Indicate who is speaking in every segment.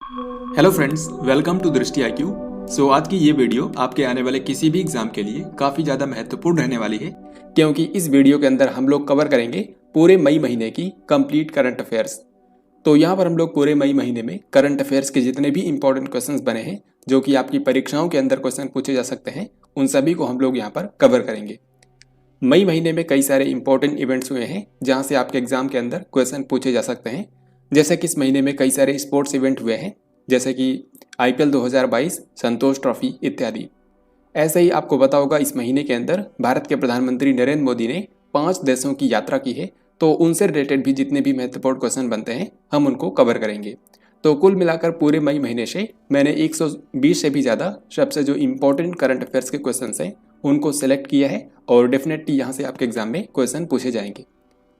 Speaker 1: Hello friends, welcome to दृष्टि IQ. सो आज की ये वीडियो आपके आने वाले किसी भी एग्जाम के लिए काफ़ी ज़्यादा महत्वपूर्ण रहने वाली है, क्योंकि इस वीडियो के अंदर हम लोग कवर करेंगे पूरे मई महीने की कंप्लीट करंट अफेयर्स। तो यहाँ पर हम लोग पूरे मई महीने में करंट अफेयर्स के जितने भी इंपॉर्टेंट क्वेश्चंस बने हैं जो कि आपकी परीक्षाओं के अंदर क्वेश्चन पूछे जा सकते हैं, उन सभी को हम लोग यहाँ पर कवर करेंगे। मई महीने में कई सारे इंपॉर्टेंट इवेंट्स हुए हैं जहाँ से आपके एग्जाम के अंदर क्वेश्चन पूछे जा सकते हैं। जैसे कि इस महीने में कई सारे स्पोर्ट्स इवेंट हुए हैं, जैसे कि आईपीएल 2022, संतोष ट्रॉफी इत्यादि। ऐसे ही आपको पता होगा इस महीने के अंदर भारत के प्रधानमंत्री नरेंद्र मोदी ने 5 देशों की यात्रा की है, तो उनसे रिलेटेड भी जितने भी महत्वपूर्ण क्वेश्चन बनते हैं हम उनको कवर करेंगे। तो कुल मिलाकर पूरे मई महीने से मैंने 120 से भी ज़्यादा सबसे जो इम्पोर्टेंट करंट अफेयर्स के क्वेश्चन हैं उनको सेलेक्ट किया है और डेफिनेटली यहाँ से आपके एग्जाम में क्वेश्चन पूछे जाएंगे।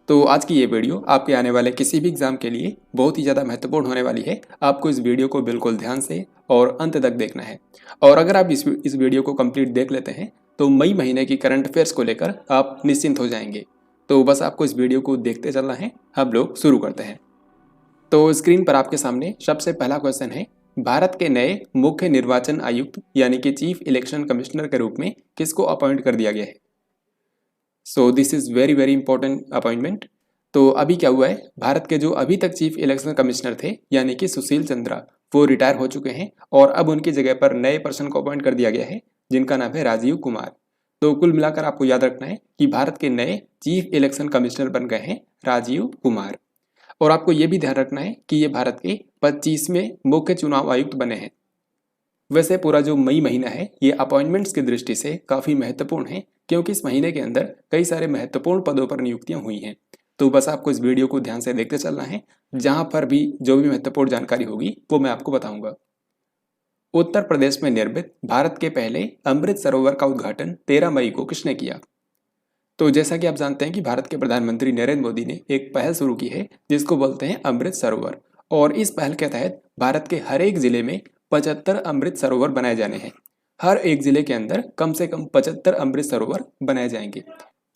Speaker 1: तो आज की ये वीडियो आपके आने वाले किसी भी एग्जाम के लिए बहुत ही ज़्यादा महत्वपूर्ण होने वाली है। आपको इस वीडियो को बिल्कुल ध्यान से और अंत तक देखना है, और अगर आप इस वीडियो को कंप्लीट देख लेते हैं तो मई महीने की करंट अफेयर्स को लेकर आप निश्चिंत हो जाएंगे। तो बस आपको इस वीडियो को देखते चलना है। हम लोग शुरू करते हैं। तो स्क्रीन पर आपके सामने सबसे पहला क्वेश्चन है, भारत के नए मुख्य निर्वाचन आयुक्त यानी कि चीफ इलेक्शन कमिश्नर के रूप में किसको अपॉइंट कर दिया गया है। So this is very very important appointment. तो अभी क्या हुआ है, भारत के जो अभी तक चीफ इलेक्शन कमिश्नर थे यानी कि सुशील चंद्रा, वो रिटायर हो चुके हैं और अब उनकी जगह पर नए पर्सन को अपॉइंट कर दिया गया है जिनका नाम है राजीव कुमार। तो कुल मिलाकर आपको याद रखना है कि भारत के नए चीफ इलेक्शन कमिश्नर बन गए हैं राजीव कुमार। और आपको ये भी ध्यान रखना है कि ये भारत के 25वें मुख्य चुनाव आयुक्त बने हैं। वैसे पूरा जो मई महीना है ये अपॉइंटमेंट्स की दृष्टि से काफ़ी महत्वपूर्ण है, क्योंकि इस महीने के अंदर कई सारे महत्वपूर्ण पदों पर नियुक्तियां हुई हैं। तो बस आपको इस वीडियो को ध्यान से देखते चलना है, जहां पर भी जो भी महत्वपूर्ण जानकारी होगी वो मैं आपको बताऊंगा। उत्तर प्रदेश में निर्मित भारत के पहले अमृत सरोवर का उद्घाटन 13 मई को किसने किया। तो जैसा कि आप जानते हैं कि भारत के प्रधानमंत्री नरेंद्र मोदी ने एक पहल शुरू की है जिसको बोलते हैं अमृत सरोवर, और इस पहल के तहत भारत के हर एक जिले में 75 अमृत सरोवर बनाए जाने हैं। हर एक जिले के अंदर कम से कम 75 अमृत सरोवर बनाए जाएंगे।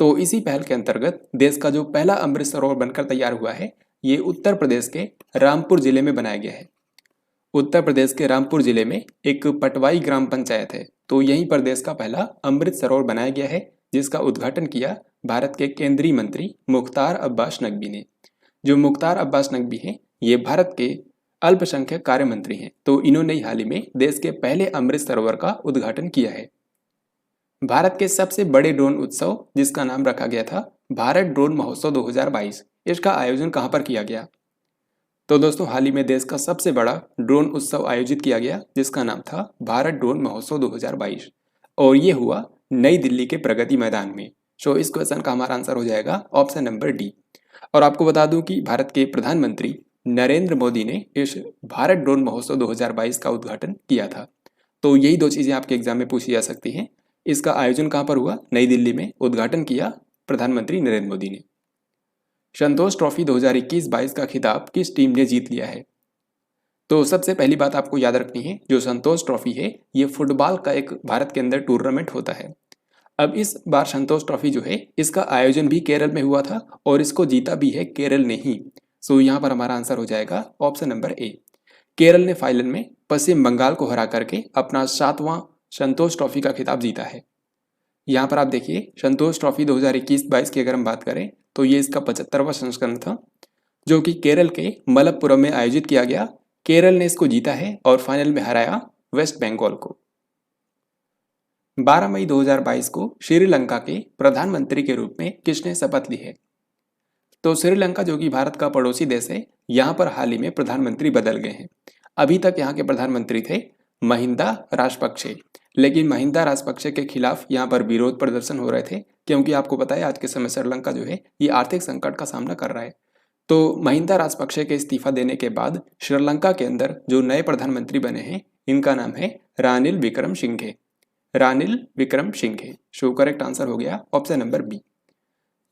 Speaker 1: तो इसी पहल के अंतर्गत देश का जो पहला अमृत सरोवर बनकर तैयार हुआ है ये उत्तर प्रदेश के रामपुर जिले में बनाया गया है। उत्तर प्रदेश के रामपुर जिले में एक पटवाई ग्राम पंचायत है, तो यहीं पर देश का पहला अमृत सरोवर बनाया गया है जिसका उद्घाटन किया भारत के केंद्रीय मंत्री मुख्तार अब्बास नकवी ने। जो मुख्तार अब्बास नकवी हैं ये भारत के अल्पसंख्यक कार्य मंत्री हैं, तो इन्होंने हाल ही में देश के पहले अमृत सरोवर का उद्घाटन किया है। भारत के सबसे बड़े ड्रोन उत्सव जिसका नाम रखा गया था भारत ड्रोन महोत्सव 2022, इसका आयोजन कहां पर किया गया। तो दोस्तों हाल ही में देश का सबसे बड़ा ड्रोन उत्सव आयोजित किया गया जिसका नाम था भारत ड्रोन महोत्सव 2022, और ये हुआ नई दिल्ली के प्रगति मैदान में। सो इस क्वेश्चन का हमारा आंसर हो जाएगा ऑप्शन नंबर डी। और आपको बता दूं कि भारत के प्रधानमंत्री नरेंद्र मोदी ने इस भारत ड्रोन महोत्सव 2022 का उद्घाटन किया था। तो यही दो चीज़ें आपके एग्जाम में पूछी जा सकती हैं। इसका आयोजन कहाँ पर हुआ, नई दिल्ली में, उद्घाटन किया प्रधानमंत्री नरेंद्र मोदी ने। संतोष ट्रॉफी 2021-22 का खिताब किस टीम ने जीत लिया है। तो सबसे पहली बात आपको याद रखनी है, जो संतोष ट्रॉफी है ये फुटबॉल का एक भारत के अंदर टूर्नामेंट होता है। अब इस बार संतोष ट्रॉफी जो है इसका आयोजन भी केरल में हुआ था और इसको जीता भी है केरल ने ही। सो यहाँ पर हमारा आंसर हो जाएगा ऑप्शन नंबर ए। केरल ने फाइनल में पश्चिम बंगाल को हरा करके अपना 7वां संतोष ट्रॉफी का खिताब जीता है। यहाँ पर आप देखिए संतोष ट्रॉफी 2021-22 की अगर हम बात करें तो ये इसका 75वां संस्करण था, जो कि केरल के मलप्पुरम में आयोजित किया गया। केरल ने इसको जीता है और फाइनल में हराया वेस्ट बंगाल को। 12 मई 2022 को श्रीलंका के प्रधानमंत्री के रूप में किसने शपथ ली है। तो श्रीलंका जो कि भारत का पड़ोसी देश है, यहाँ पर हाल ही में प्रधानमंत्री बदल गए हैं। अभी तक यहाँ के प्रधानमंत्री थे महिंदा राजपक्षे, लेकिन महिंदा राजपक्षे के खिलाफ यहाँ पर विरोध प्रदर्शन हो रहे थे, क्योंकि आपको पता है आज के समय श्रीलंका जो है ये आर्थिक संकट का सामना कर रहा है। तो महिंदा राजपक्षे के इस्तीफा देने के बाद श्रीलंका के अंदर जो नए प्रधानमंत्री बने हैं इनका नाम है Ranil Wickremesinghe. Ranil Wickremesinghe. So correct answer हो गया ऑप्शन नंबर बी।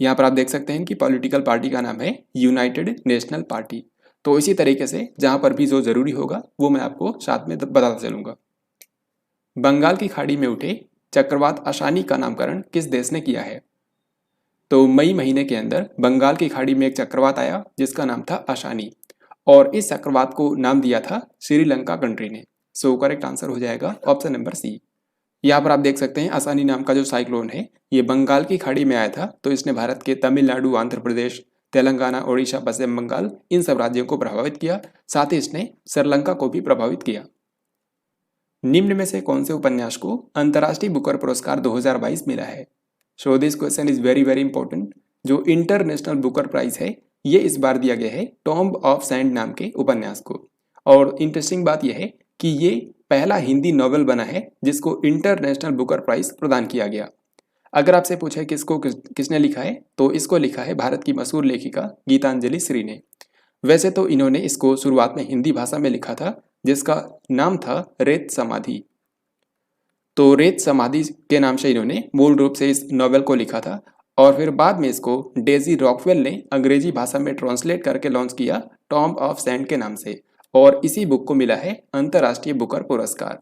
Speaker 1: यहाँ पर आप देख सकते हैं कि पॉलिटिकल पार्टी का नाम है यूनाइटेड नेशनल पार्टी। तो इसी तरीके से जहाँ पर भी जो जरूरी होगा वो मैं आपको साथ में बताता चलूंगा। बंगाल की खाड़ी में उठे चक्रवात आसानी का नामकरण किस देश ने किया है। तो मई महीने के अंदर बंगाल की खाड़ी में एक चक्रवात आया जिसका नाम था आसानी, और इस चक्रवात को नाम दिया था श्रीलंका कंट्री ने। सो करेक्ट आंसर हो जाएगा ऑप्शन नंबर सी। यहाँ पर आप देख सकते हैं आसानी नाम का जो साइक्लोन है ये बंगाल की खाड़ी में आया था, तो इसने भारत के तमिलनाडु, आंध्र प्रदेश, तेलंगाना, ओडिशा, पश्चिम बंगाल इन सब राज्यों को प्रभावित किया, साथ ही इसने श्रीलंका को भी प्रभावित किया। निम्न में से कौन से उपन्यास को अंतर्राष्ट्रीय बुकर पुरस्कार 2022 मिला है? So this question is very very important. जो इंटरनेशनल बुकर प्राइज है ये इस बार दिया गया है टॉम्ब ऑफ सैंड नाम के उपन्यास को। और इंटरेस्टिंग बात यह है कि ये पहला हिंदी नॉवेल बना है जिसको इंटरनेशनल बुकर प्राइज प्रदान किया गया। अगर आपसे पूछे किसने लिखा है तो इसको लिखा है भारत की मशहूर लेखिका गीतांजलि श्री ने। वैसे तो इन्होंने इसको शुरुआत में हिंदी भाषा में लिखा था जिसका नाम था रेत समाधि। तो रेत समाधि के नाम से इन्होंने मूल रूप से इस नॉवेल को लिखा था और फिर बाद में इसको डेजी रॉकवेल ने अंग्रेजी भाषा में ट्रांसलेट करके लॉन्च किया टॉम्ब ऑफ सैंड के नाम से, और इसी बुक को मिला है अंतर्राष्ट्रीय बुकर पुरस्कार।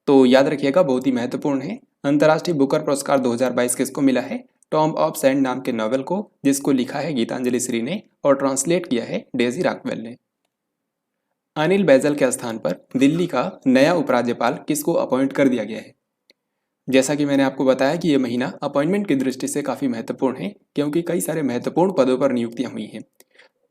Speaker 1: तो याद रखिएगा बहुत ही महत्वपूर्ण है, अंतर्राष्ट्रीय बुकर पुरस्कार 2022 किसको मिला है? टॉम्ब ऑफ सैंड नाम के नॉवेल को, जिसको लिखा है गीतांजलि श्री ने और ट्रांसलेट किया है डेजी रॉकवेल ने। अनिल बैजल के स्थान पर दिल्ली का नया उपराज्यपाल किसको अपॉइंट कर दिया गया है? जैसा कि मैंने आपको बताया कि ये महीना अपॉइंटमेंट की दृष्टि से काफ़ी महत्वपूर्ण है क्योंकि कई सारे महत्वपूर्ण पदों पर नियुक्तियां हुई हैं।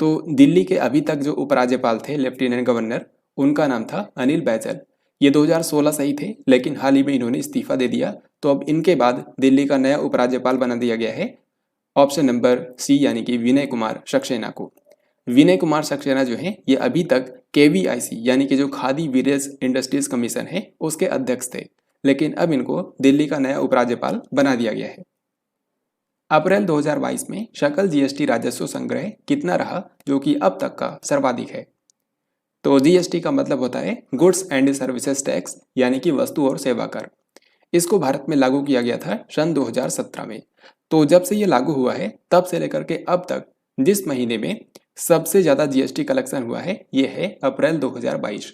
Speaker 1: तो दिल्ली के अभी तक जो उपराज्यपाल थे लेफ्टिनेंट गवर्नर, उनका नाम था अनिल बैजल। ये 2016 से ही थे लेकिन हाल ही में इन्होंने इस्तीफा दे दिया, तो अब इनके बाद दिल्ली का नया उपराज्यपाल बना दिया गया है ऑप्शन नंबर सी यानी कि विनय कुमार सक्सेना को। विनय कुमार सक्सेना जो है ये अभी तक KVIC यानी कि जो खादी विलेज इंडस्ट्रीज कमीशन है उसके अध्यक्ष थे, लेकिन अब इनको दिल्ली का नया उपराज्यपाल बना दिया गया है। अप्रैल 2022 में सकल GST राजस्व संग्रह कितना रहा जो कि अब तक का सर्वाधिक है? तो GST का मतलब होता है गुड्स एंड सर्विसेज टैक्स यानी कि वस्तु और सेवा कर। इसको भारत में लागू किया गया था सन 2017 में। तो जब से ये लागू हुआ है तब से लेकर के अब तक जिस महीने में सबसे ज़्यादा GST कलेक्शन हुआ है ये है अप्रैल 2022,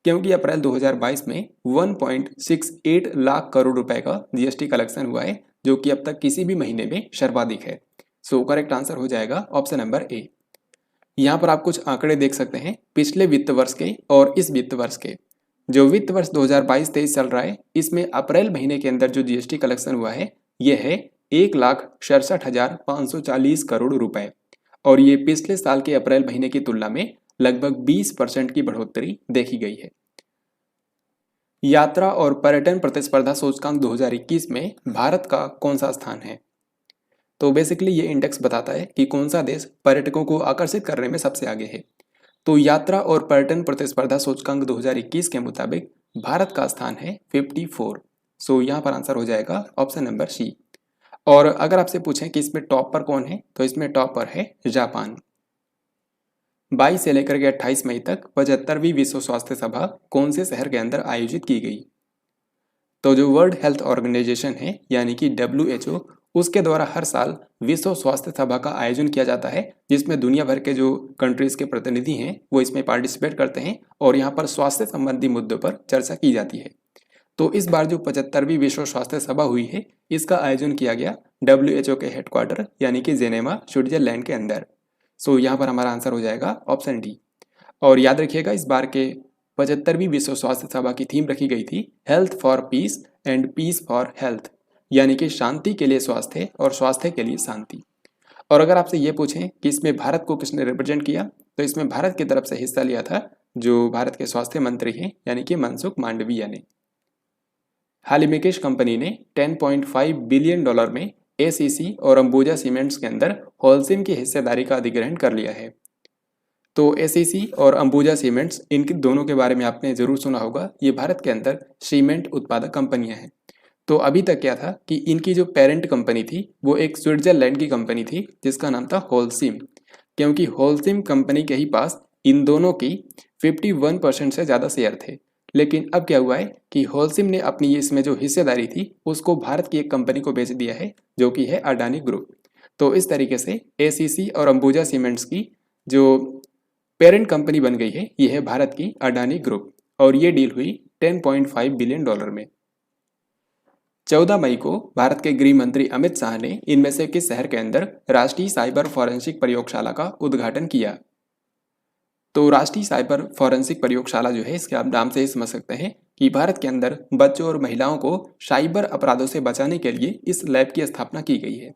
Speaker 1: क्योंकि अप्रैल 2022 में 1.68 लाख करोड़ रुपए का GST कलेक्शन हुआ है जो कि अब तक किसी भी महीने में सर्वाधिक है। सो करेक्ट आंसर हो जाएगा ऑप्शन नंबर ए। यहाँ पर आप कुछ आंकड़े देख सकते हैं पिछले वित्त वर्ष के और इस वित्त वर्ष के। जो वित्त वर्ष 2022-23 चल रहा है इसमें अप्रैल महीने के अंदर जो GST कलेक्शन हुआ है ये है 1,67,540 करोड़ रुपए, और ये पिछले साल के अप्रैल महीने की तुलना में लगभग 20% की बढ़ोतरी देखी गई है। यात्रा और पर्यटन प्रतिस्पर्धा सूचकांक 2021 में भारत का कौन सा स्थान है? तो बेसिकली ये इंडेक्स बताता है कि कौन सा देश पर्यटकों को आकर्षित करने में सबसे आगे है। तो यात्रा और पर्यटन प्रतिस्पर्धा सूचकांक 2021 के मुताबिक भारत का स्थान है 54। सो यहाँ पर आंसर हो जाएगा ऑप्शन नंबर सी। और अगर आपसे पूछें कि इसमें टॉप पर कौन है तो इसमें टॉप पर है जापान। 22 से लेकर के 28 मई तक 75वीं विश्व स्वास्थ्य सभा कौन से शहर के अंदर आयोजित की गई? तो जो वर्ल्ड हेल्थ ऑर्गेनाइजेशन है यानी कि WHO, उसके द्वारा हर साल विश्व स्वास्थ्य सभा का आयोजन किया जाता है जिसमें दुनिया भर के जो कंट्रीज के प्रतिनिधि हैं वो इसमें पार्टिसिपेट करते हैं और यहाँ पर स्वास्थ्य संबंधी मुद्दों पर चर्चा की जाती है। तो इस बार जो 75वीं विश्व स्वास्थ्य सभा हुई है इसका आयोजन किया गया WHO के हेडक्वार्टर यानी कि जेनेवा स्विट्जरलैंड के अंदर। सो यहाँ पर हमारा आंसर हो जाएगा ऑप्शन डी। और याद रखिएगा इस बार के 75वीं विश्व स्वास्थ्य सभा की थीम रखी गई थी health for peace and peace for health, यानी कि शांति के लिए स्वास्थ्य और स्वास्थ्य के लिए शांति। और अगर आपसे ये पूछें कि इसमें भारत को किसने रिप्रेजेंट किया तो इसमें भारत की तरफ से हिस्सा लिया था जो भारत के स्वास्थ्य मंत्री हैं यानी कि मनसुख मांडविया ने। हाल ही में किस कंपनी ने $10.5 बिलियन में ACC और अंबुजा सीमेंट्स के अंदर होलसिम की हिस्सेदारी का अधिग्रहण कर लिया है? तो ACC और अंबुजा सीमेंट्स, इनके दोनों के बारे में आपने जरूर सुना होगा। ये भारत के अंदर सीमेंट उत्पादक कंपनियां हैं। तो अभी तक क्या था कि इनकी जो पेरेंट कंपनी थी वो एक स्विट्जरलैंड की कंपनी थी जिसका नाम था होलसिम, क्योंकि होलसिम कंपनी के ही पास इन दोनों की 51% से ज़्यादा शेयर थे। लेकिन अब क्या हुआ है कि होलसिम ने अपनी इसमें जो हिस्सेदारी थी उसको भारत की एक कंपनी को बेच दिया है जो कि है अडानी ग्रुप। तो इस तरीके से ACC और अंबुजा सीमेंट्स की जो पेरेंट कंपनी बन गई है ये है भारत की अडानी ग्रुप, और ये डील हुई $10.5 बिलियन में। 14 मई को भारत के गृह मंत्री अमित शाह ने इनमें से किस शहर के अंदर राष्ट्रीय साइबर फॉरेंसिक प्रयोगशाला का उद्घाटन किया? तो राष्ट्रीय साइबर फॉरेंसिक प्रयोगशाला जो है, इसके आप नाम से ही समझ सकते हैं कि भारत के अंदर बच्चों और महिलाओं को साइबर अपराधों से बचाने के लिए इस लैब की स्थापना की गई है।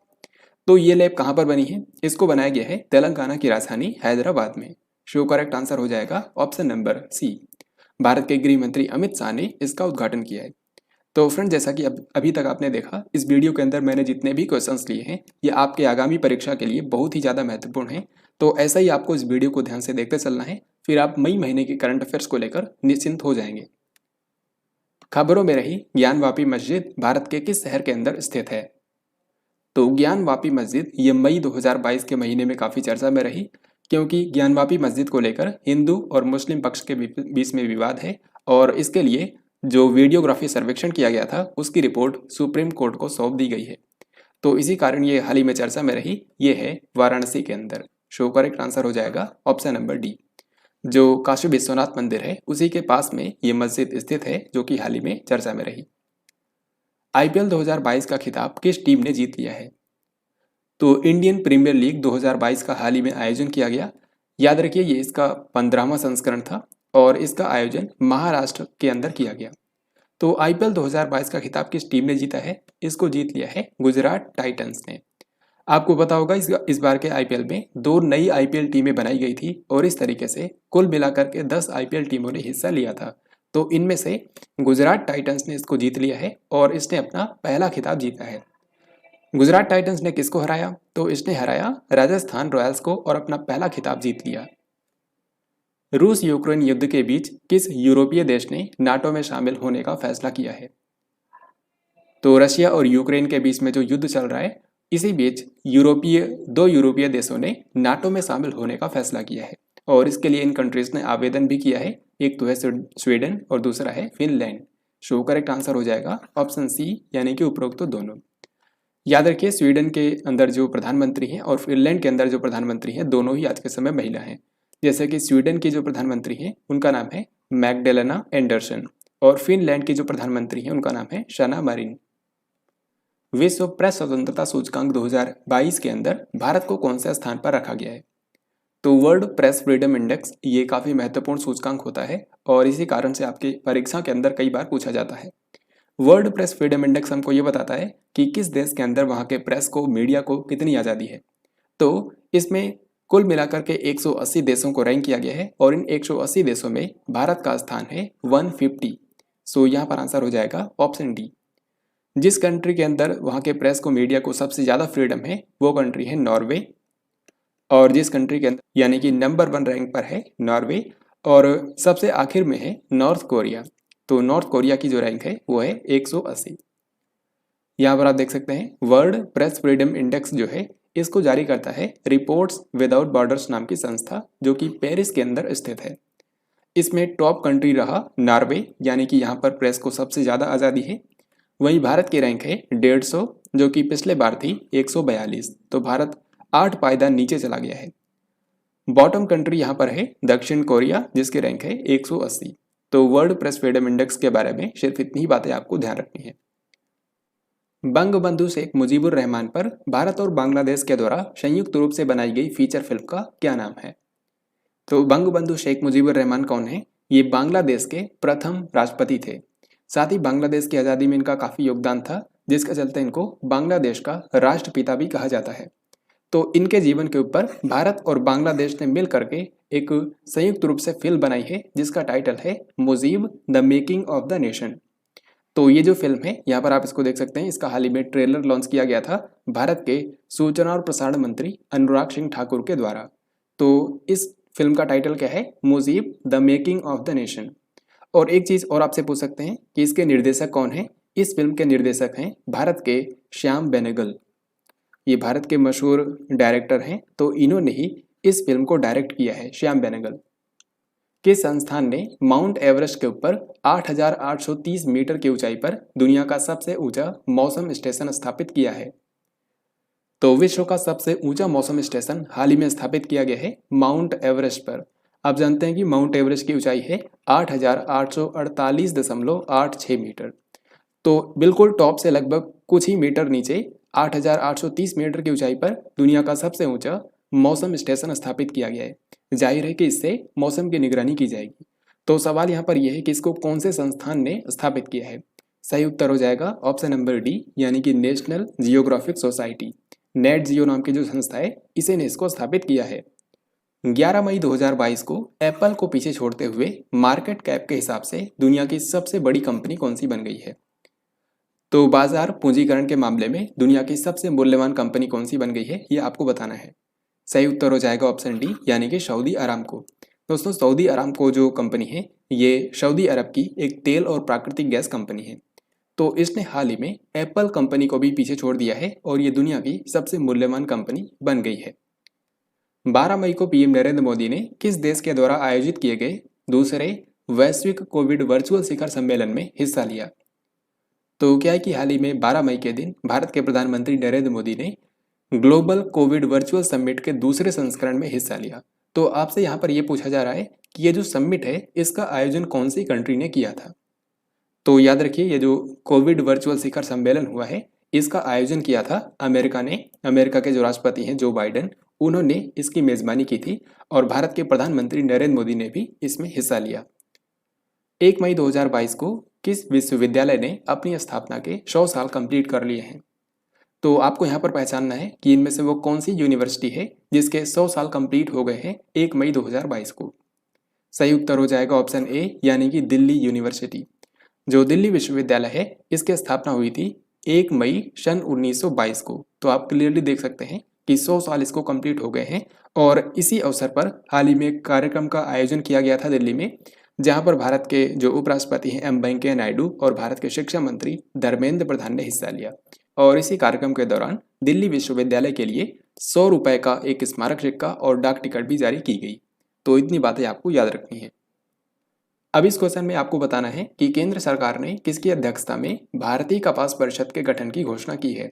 Speaker 1: तो ये लैब कहाँ पर बनी है? इसको बनाया गया है तेलंगाना की राजधानी हैदराबाद में। शो करेक्ट आंसर हो जाएगा ऑप्शन नंबर सी। भारत के गृह मंत्री अमित शाह ने इसका उद्घाटन किया है। तो फ्रेंड, जैसा कि अभी तक आपने देखा, इस वीडियो के अंदर मैंने जितने भी क्वेश्चंस लिए हैं ये आपके आगामी परीक्षा के लिए बहुत ही ज़्यादा महत्वपूर्ण हैं। तो ऐसा ही आपको इस वीडियो को ध्यान से देखते चलना है, फिर आप मई महीने के करंट अफेयर्स को लेकर निश्चिंत हो जाएंगे। खबरों में रही ज्ञानवापी मस्जिद भारत के किस शहर के अंदर स्थित है? तो ज्ञानवापी मस्जिद ये मई 2022 के महीने में काफ़ी चर्चा में रही, क्योंकि ज्ञानवापी मस्जिद को लेकर हिंदू और मुस्लिम पक्ष के बीच में विवाद है और इसके लिए जो वीडियोग्राफी सर्वेक्षण किया गया था उसकी रिपोर्ट सुप्रीम कोर्ट को सौंप दी गई है। तो इसी कारण ये हाल ही में चर्चा में रही। ये है वाराणसी के अंदर। शो करेक्ट आंसर हो जाएगा ऑप्शन नंबर डी। जो काशी विश्वनाथ मंदिर है उसी के पास में ये मस्जिद स्थित है, जो कि हाल ही में चर्चा में रही। आईपीएल 2022 का खिताब किस टीम ने जीत लिया है? तो इंडियन प्रीमियर लीग 2022 का हाल ही में आयोजन किया गया। याद रखिए, ये इसका 15वां संस्करण था और इसका आयोजन महाराष्ट्र के अंदर किया गया। तो आईपीएल 2022 का खिताब किस टीम ने जीता है? इसको जीत लिया है गुजरात टाइटंस ने। आपको पता होगा इस बार के आईपीएल में 2 नई आईपीएल टीमें बनाई गई थी और इस तरीके से कुल मिलाकर के 10 आईपीएल टीमों ने हिस्सा लिया था। तो इनमें से गुजरात टाइटंस ने इसको जीत लिया है और इसने अपना पहला खिताब जीता है। गुजरात टाइटंस ने किसको हराया? तो इसने हराया राजस्थान रॉयल्स को और अपना पहला खिताब जीत लिया। रूस यूक्रेन युद्ध के बीच किस यूरोपीय देश ने नाटो में शामिल होने का फैसला किया है? तो रशिया और यूक्रेन के बीच में जो युद्ध चल रहा है, इसी बीच दो यूरोपीय देशों ने नाटो में शामिल होने का फैसला किया है और इसके लिए इन कंट्रीज ने आवेदन भी किया है। एक तो है स्वीडन और दूसरा है फिनलैंड। शो करेक्ट आंसर हो जाएगा ऑप्शन सी, यानी कि उपरोक्त तो दोनों। याद रखिए, स्वीडन के अंदर जो प्रधानमंत्री हैं और फिनलैंड के अंदर जो प्रधानमंत्री हैं, दोनों ही आज के समय महिला हैं। जैसे कि स्वीडन की जो प्रधानमंत्री हैं उनका नाम है मैग्डेलेना एंडरसन और फिनलैंड की जो प्रधानमंत्री हैं उनका नाम है शना मारिन। विश्व प्रेस स्वतंत्रता सूचकांक 2022 के अंदर भारत को कौन से स्थान पर रखा गया है? तो वर्ल्ड प्रेस फ्रीडम इंडेक्स ये काफ़ी महत्वपूर्ण सूचकांक होता है और इसी कारण से आपके परीक्षा के अंदर कई बार पूछा जाता है। वर्ल्ड प्रेस फ्रीडम इंडेक्स हमको ये बताता है कि किस देश के अंदर वहाँ के प्रेस को, मीडिया को कितनी आज़ादी है। तो इसमें कुल मिलाकर के 180 देशों को रैंक किया गया है और इन 180 देशों में भारत का स्थान है 150। सो यहाँ पर आंसर हो जाएगा ऑप्शन डी। जिस कंट्री के अंदर वहाँ के प्रेस को, मीडिया को सबसे ज़्यादा फ्रीडम है वो कंट्री है नॉर्वे, और जिस कंट्री के अंदर यानी कि नंबर 1 रैंक पर है नॉर्वे और सबसे आखिर में है नॉर्थ कोरिया। तो नॉर्थ कोरिया की जो रैंक है वो है 180। यहाँ पर आप देख सकते हैं वर्ल्ड प्रेस फ्रीडम इंडेक्स जो है इसको जारी करता है रिपोर्ट्स विदाउट बॉर्डर्स नाम की संस्था, जो कि पेरिस के अंदर स्थित है। इसमें टॉप कंट्री रहा नॉर्वे, यानी कि यहाँ पर प्रेस को सबसे ज़्यादा आज़ादी है। वहीं भारत की रैंक है 150, जो कि पिछले बार थी 142। तो भारत 8 पायदान नीचे चला गया है। बॉटम कंट्री यहाँ पर है दक्षिण कोरिया, जिसकी रैंक है 180। तो वर्ल्ड प्रेस फ्रीडम इंडेक्स के बारे में सिर्फ इतनी ही बातें आपको ध्यान रखनी है। बंगबंधु शेख मुजीबुर रहमान पर भारत और बांग्लादेश के द्वारा संयुक्त रूप से बनाई गई फीचर फिल्म का क्या नाम है? तो बंगबंधु शेख मुजीबुर रहमान कौन है? ये बांग्लादेश के प्रथम राष्ट्रपति थे। साथ ही बांग्लादेश की आज़ादी में इनका काफ़ी योगदान था, जिसके चलते इनको बांग्लादेश का राष्ट्रपिता भी कहा जाता है। तो इनके जीवन के ऊपर भारत और बांग्लादेश ने मिल करके एक संयुक्त रूप से फिल्म बनाई है, जिसका टाइटल है Mujib the making of the nation. तो ये जो फिल्म है, यहाँ पर आप इसको देख सकते हैं, इसका हाल ही में ट्रेलर लॉन्च किया गया था भारत के सूचना और प्रसारण मंत्री अनुराग सिंह ठाकुर के द्वारा। तो इस फिल्म का टाइटल क्या है? Mujib the making of the nation. और एक चीज़ और आपसे पूछ सकते हैं कि इसके निर्देशक कौन है? इस फिल्म के निर्देशक हैं भारत के श्याम बेनेगल। ये भारत के मशहूर डायरेक्टर हैं, तो इन्होंने ही इस फिल्म को डायरेक्ट किया है, श्याम बेनेगल। किस संस्थान ने माउंट एवरेस्ट के ऊपर 8,830 मीटर की ऊंचाई पर दुनिया का सबसे ऊंचा मौसम स्टेशन स्थापित किया है? तो विश्व का सबसे ऊंचा मौसम स्टेशन हाल ही में स्थापित किया गया है माउंट एवरेस्ट पर। आप जानते हैं कि माउंट एवरेस्ट की ऊंचाई है 8,848.86 मीटर। तो बिल्कुल टॉप से लगभग कुछ ही मीटर नीचे 8,830 मीटर की ऊंचाई पर दुनिया का सबसे ऊंचा मौसम स्टेशन स्थापित किया गया है। जाहिर है कि इससे मौसम की निगरानी की जाएगी। तो सवाल यहाँ पर यह है कि इसको कौन से संस्थान ने स्थापित किया है। सही उत्तर हो जाएगा ऑप्शन नंबर डी, यानी कि नेशनल जियोग्राफिक सोसाइटी। नेट जियो नाम की जो संस्था है इसे ने इसको स्थापित किया है। 11 मई 2022 को एप्पल को पीछे छोड़ते हुए मार्केट कैप के हिसाब से दुनिया की सबसे बड़ी कंपनी कौन सी बन गई है। तो बाजार पूंजीकरण के मामले में दुनिया की सबसे मूल्यवान कंपनी कौन सी बन गई है ये आपको बताना है। सही उत्तर हो जाएगा ऑप्शन डी, यानी कि सऊदी अरामको। दोस्तों सऊदी अरामको जो कंपनी है ये सऊदी अरब की एक तेल और प्राकृतिक गैस कंपनी है। तो इसने हाल ही में एप्पल कंपनी को भी पीछे छोड़ दिया है और ये दुनिया की सबसे मूल्यवान कंपनी बन गई है। 12 मई को पीएम नरेंद्र मोदी ने किस देश के द्वारा आयोजित किए गए दूसरे वैश्विक कोविड वर्चुअल शिखर सम्मेलन में हिस्सा लिया। तो क्या है कि हाल ही में 12 मई के दिन भारत के प्रधानमंत्री नरेंद्र मोदी ने ग्लोबल कोविड वर्चुअल समिट के दूसरे संस्करण में हिस्सा लिया। तो आपसे यहाँ पर यह पूछा जा रहा है कि ये जो समिट है इसका आयोजन कौन सी कंट्री ने किया था। तो याद रखिए ये जो कोविड वर्चुअल शिखर सम्मेलन हुआ है इसका आयोजन किया था अमेरिका ने। अमेरिका के जो राष्ट्रपति हैं जो बाइडेन, उन्होंने इसकी मेजबानी की थी और भारत के प्रधानमंत्री नरेंद्र मोदी ने भी इसमें हिस्सा लिया। 1 मई 2022 को किस विश्वविद्यालय ने अपनी स्थापना के 100 साल कंप्लीट कर लिए हैं। तो आपको यहाँ पर पहचानना है कि इनमें से वो कौन सी यूनिवर्सिटी है जिसके 100 साल कंप्लीट हो गए हैं 1 मई 2022 को। सही उत्तर हो जाएगा ऑप्शन ए, यानी कि दिल्ली यूनिवर्सिटी। जो दिल्ली विश्वविद्यालय है इसकी स्थापना हुई थी 1 मई सन 1922 को। तो आप क्लियरली देख सकते हैं कि 100 साल इसको कंप्लीट हो गए हैं और इसी अवसर पर हाल ही में एक कार्यक्रम का आयोजन किया गया था दिल्ली में, जहां पर भारत के जो उपराष्ट्रपति हैं एम वेंकैया नायडू और भारत के शिक्षा मंत्री धर्मेंद्र प्रधान ने हिस्सा लिया। और इसी कार्यक्रम के दौरान दिल्ली विश्वविद्यालय के लिए 100 रुपए का एक स्मारक सिक्का और डाक टिकट भी जारी की गई। तो इतनी बातें आपको याद रखनी है। अब इस क्वेश्चन में आपको बताना है कि केंद्र सरकार ने किसकी अध्यक्षता में भारतीय कपास परिषद के गठन की घोषणा की है।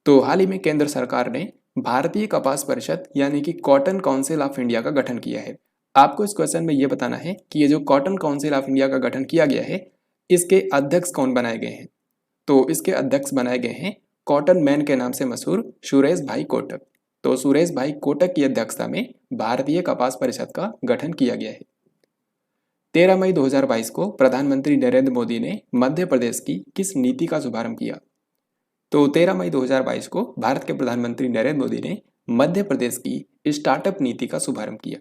Speaker 1: तो हाल ही में केंद्र सरकार ने भारतीय कपास परिषद यानी कि कॉटन काउंसिल ऑफ इंडिया का गठन किया है। आपको इस क्वेश्चन में यह बताना है कि ये जो कॉटन काउंसिल ऑफ इंडिया का गठन किया गया है इसके अध्यक्ष कौन बनाए गए हैं। तो इसके अध्यक्ष बनाए गए हैं कॉटन मैन के नाम से मशहूर सुरेश भाई कोटक। तो सुरेश भाई कोटक की अध्यक्षता में भारतीय कपास परिषद का गठन किया गया है। 13 मई 2022 को प्रधानमंत्री नरेंद्र मोदी ने मध्य प्रदेश की किस नीति का शुभारंभ किया। तो 13 मई 2022 को भारत के प्रधानमंत्री नरेंद्र मोदी ने मध्य प्रदेश की स्टार्टअप नीति का शुभारंभ किया।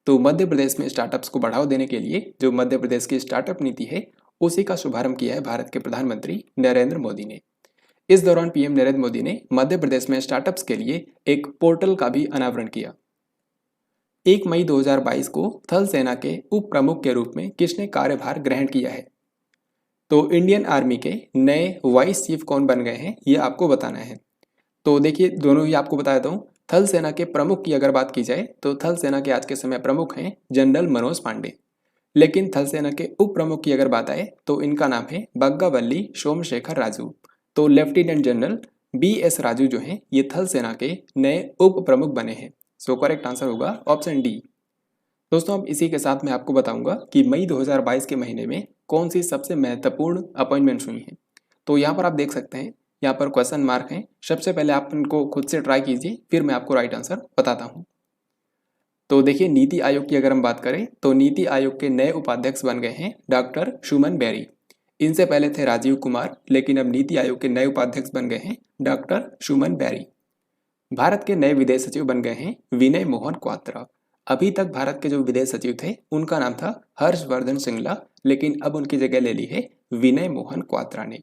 Speaker 1: तो मध्य प्रदेश में स्टार्टअप्स को बढ़ावा देने के लिए जो मध्य प्रदेश की स्टार्टअप नीति है उसी का शुभारंभ किया है भारत के प्रधानमंत्री नरेंद्र मोदी ने। इस दौरान पीएम नरेंद्र मोदी ने मध्य प्रदेश में स्टार्टअप्स के लिए एक पोर्टल का भी अनावरण किया। 1 मई 2022 को थल सेना के उप प्रमुख के रूप में किसने कार्यभार ग्रहण किया है। तो इंडियन आर्मी के नए वाइस चीफ कौन बन गए हैं ये आपको बताना है। तो देखिए दोनों ही आपको बता देता हूँ। थल सेना के प्रमुख की अगर बात की जाए तो थल सेना के आज के समय प्रमुख हैं जनरल मनोज पांडे, लेकिन थल सेना के उप प्रमुख की अगर बात आए तो इनका नाम है बग्गावली सोमशेखर राजू। तो लेफ्टिनेंट जनरल BS राजू जो हैं ये थल सेना के नए उप प्रमुख बने हैं। सो करेक्ट आंसर होगा ऑप्शन डी। दोस्तों अब इसी के साथ मैं आपको बताऊंगा कि मई 2022 के महीने में कौन सी सबसे महत्वपूर्ण अपॉइंटमेंट्स हुई हैं। तो यहाँ पर आप देख सकते हैं यहाँ पर क्वेश्चन मार्क हैं। सबसे पहले आप इनको खुद से ट्राई कीजिए फिर मैं आपको राइट आंसर बताता हूँ। तो देखिए नीति आयोग की अगर हम बात करें तो नीति आयोग के नए उपाध्यक्ष बन गए हैं डॉक्टर सुमन बेरी। इनसे पहले थे राजीव कुमार, लेकिन अब नीति आयोग के नए उपाध्यक्ष बन गए हैं डॉक्टर सुमन बेरी। भारत के नए विदेश सचिव बन गए हैं विनय मोहन क्वात्रा। अभी तक भारत के जो विदेश सचिव थे उनका नाम था हर्षवर्धन श्रृंगला, लेकिन अब उनकी जगह ले ली है विनय मोहन क्वात्रा ने।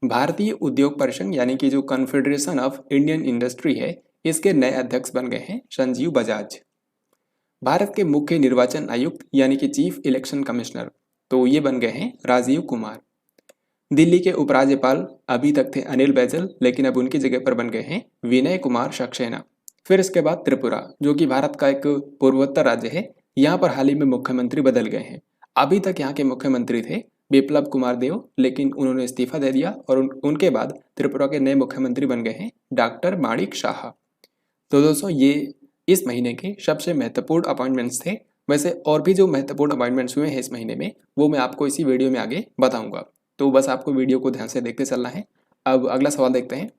Speaker 1: भारतीय उद्योग परिसंघ यानी कि जो कॉन्फेडरेशन ऑफ इंडियन इंडस्ट्री है इसके नए अध्यक्ष बन गए हैं संजीव बजाज। भारत के मुख्य निर्वाचन आयुक्त यानी कि चीफ इलेक्शन कमिश्नर तो ये बन गए हैं राजीव कुमार। दिल्ली के उपराज्यपाल अभी तक थे अनिल बैजल, लेकिन अब उनकी जगह पर बन गए हैं विनय कुमार सक्सेना। फिर इसके बाद त्रिपुरा जो कि भारत का एक पूर्वोत्तर राज्य है, यहाँ पर हाल ही में मुख्यमंत्री बदल गए हैं। अभी तक यहाँ के मुख्यमंत्री थे बिप्लब कुमार देव, लेकिन उन्होंने इस्तीफा दे दिया और उनके बाद त्रिपुरा के नए मुख्यमंत्री बन गए हैं डॉक्टर माणिक शाह। तो दोस्तों ये इस महीने के सबसे महत्वपूर्ण अपॉइंटमेंट्स थे। वैसे और भी जो महत्वपूर्ण अपॉइंटमेंट्स हुए हैं इस महीने में वो मैं आपको इसी वीडियो में आगे बताऊंगा। तो बस आपको वीडियो को ध्यान से देखते चलना है। अब अगला सवाल देखते हैं।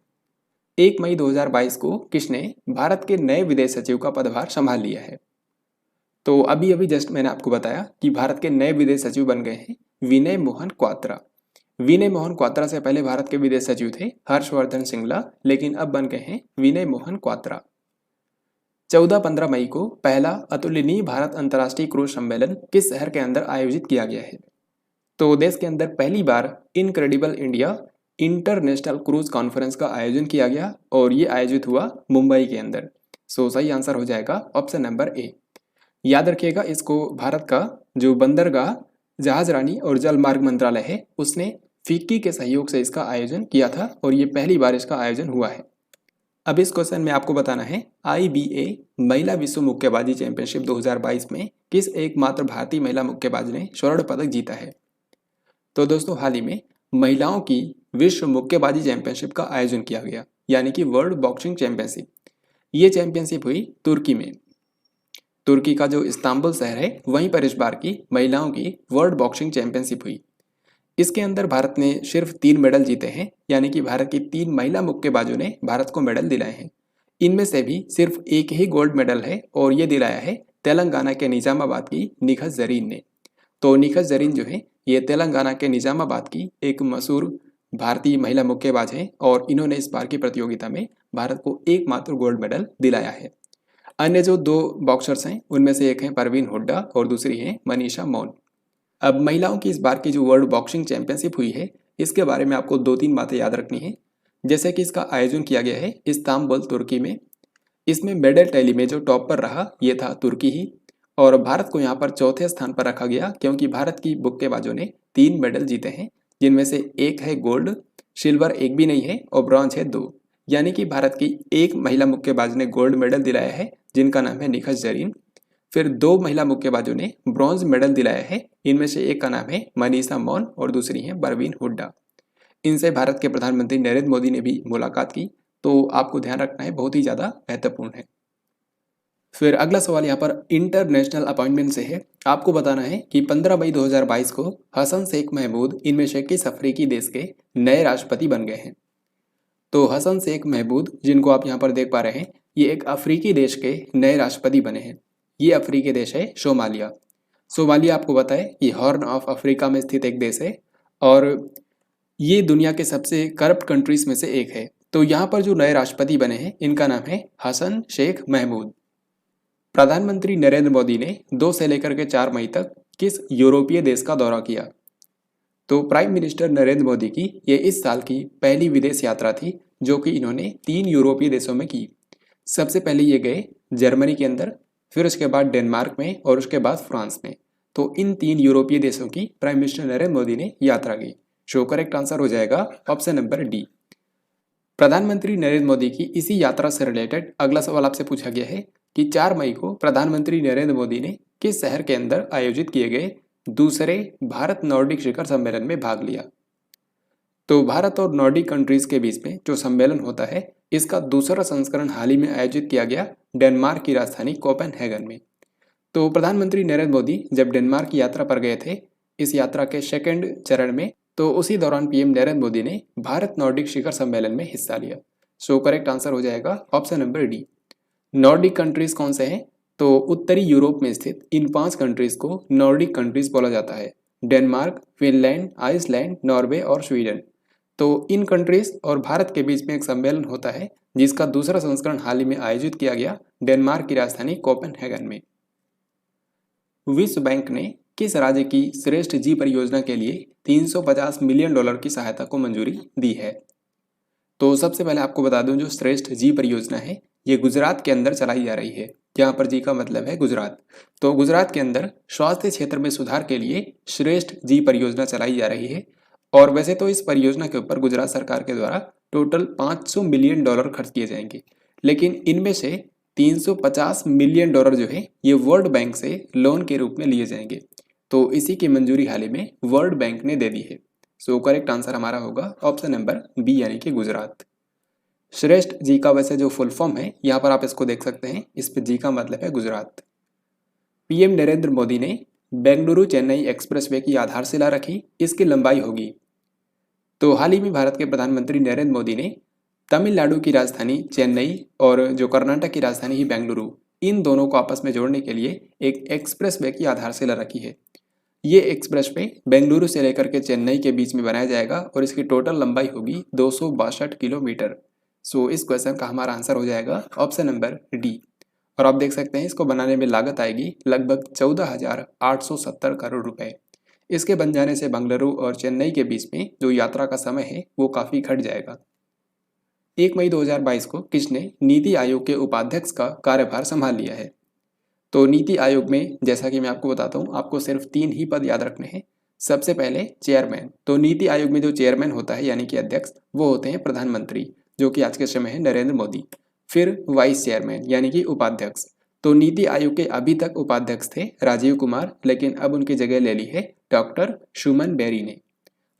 Speaker 1: 1 मई 2022 को किसने भारत के नए विदेश सचिव का पदभार संभाल लिया है? तो अभी अभी जस्ट मैंने आपको बताया कि भारत के नए विदेश सचिव बन गए हैं विनय मोहन क्वात्रा। विनय मोहन क्वात्रा से पहले भारत के विदेश सचिव थे हर्षवर्धन श्रृंगला, लेकिन अब बन गए हैं विनय मोहन क्वात्रा। 14-15 मई को पहला अतुलनीय भारत अंतर्राष्ट्रीय क्रूज सम्मेलन किस शहर के अंदर आयोजित किया गया है? तो देश के अंदर पहली बार incredible India international cruise conference का आयोजन किया गया और ये आयोजित हुआ मुंबई के अंदर। सो सही आंसर हो जाएगा ऑप्शन नंबर ए। याद रखिएगा, इसको भारत का जो बंदरगाह, जहाज रानी और जल मार्ग मंत्रालय है उसने फिक्की के सहयोग से इसका आयोजन किया था और ये पहली बार इसका आयोजन हुआ है। अब इस क्वेश्चन में आपको बताना है IBA महिला विश्व मुक्केबाजी चैंपियनशिप 2022 में किस एकमात्र भारतीय महिला मुक्केबाज ने स्वर्ण पदक जीता है? तो दोस्तों, हाल ही में महिलाओं की विश्व मुक्केबाजी चैंपियनशिप का आयोजन किया गया, यानी कि वर्ल्ड बॉक्सिंग चैंपियनशिप। ये चैंपियनशिप हुई तुर्की में। तुर्की का जो इस्तांबुल शहर है वहीं पर इस बार की महिलाओं की वर्ल्ड बॉक्सिंग चैंपियनशिप हुई। इसके अंदर भारत ने सिर्फ 3 मेडल जीते हैं, यानी कि भारत की 3 महिला मुक्केबाजों ने भारत को मेडल दिलाए हैं। इनमें से भी सिर्फ एक ही गोल्ड मेडल है और ये दिलाया है तेलंगाना के निजामाबाद की निखत जरीन ने। तो निखत जरीन जो है ये तेलंगाना के निजामाबाद की एक मशहूर भारतीय महिला मुक्केबाज हैं और इन्होंने इस बार की प्रतियोगिता में भारत को एकमात्र गोल्ड मेडल दिलाया है। अन्य जो 2 बॉक्सर्स हैं उनमें से एक है परवीन हुड्डा और दूसरी है मनीषा मौन। अब महिलाओं की इस बार की जो वर्ल्ड बॉक्सिंग चैंपियनशिप हुई है इसके बारे में आपको 2-3 बातें याद रखनी है। जैसे कि इसका आयोजन किया गया है इस्तांबुल तुर्की में। इसमें मेडल टैली में जो टॉप पर रहा ये था तुर्की ही, और भारत को यहाँ पर चौथे स्थान पर रखा गया क्योंकि भारत की मुक्केबाजों ने 3 मेडल जीते हैं, जिनमें से एक है गोल्ड, सिल्वर एक भी नहीं है और ब्रॉन्ज है 2। यानी कि भारत की एक महिला मुक्केबाज ने गोल्ड मेडल दिलाया है जिनका नाम है निखत जरीन। फिर 2 महिला मुक्केबाजों ने ब्रॉन्ज मेडल दिलाया है, इनमें से एक का नाम है मनीषा मौन और दूसरी है परवीन हुड्डा। इनसे भारत के प्रधानमंत्री नरेंद्र मोदी ने भी मुलाकात की, तो आपको ध्यान रखना है, बहुत ही ज़्यादा महत्वपूर्ण है। फिर अगला सवाल यहाँ पर इंटरनेशनल अपॉइंटमेंट से है। आपको बताना है कि 15 मई 2022 को हसन शेख महमूद इनमें से किस अफ्रीकी देश के नए राष्ट्रपति बन गए हैं? तो हसन शेख महमूद, जिनको आप यहाँ पर देख पा रहे हैं, ये एक अफ्रीकी देश के नए राष्ट्रपति बने हैं। ये अफ्रीकी देश है सोमालिया। सोमालिया आपको पता है कि हॉर्न ऑफ अफ्रीका में स्थित एक देश है और ये दुनिया के सबसे करप्ट कंट्रीज में से एक है। तो यहाँ पर जो नए राष्ट्रपति बने हैं इनका नाम है हसन शेख महमूद। प्रधानमंत्री नरेंद्र मोदी ने 2 से लेकर के 4 मई तक किस यूरोपीय देश का दौरा किया? तो प्राइम मिनिस्टर नरेंद्र मोदी की ये इस साल की पहली विदेश यात्रा थी जो कि इन्होंने 3 यूरोपीय देशों में की। सबसे पहले ये गए जर्मनी के अंदर, फिर उसके बाद डेनमार्क में और उसके बाद फ्रांस में। तो इन 3 यूरोपीय देशों की प्राइम मिनिस्टर नरेंद्र मोदी ने यात्रा की। सो करेक्ट आंसर हो जाएगा ऑप्शन नंबर डी। प्रधानमंत्री नरेंद्र मोदी की इसी यात्रा से रिलेटेड अगला सवाल आपसे पूछा गया है कि 4 मई को प्रधानमंत्री नरेंद्र मोदी ने किस शहर के अंदर आयोजित किए गए दूसरे भारत नॉर्डिक शिखर सम्मेलन में भाग लिया? तो भारत और नॉर्डिक कंट्रीज के बीच में जो सम्मेलन होता है इसका दूसरा संस्करण हाल ही में आयोजित किया गया डेनमार्क की राजधानी कोपेनहेगन में। तो प्रधानमंत्री नरेंद्र मोदी जब डेनमार्क की यात्रा पर गए थे, इस यात्रा के 2nd चरण में, तो उसी दौरान पीएम नरेंद्र मोदी ने भारत नॉर्डिक शिखर सम्मेलन में हिस्सा लिया। सो करेक्ट आंसर हो जाएगा option number D. Nordic countries कौन से हैं? तो उत्तरी यूरोप में स्थित इन 5 कंट्रीज को नॉर्डिक कंट्रीज बोला जाता है। डेनमार्क, फिनलैंड, आइसलैंड, नॉर्वे और स्वीडन। तो इन कंट्रीज और भारत के बीच में एक सम्मेलन होता है जिसका दूसरा संस्करण हाल ही में आयोजित किया गया डेनमार्क की राजधानी कोपेनहेगन में। विश्व बैंक ने किस राज्य की श्रेष्ठ जी परियोजना के लिए $350 मिलियन की सहायता को मंजूरी दी है? तो सबसे पहले आपको बता दूं, जो श्रेष्ठ जी परियोजना है ये गुजरात के अंदर चलाई जा रही है। यहाँ पर जी का मतलब है गुजरात। तो गुजरात के अंदर स्वास्थ्य क्षेत्र में सुधार के लिए श्रेष्ठ जी परियोजना चलाई जा रही है। और वैसे तो इस परियोजना के ऊपर गुजरात सरकार के द्वारा टोटल $500 मिलियन खर्च किए जाएंगे, लेकिन इनमें से $350 मिलियन जो है ये वर्ल्ड बैंक से लोन के रूप में लिए जाएंगे। तो इसी की मंजूरी हाल ही में वर्ल्ड बैंक ने दे दी है। सो करेक्ट आंसर हमारा होगा ऑप्शन नंबर बी, यानी कि गुजरात। श्रेष्ठ जी का वैसे जो फुल फॉर्म है यहाँ पर आप इसको देख सकते हैं, इस पे जी का मतलब है गुजरात। पीएम नरेंद्र मोदी ने बेंगलुरु चेन्नई एक्सप्रेसवे की आधारशिला रखी, इसकी लंबाई होगी। तो हाल ही में भारत के प्रधानमंत्री नरेंद्र मोदी ने तमिलनाडु की राजधानी चेन्नई और जो कर्नाटक की राजधानी ही बेंगलुरु, इन दोनों को आपस में जोड़ने के लिए एक एक्सप्रेस वे की आधारशिला रखी है। ये एक्सप्रेस वे बेंगलुरु से लेकर के चेन्नई के बीच में बनाया जाएगा और इसकी टोटल लंबाई होगी 262 किलोमीटर। सो इस क्वेश्चन का हमारा आंसर हो जाएगा ऑप्शन नंबर डी। और आप देख सकते हैं इसको बनाने में लागत आएगी लगभग 14,870 करोड़ रुपए। इसके बन जाने से बेंगलुरु और चेन्नई के बीच में जो यात्रा का समय है वो काफ़ी घट जाएगा। 1 मई 2022 को किसने नीति आयोग के उपाध्यक्ष का कार्यभार संभाल लिया है? तो नीति आयोग में जैसा कि मैं आपको बताता हूँ, आपको सिर्फ 3 ही पद याद रखने हैं। सबसे पहले चेयरमैन। तो नीति आयोग में जो चेयरमैन होता है यानी कि अध्यक्ष, वो होते हैं प्रधानमंत्री, जो कि आज के समय है नरेंद्र मोदी। फिर वाइस चेयरमैन यानी कि उपाध्यक्ष। तो नीति आयोग के अभी तक उपाध्यक्ष थे राजीव कुमार, लेकिन अब उनकी जगह ले ली है डॉक्टर सुमन बेरी ने।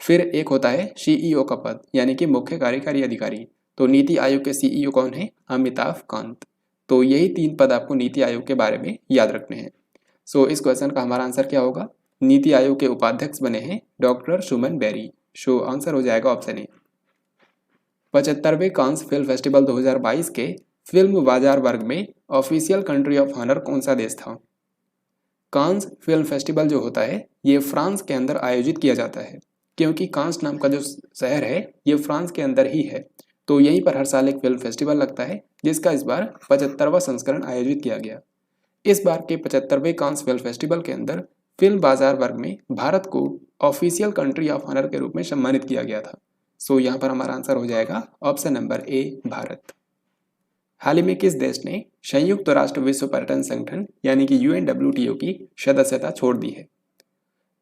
Speaker 1: फिर एक होता है सीईओ का पद यानी कि मुख्य कार्यकारी अधिकारी। तो नीति आयोग के सीईओ कौन है? अमिताभ कांत। तो यही 3 पद आपको नीति आयोग के बारे में याद रखने हैं। सो इस क्वेश्चन का हमारा आंसर क्या होगा? नीति आयोग के उपाध्यक्ष बने हैं doctor Suman Beri. So answer हो जाएगा ऑप्शन ए। 75वें कांस फिल्म फेस्टिवल 2022 के फिल्म बाजार वर्ग में ऑफिशियल कंट्री ऑफ ऑनर कौन सा देश था? कांस फिल्म फेस्टिवल जो होता है ये फ्रांस के अंदर आयोजित किया जाता है, क्योंकि कांस नाम का जो शहर है ये फ्रांस के अंदर ही है। तो यहीं पर हर साल एक फिल्म फेस्टिवल लगता है, जिसका इस बार 75वां संस्करण आयोजित किया गया। इस बार के 75वें कांस फिल्म फेस्टिवल के अंदर फिल्म बाजार वर्ग में भारत को ऑफिशियल कंट्री ऑफ ऑनर के रूप में सम्मानित किया गया था। सो यहाँ पर हमारा आंसर हो जाएगा ऑप्शन नंबर ए, भारत। हाल ही में किस देश ने संयुक्त राष्ट्र विश्व पर्यटन संगठन यानी कि UNWTO की सदस्यता छोड़ दी है?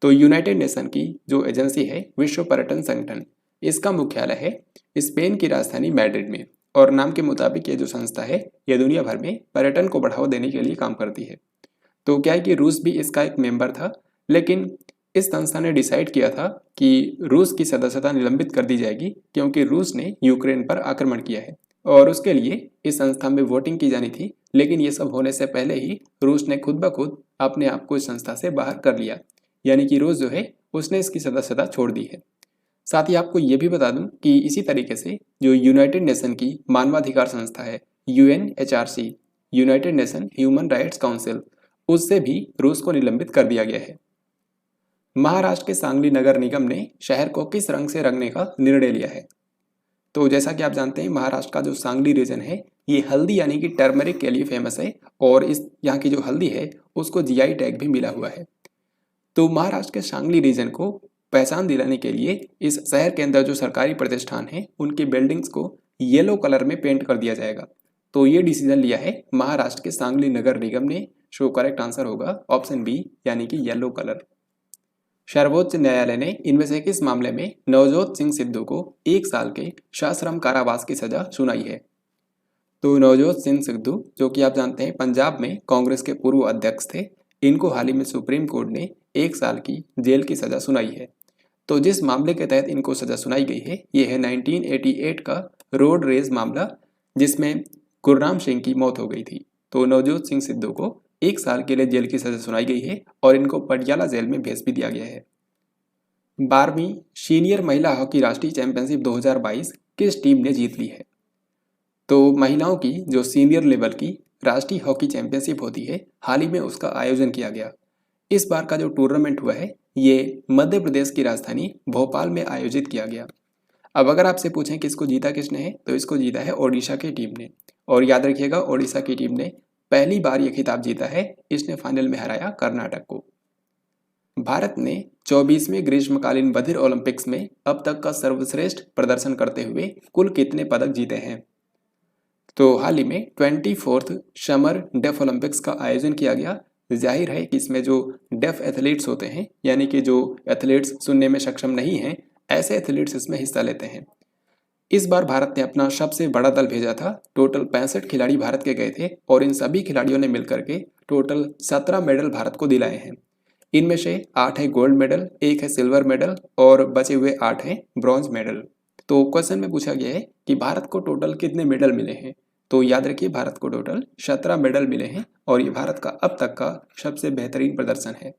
Speaker 1: तो यूनाइटेड नेशन की जो एजेंसी है विश्व पर्यटन संगठन, इसका मुख्यालय है स्पेन की राजधानी मैड्रिड में। और नाम के मुताबिक ये जो संस्था है ये दुनिया भर में पर्यटन को बढ़ावा देने के लिए काम करती है। तो क्या है कि रूस भी इसका एक मेंबर था, लेकिन इस संस्था ने डिसाइड किया था कि रूस की सदस्यता निलंबित कर दी जाएगी, क्योंकि रूस ने यूक्रेन पर आक्रमण किया है और उसके लिए इस संस्था में वोटिंग की जानी थी। लेकिन ये सब होने से पहले ही रूस ने खुद ब खुद अपने आप को इस संस्था से बाहर कर लिया, यानी कि रूस जो है उसने इसकी सदस्यता छोड़ दी है। साथ ही आपको ये भी बता दूं कि इसी तरीके से जो यूनाइटेड नेशन की मानवाधिकार संस्था है UNHRC, United nation human rights council, उससे भी रूस को निलंबित कर दिया गया है। महाराष्ट्र के सांगली नगर निगम ने शहर को किस रंग से रंगने का निर्णय लिया है? तो जैसा कि आप जानते हैं महाराष्ट्र का जो सांगली रीजन है ये हल्दी यानी कि टर्मरिक के लिए फेमस है, और इस यहाँ की जो हल्दी है उसको GI टैग भी मिला हुआ है। तो महाराष्ट्र के सांगली रीजन को पहचान दिलाने के लिए इस शहर के अंदर जो सरकारी प्रतिष्ठान हैं उनकी बिल्डिंग्स को येलो कलर में पेंट कर दिया जाएगा। तो ये डिसीजन लिया है महाराष्ट्र के सांगली नगर निगम ने। सो करेक्ट आंसर होगा ऑप्शन बी यानी कि येलो कलर। सर्वोच्च न्यायालय ने इनमें से किस मामले में नवजोत सिंह सिद्धू को 1 साल के सश्रम कारावास की सजा सुनाई है? तो नवजोत सिंह सिद्धू जो कि आप जानते हैं पंजाब में कांग्रेस के पूर्व अध्यक्ष थे, इनको हाल ही में सुप्रीम कोर्ट ने 1 साल की जेल की सजा सुनाई है। तो जिस मामले के तहत इनको सजा सुनाई गई है ये है 1988 का रोड रेज मामला, जिसमें गुरनाम सिंह की मौत हो गई थी। तो नवजोत सिंह सिद्धू को 1 साल के लिए जेल की सजा सुनाई गई है और इनको पटियाला जेल में भेज भी दिया गया है। 12वीं सीनियर महिला हॉकी राष्ट्रीय चैंपियनशिप 2022 किस टीम ने जीत ली है? तो महिलाओं की जो सीनियर लेवल की राष्ट्रीय हॉकी चैंपियनशिप होती है, हाल ही में उसका आयोजन किया गया। इस बार का जो टूर्नामेंट हुआ है ये मध्य प्रदेश की राजधानी भोपाल में आयोजित किया गया। अब अगर आपसे पूछें कि इसको जीता किसने है, तो इसको जीता है ओडिशा की टीम ने। और याद रखिएगा ओडिशा की टीम ने पहली बार ये खिताब जीता है, इसने फाइनल में हराया कर्नाटक को। भारत ने 24वें ग्रीष्मकालीन बधिर ओलंपिक्स में अब तक का सर्वश्रेष्ठ प्रदर्शन करते हुए कुल कितने पदक जीते हैं? तो हाल ही में 24th समर डेफ ओलंपिक्स का आयोजन किया गया। जाहिर है कि इसमें जो डेफ एथलीट्स होते हैं, यानी कि जो एथलीट्स सुनने में सक्षम नहीं हैं, ऐसे एथलीट्स इसमें हिस्सा लेते हैं। इस बार भारत ने अपना सबसे बड़ा दल भेजा था। टोटल 65 खिलाड़ी भारत के गए थे और इन सभी खिलाड़ियों ने मिलकर के टोटल 17 मेडल भारत को दिलाए हैं। इनमें से 8 है गोल्ड मेडल, 1 है सिल्वर मेडल और बचे हुए 8 हैं ब्रॉन्ज मेडल। तो क्वेश्चन में पूछा गया है कि भारत को टोटल कितने मेडल मिले हैं? तो याद रखिए भारत को टोटल 17 मेडल मिले हैं और ये भारत का अब तक का सबसे बेहतरीन प्रदर्शन है।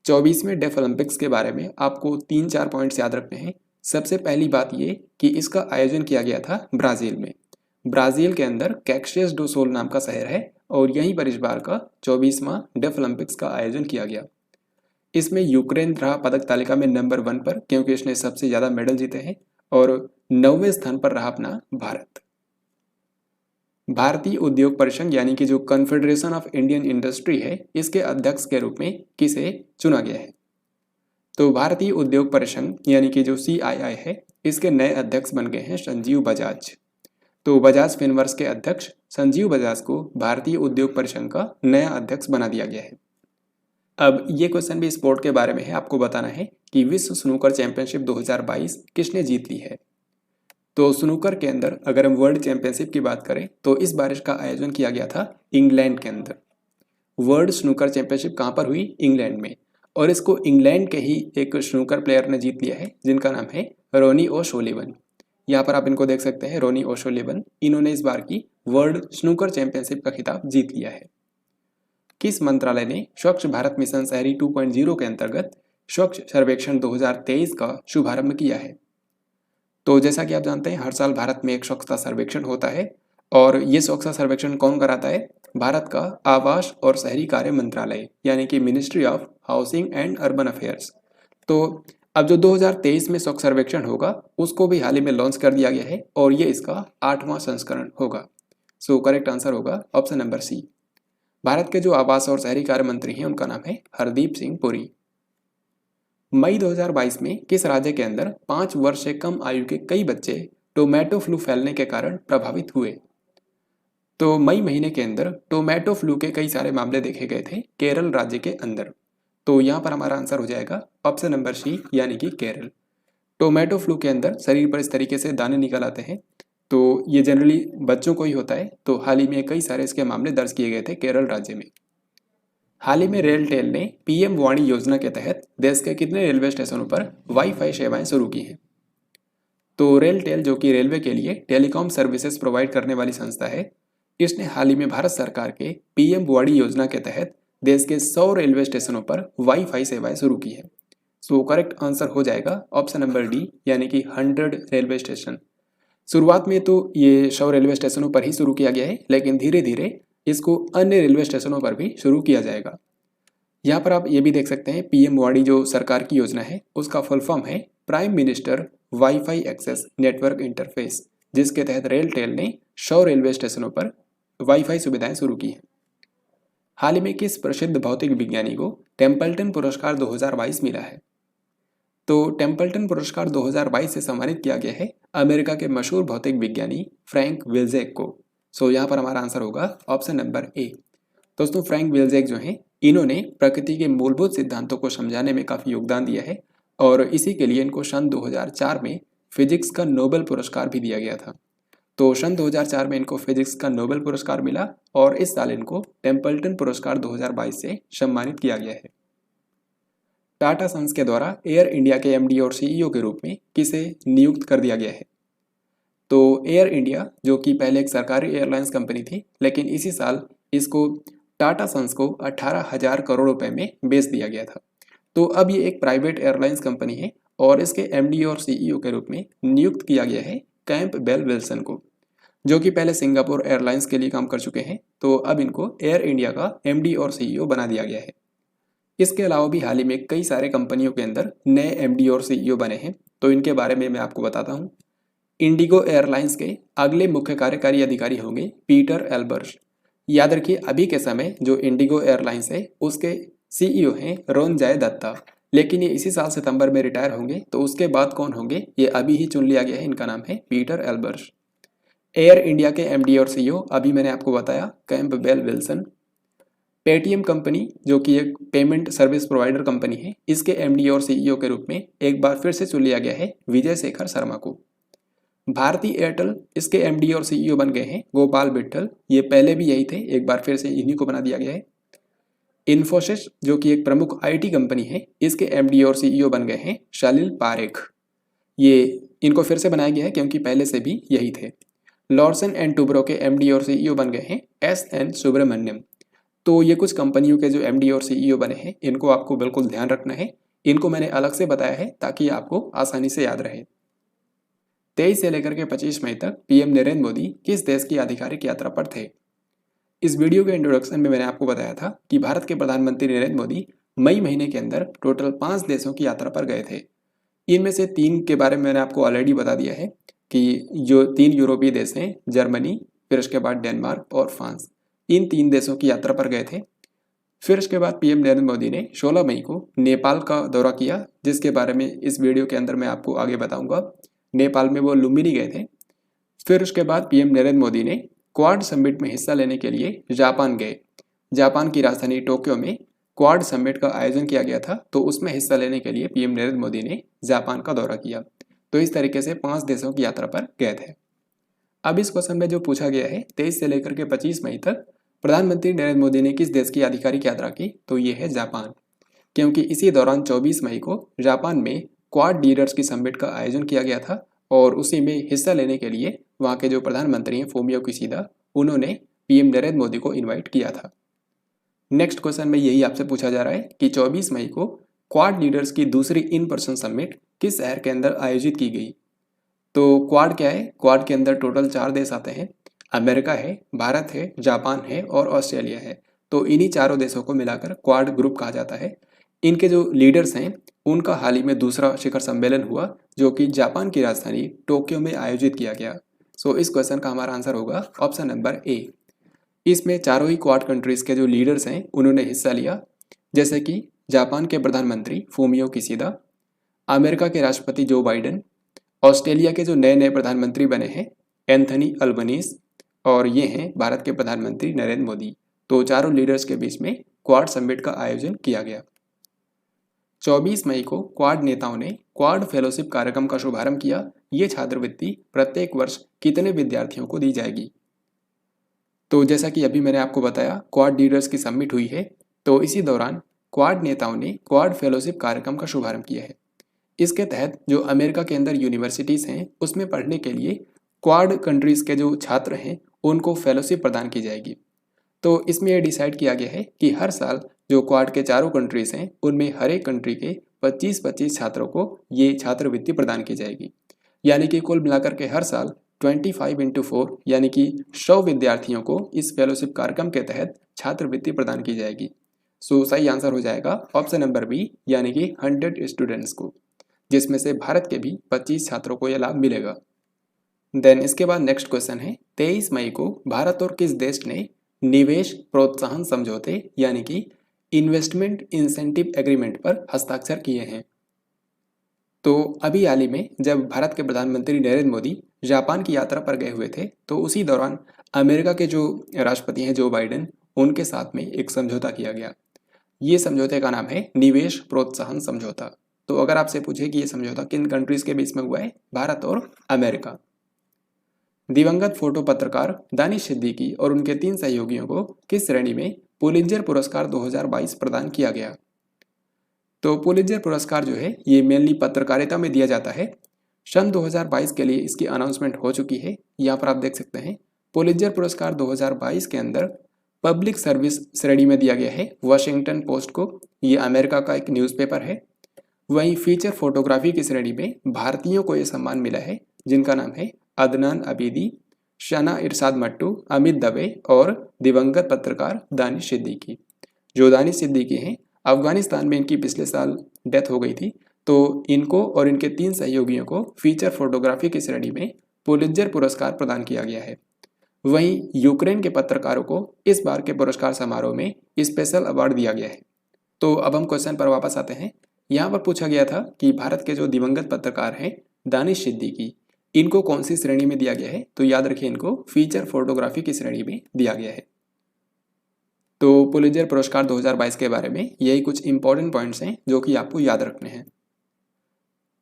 Speaker 1: 24वें डेफ ओलंपिक्स के बारे में आपको 3-4 पॉइंट्स याद रखने हैं। सबसे पहली बात ये कि इसका आयोजन किया गया था ब्राज़ील में। ब्राज़ील के अंदर कैक्सियस डो सोल नाम का शहर है और यहीं पर इस बार का 24वां डेफ ओलंपिक्स का आयोजन किया गया। इसमें यूक्रेन रहा पदक तालिका में नंबर 1 पर, क्योंकि इसने सबसे ज़्यादा मेडल जीते हैं, और 9वें स्थान पर रहा अपना भारत। भारतीय उद्योग परिसंघ यानी कि जो कॉन्फेडरेशन ऑफ इंडियन इंडस्ट्री है, इसके अध्यक्ष के रूप में किसे चुना गया है? तो भारतीय उद्योग परिसंघ यानी कि जो CII है, इसके नए अध्यक्ष बन गए हैं संजीव बजाज। तो बजाज फिनवर्स के अध्यक्ष संजीव बजाज को भारतीय उद्योग परिसंघ का नया अध्यक्ष बना दिया गया है। अब ये क्वेश्चन भी स्पोर्ट के बारे में है, आपको बताना है कि विश्व स्नूकर चैंपियनशिप 2022 किसने जीत ली है? तो स्नूकर के अंदर अगर हम वर्ल्ड चैंपियनशिप की बात करें तो इस बार इसका आयोजन किया गया था इंग्लैंड के अंदर। वर्ल्ड स्नूकर चैंपियनशिप कहाँ पर हुई? इंग्लैंड में। और इसको इंग्लैंड के ही एक स्नूकर प्लेयर ने जीत लिया है जिनका नाम है रोनी ओसोलिवन। यहाँ पर आप इनको देख सकते हैं, रोनी ओसोलिवन। इन्होंने इस बार की वर्ल्ड स्नूकर चैंपियनशिप का खिताब जीत लिया है। किस मंत्रालय ने स्वच्छ भारत मिशन शहरी 2.0 के अंतर्गत स्वच्छ सर्वेक्षण 2023 का शुभारंभ किया है? तो जैसा कि आप जानते हैं, हर साल भारत में एक स्वच्छता सर्वेक्षण होता है और ये स्वच्छता सर्वेक्षण कौन कराता है? भारत का आवास और शहरी कार्य मंत्रालय यानी कि ministry of housing and urban affairs. तो अब जो 2023 में स्वच्छ सर्वेक्षण होगा उसको भी हाल ही में लॉन्च कर दिया गया है और ये इसका 8वां संस्करण होगा। सो करेक्ट आंसर होगा ऑप्शन नंबर सी। भारत के जो आवास और शहरी कार्य मंत्री हैं उनका नाम है हरदीप सिंह पुरी। मई 2022 में किस राज्य के अंदर 5 वर्ष से कम आयु के कई बच्चे टोमेटो फ्लू फैलने के कारण प्रभावित हुए? तो मई महीने के अंदर टोमेटो फ्लू के कई सारे मामले देखे गए थे केरल राज्य के अंदर। तो यहाँ पर हमारा आंसर हो जाएगा ऑप्शन नंबर सी यानी कि केरल। टोमेटो फ्लू के अंदर शरीर पर इस तरीके से दाने निकल आते हैं, तो ये जनरली बच्चों को ही होता है। तो हाल ही में कई सारे इसके मामले दर्ज किए गए थे केरल राज्य में। हाल ही में रेलटेल ने PM वाणी योजना के तहत देश के कितने रेलवे स्टेशनों पर वाईफाई सेवाएं शुरू की हैं? तो रेलटेल जो कि रेलवे के लिए टेलीकॉम सर्विसेज प्रोवाइड करने वाली संस्था है, इसने हाल ही में भारत सरकार के PM वाणी योजना के तहत देश के 100 रेलवे स्टेशनों पर वाईफाई सेवाएं शुरू की है। सो करेक्ट आंसर हो जाएगा ऑप्शन नंबर डी यानी कि 100 रेलवे स्टेशन। शुरुआत में तो ये 100 रेलवे स्टेशनों पर ही शुरू किया गया है, लेकिन धीरे धीरे इसको अन्य रेलवे स्टेशनों पर भी शुरू किया जाएगा। यहाँ पर आप ये भी देख सकते हैं PM वाणी जो सरकार की योजना है उसका फुल फॉर्म है prime minister wifi access network interface, जिसके तहत रेलटेल ने 100 रेलवे स्टेशनों पर वाईफाई सुविधाएं शुरू की हैं। हाल ही में किस प्रसिद्ध भौतिक विज्ञानी को टेम्पल्टन पुरस्कार 2022 मिला है? तो टेम्पल्टन पुरस्कार 2022 से सम्मानित किया गया है अमेरिका के मशहूर भौतिक विज्ञानी फ्रैंक विल्जेक को। सो यहाँ पर हमारा आंसर होगा ऑप्शन नंबर ए। दोस्तों, फ्रैंक विल्जेक जो हैं इन्होंने प्रकृति के मूलभूत सिद्धांतों को समझाने में काफ़ी योगदान दिया है और इसी के लिए इनको सन 2004 में फिजिक्स का नोबेल पुरस्कार भी दिया गया था। तो सन 2004 में इनको फिजिक्स का नोबेल पुरस्कार मिला और इस साल इनको टेम्पल्टन पुरस्कार 2022 से सम्मानित किया गया है। टाटा सन्स के द्वारा एयर इंडिया के MD और CEO के रूप में किसे नियुक्त कर दिया गया है? तो एयर इंडिया जो कि पहले एक सरकारी एयरलाइंस कंपनी थी, लेकिन इसी साल इसको टाटा सन्स को 18,000 करोड़ रुपए में बेच दिया गया था। तो अब ये एक प्राइवेट एयरलाइंस कंपनी है और इसके MD और CEO के रूप में नियुक्त किया गया है कैंपबेल विल्सन को, जो कि पहले सिंगापुर एयरलाइंस के लिए काम कर चुके हैं। तो अब इनको एयर इंडिया का MD और CEO बना दिया गया है। इसके अलावा भी हाल ही में कई सारे कंपनियों के अंदर नए MD और CEO बने हैं, तो इनके बारे में मैं आपको बताता हूँ। इंडिगो एयरलाइंस के अगले मुख्य कार्यकारी अधिकारी होंगे पीटर एल्बर्स। याद रखिए, अभी के समय जो इंडिगो एयरलाइंस है उसके CEO हैं रोनजय दत्ता, लेकिन ये इसी साल सितंबर में रिटायर होंगे। तो उसके बाद कौन होंगे ये अभी ही चुन लिया गया है, इनका नाम है पीटर एल्बर्स। एयर इंडिया के MD और CEO अभी मैंने आपको बताया कैंपबेल विल्सन। पेटीएम कंपनी जो कि एक पेमेंट सर्विस प्रोवाइडर कंपनी है, इसके MD और CEO के रूप में एक बार फिर से चुन लिया गया है विजय शेखर शर्मा को। भारती एयरटेल इसके MD और CEO बन गए हैं गोपाल विट्ठल। ये पहले भी यही थे, एक बार फिर से इन्हीं को बना दिया गया है। इन्फोसिस जो कि एक प्रमुख IT कंपनी है, इसके MD और CEO बन गए हैं शालिल पारेख। ये इनको फिर से बनाया गया है क्योंकि पहले से भी यही थे। लॉर्सन एंड टुब्रो के MD और CEO बन गए हैं SN सुब्रमण्यम। तो ये कुछ कंपनियों के जो MD और CEO बने हैं, इनको आपको बिल्कुल ध्यान रखना है। इनको मैंने अलग से बताया है ताकि आपको आसानी से याद रहे। 23 से लेकर के 25 मई तक पीएम नरेंद्र मोदी किस देश की आधिकारिक यात्रा पर थे। इस वीडियो के इंट्रोडक्शन में मैंने आपको बताया था कि भारत के प्रधानमंत्री नरेंद्र मोदी मई महीने के अंदर टोटल 5 देशों की यात्रा पर गए थे। इनमें से 3 के बारे में मैंने आपको ऑलरेडी बता दिया है कि जो 3 यूरोपीय देश हैं, जर्मनी, फिर उसके बाद डेनमार्क और फ्रांस, इन 3 देशों की यात्रा पर गए थे। फिर उसके बाद पीएम नरेंद्र मोदी ने 16 मई को नेपाल का दौरा किया, जिसके बारे में इस वीडियो के अंदर मैं आपको आगे बताऊंगा। नेपाल में वो लुम्बिनी गए थे। फिर उसके बाद पीएम नरेंद्र मोदी ने क्वाड समिट में हिस्सा लेने के लिए जापान गए। जापान की राजधानी टोक्यो में क्वाड समिट का आयोजन किया गया था, तो उसमें हिस्सा लेने के लिए पीएम नरेंद्र मोदी ने जापान का दौरा किया। तो इस तरीके से 5 देशों की यात्रा पर गए थे। अब इस क्वेश्चन में जो पूछा गया है 23 से लेकर के 25 मई तक प्रधानमंत्री नरेंद्र मोदी ने किस देश की आधिकारिक यात्रा की, तो ये है जापान। क्योंकि इसी दौरान 24 मई को जापान में क्वाड लीडर्स की समिट का आयोजन किया गया था और उसी में हिस्सा लेने के लिए वहाँ के जो प्रधानमंत्री हैं फूमियो किशिदा, उन्होंने पीएम नरेंद्र मोदी को इन्वाइट किया था। नेक्स्ट क्वेश्चन में यही आपसे पूछा जा रहा है कि 24 मई को क्वाड लीडर्स की दूसरी इन पर्सन समिट किस शहर के अंदर आयोजित की गई। तो क्वाड क्या है? क्वाड के अंदर टोटल 4 देश आते हैं। अमेरिका है, भारत है, जापान है और ऑस्ट्रेलिया है। तो इन्हीं चारों देशों को मिलाकर क्वाड ग्रुप कहा जाता है। इनके जो लीडर्स हैं उनका हाल ही में दूसरा शिखर सम्मेलन हुआ, जो कि जापान की राजधानी टोक्यो में आयोजित किया गया। सो इस क्वेश्चन का हमारा आंसर होगा ऑप्शन नंबर ए। इसमें चारों ही क्वाड कंट्रीज के जो लीडर्स हैं उन्होंने हिस्सा लिया, जैसे कि जापान के प्रधानमंत्री फूमियो किशिदा, अमेरिका के राष्ट्रपति जो बाइडेन, ऑस्ट्रेलिया के जो नए नए प्रधानमंत्री बने हैं एंथनी अल्बनीज, और ये हैं भारत के प्रधानमंत्री नरेंद्र मोदी। तो चारों लीडर्स के बीच में क्वाड समिट का आयोजन किया गया। 24 मई को क्वाड नेताओं ने क्वाड फेलोशिप कार्यक्रम का शुभारंभ किया। ये छात्रवृत्ति प्रत्येक वर्ष कितने विद्यार्थियों को दी जाएगी? तो जैसा कि अभी मैंने आपको बताया क्वाड लीडर्स की समिट हुई है, तो इसी दौरान क्वाड नेताओं ने क्वाड फेलोशिप कार्यक्रम का शुभारंभ किया है। इसके तहत जो अमेरिका के अंदर यूनिवर्सिटीज़ हैं उसमें पढ़ने के लिए क्वाड कंट्रीज़ के जो छात्र हैं उनको फेलोशिप प्रदान की जाएगी। तो इसमें यह डिसाइड किया गया है कि हर साल जो क्वाड के चारों कंट्रीज़ हैं उनमें हर एक कंट्री के 25-25 छात्रों को ये छात्रवृत्ति प्रदान की जाएगी। यानी कि कुल मिलाकर के हर साल 25x4 यानी कि 100 विद्यार्थियों को इस फेलोशिप कार्यक्रम के तहत छात्रवृत्ति प्रदान की जाएगी। सो सही आंसर हो जाएगा ऑप्शन नंबर बी, यानी कि 100 स्टूडेंट्स को, जिसमें से भारत के भी 25 छात्रों को यह लाभ मिलेगा। देन इसके बाद नेक्स्ट क्वेश्चन है 23 मई को भारत और किस देश ने निवेश प्रोत्साहन समझौते यानी कि इन्वेस्टमेंट इंसेंटिव एग्रीमेंट पर हस्ताक्षर किए हैं। तो अभी हाल ही में जब भारत के प्रधानमंत्री नरेंद्र मोदी जापान की यात्रा पर गए हुए थे, तो उसी दौरान अमेरिका के जो राष्ट्रपति हैं जो बाइडेन, उनके साथ में एक समझौता किया गया। ये समझौते का नाम है निवेश प्रोत्साहन समझौता। तो अगर आपसे पूछे कि ये समझौता किन कंट्रीज के बीच में हुआ है, भारत और अमेरिका। दिवंगत फोटो पत्रकार दानिश सिद्दीकी और उनके 3 सहयोगियों को किस श्रेणी में पुलित्जर पुरस्कार 2022 प्रदान किया गया? तो पुलित्जर पुरस्कार जो है ये मेनली पत्रकारिता में दिया जाता है। सन 2022 के लिए इसकी अनाउंसमेंट हो चुकी है। यहाँ पर आप देख सकते हैं पुलित्जर पुरस्कार 2022 के अंदर पब्लिक सर्विस श्रेणी में दिया गया है वॉशिंगटन पोस्ट को। ये अमेरिका का एक न्यूज़पेपर है। वहीं फीचर फोटोग्राफी की श्रेणी में भारतीयों को यह सम्मान मिला है, जिनका नाम है अदनान अबीदी, शना इरशाद मट्टू, अमित दवे और दिवंगत पत्रकार दानिश सिद्दीकी। जो दानिश सिद्दीकी हैं, अफगानिस्तान में इनकी पिछले साल डेथ हो गई थी, तो इनको और इनके 3 सहयोगियों को फीचर फोटोग्राफी की श्रेणी में पुलित्जर पुरस्कार प्रदान किया गया है। वहीं यूक्रेन के पत्रकारों को इस बार के पुरस्कार समारोह में स्पेशल अवार्ड दिया गया है। तो अब हम क्वेश्चन पर वापस आते हैं। यहाँ पर पूछा गया था कि भारत के जो दिवंगत पत्रकार हैं दानिश सिद्दीकी, इनको कौन सी श्रेणी में दिया गया है? तो याद रखिए इनको फीचर फोटोग्राफी की श्रेणी में दिया गया है। तो पुलित्जर पुरस्कार 2022 के बारे में यही कुछ इंपॉर्टेंट पॉइंट्स हैं जो कि आपको याद रखने हैं।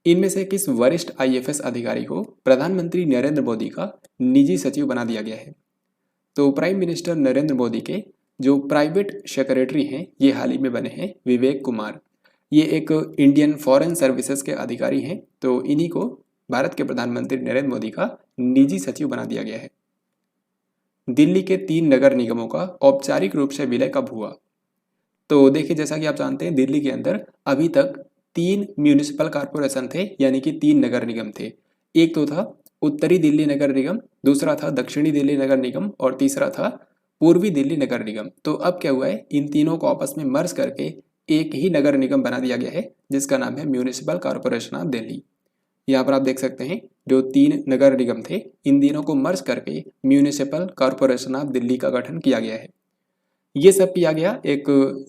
Speaker 1: इनमें से किस वरिष्ठ आईएफएस अधिकारी को प्रधानमंत्री नरेंद्र मोदी का निजी सचिव बना दिया गया है? तो प्राइम मिनिस्टर नरेंद्र मोदी के जो प्राइवेट सेक्रेटरी हैं ये हाल ही में बने हैं विवेक कुमार। ये एक इंडियन फॉरेन सर्विसेज के अधिकारी हैं। तो इन्हीं को भारत के प्रधानमंत्री नरेंद्र मोदी का निजी सचिव बना दिया गया है। दिल्ली के 3 नगर निगमों का औपचारिक रूप से विलय कब हुआ? तो देखिए, जैसा कि आप जानते हैं दिल्ली के अंदर अभी तक 3 म्यूनिसिपल कॉरपोरेशन थे, यानी कि 3 नगर निगम थे। एक तो था उत्तरी दिल्ली नगर निगम, दूसरा था दक्षिणी दिल्ली नगर निगम और तीसरा था पूर्वी दिल्ली नगर निगम। तो अब क्या हुआ है, इन तीनों को आपस में मर्ज करके एक ही नगर निगम बना दिया गया है जिसका नाम है म्यूनिसिपल कॉरपोरेशन ऑफ दिल्ली। यहाँ पर आप देख सकते हैं जो 3 नगर निगम थे इन तीनों को मर्ज करके म्यूनिसिपल कॉरपोरेशन ऑफ दिल्ली का गठन किया गया है। ये सब किया गया एक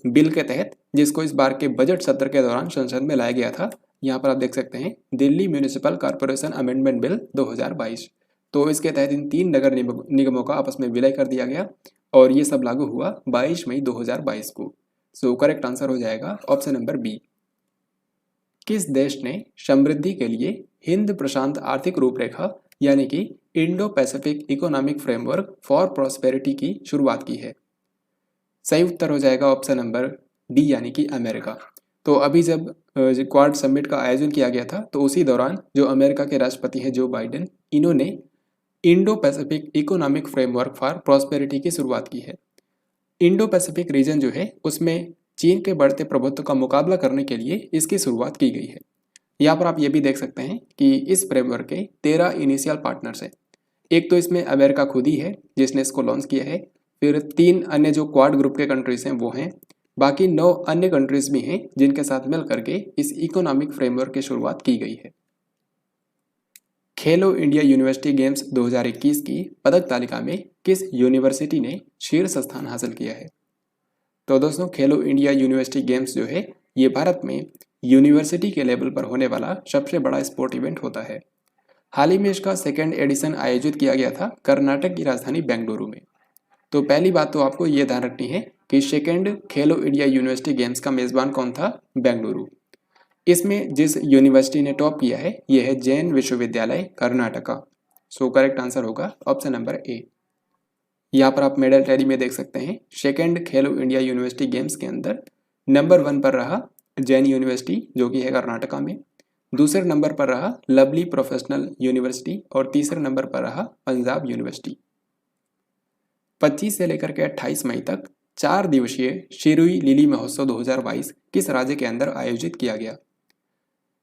Speaker 1: बिल के तहत जिसको इस बार के बजट सत्र के दौरान संसद में लाया गया था। यहाँ पर आप देख सकते हैं Delhi municipal corporation amendment bill 2022। तो इसके तहत इन 3 नगर निगमों का आपस में विलय कर दिया गया और ये सब लागू हुआ 22 मई 2022 को। सो करेक्ट आंसर हो जाएगा ऑप्शन नंबर बी। किस देश ने समृद्धि के लिए हिंद प्रशांत आर्थिक रूपरेखा यानी कि Indo Pacific economic framework for prosperity की शुरुआत की है? सही उत्तर हो जाएगा ऑप्शन नंबर डी यानी कि अमेरिका। तो अभी जब क्वाड समिट का आयोजन किया गया था तो उसी दौरान जो अमेरिका के राष्ट्रपति हैं जो बाइडेन, इन्होंने Indo Pacific economic framework for prosperity की शुरुआत की है। इंडो पैसिफिक रीजन जो है उसमें चीन के बढ़ते प्रभुत्व का मुकाबला करने के लिए इसकी शुरुआत की गई है। यहाँ पर आप ये भी देख सकते हैं कि इस फ्रेमवर्क के 13 इनिशियल पार्टनर्स हैं। एक तो इसमें अमेरिका खुद ही है जिसने इसको लॉन्च किया है, फिर 3 अन्य जो क्वाड ग्रुप के कंट्रीज हैं वो हैं, बाकी 9 अन्य कंट्रीज भी हैं जिनके साथ मिल करके इस इकोनॉमिक फ्रेमवर्क की शुरुआत की गई है। खेलो इंडिया यूनिवर्सिटी गेम्स 2021 की पदक तालिका में किस यूनिवर्सिटी ने शीर्ष स्थान हासिल किया है? तो दोस्तों खेलो इंडिया यूनिवर्सिटी गेम्स जो है ये भारत में यूनिवर्सिटी के लेवल पर होने वाला सबसे बड़ा स्पोर्ट इवेंट होता है। हाल ही में इसका 2nd एडिशन आयोजित किया गया था कर्नाटक की राजधानी बेंगलुरु में। तो पहली बात तो आपको ये ध्यान रखनी है कि 2nd खेलो इंडिया यूनिवर्सिटी गेम्स का मेज़बान कौन था? बेंगलुरु। इसमें जिस यूनिवर्सिटी ने टॉप किया है ये है जैन विश्वविद्यालय कर्नाटका। सो करेक्ट आंसर होगा ऑप्शन नंबर ए। यहाँ पर आप मेडल टैली में देख सकते हैं 2nd खेलो इंडिया यूनिवर्सिटी गेम्स के अंदर नंबर 1 पर रहा जैन यूनिवर्सिटी जो कि है कर्नाटका में, दूसरे नंबर पर रहा लवली प्रोफेशनल यूनिवर्सिटी और तीसरे नंबर पर रहा पंजाब यूनिवर्सिटी। 25 से लेकर के 28 मई तक 4 दिवसीय शिरुई लिली महोत्सव 2022 किस राज्य के अंदर आयोजित किया गया?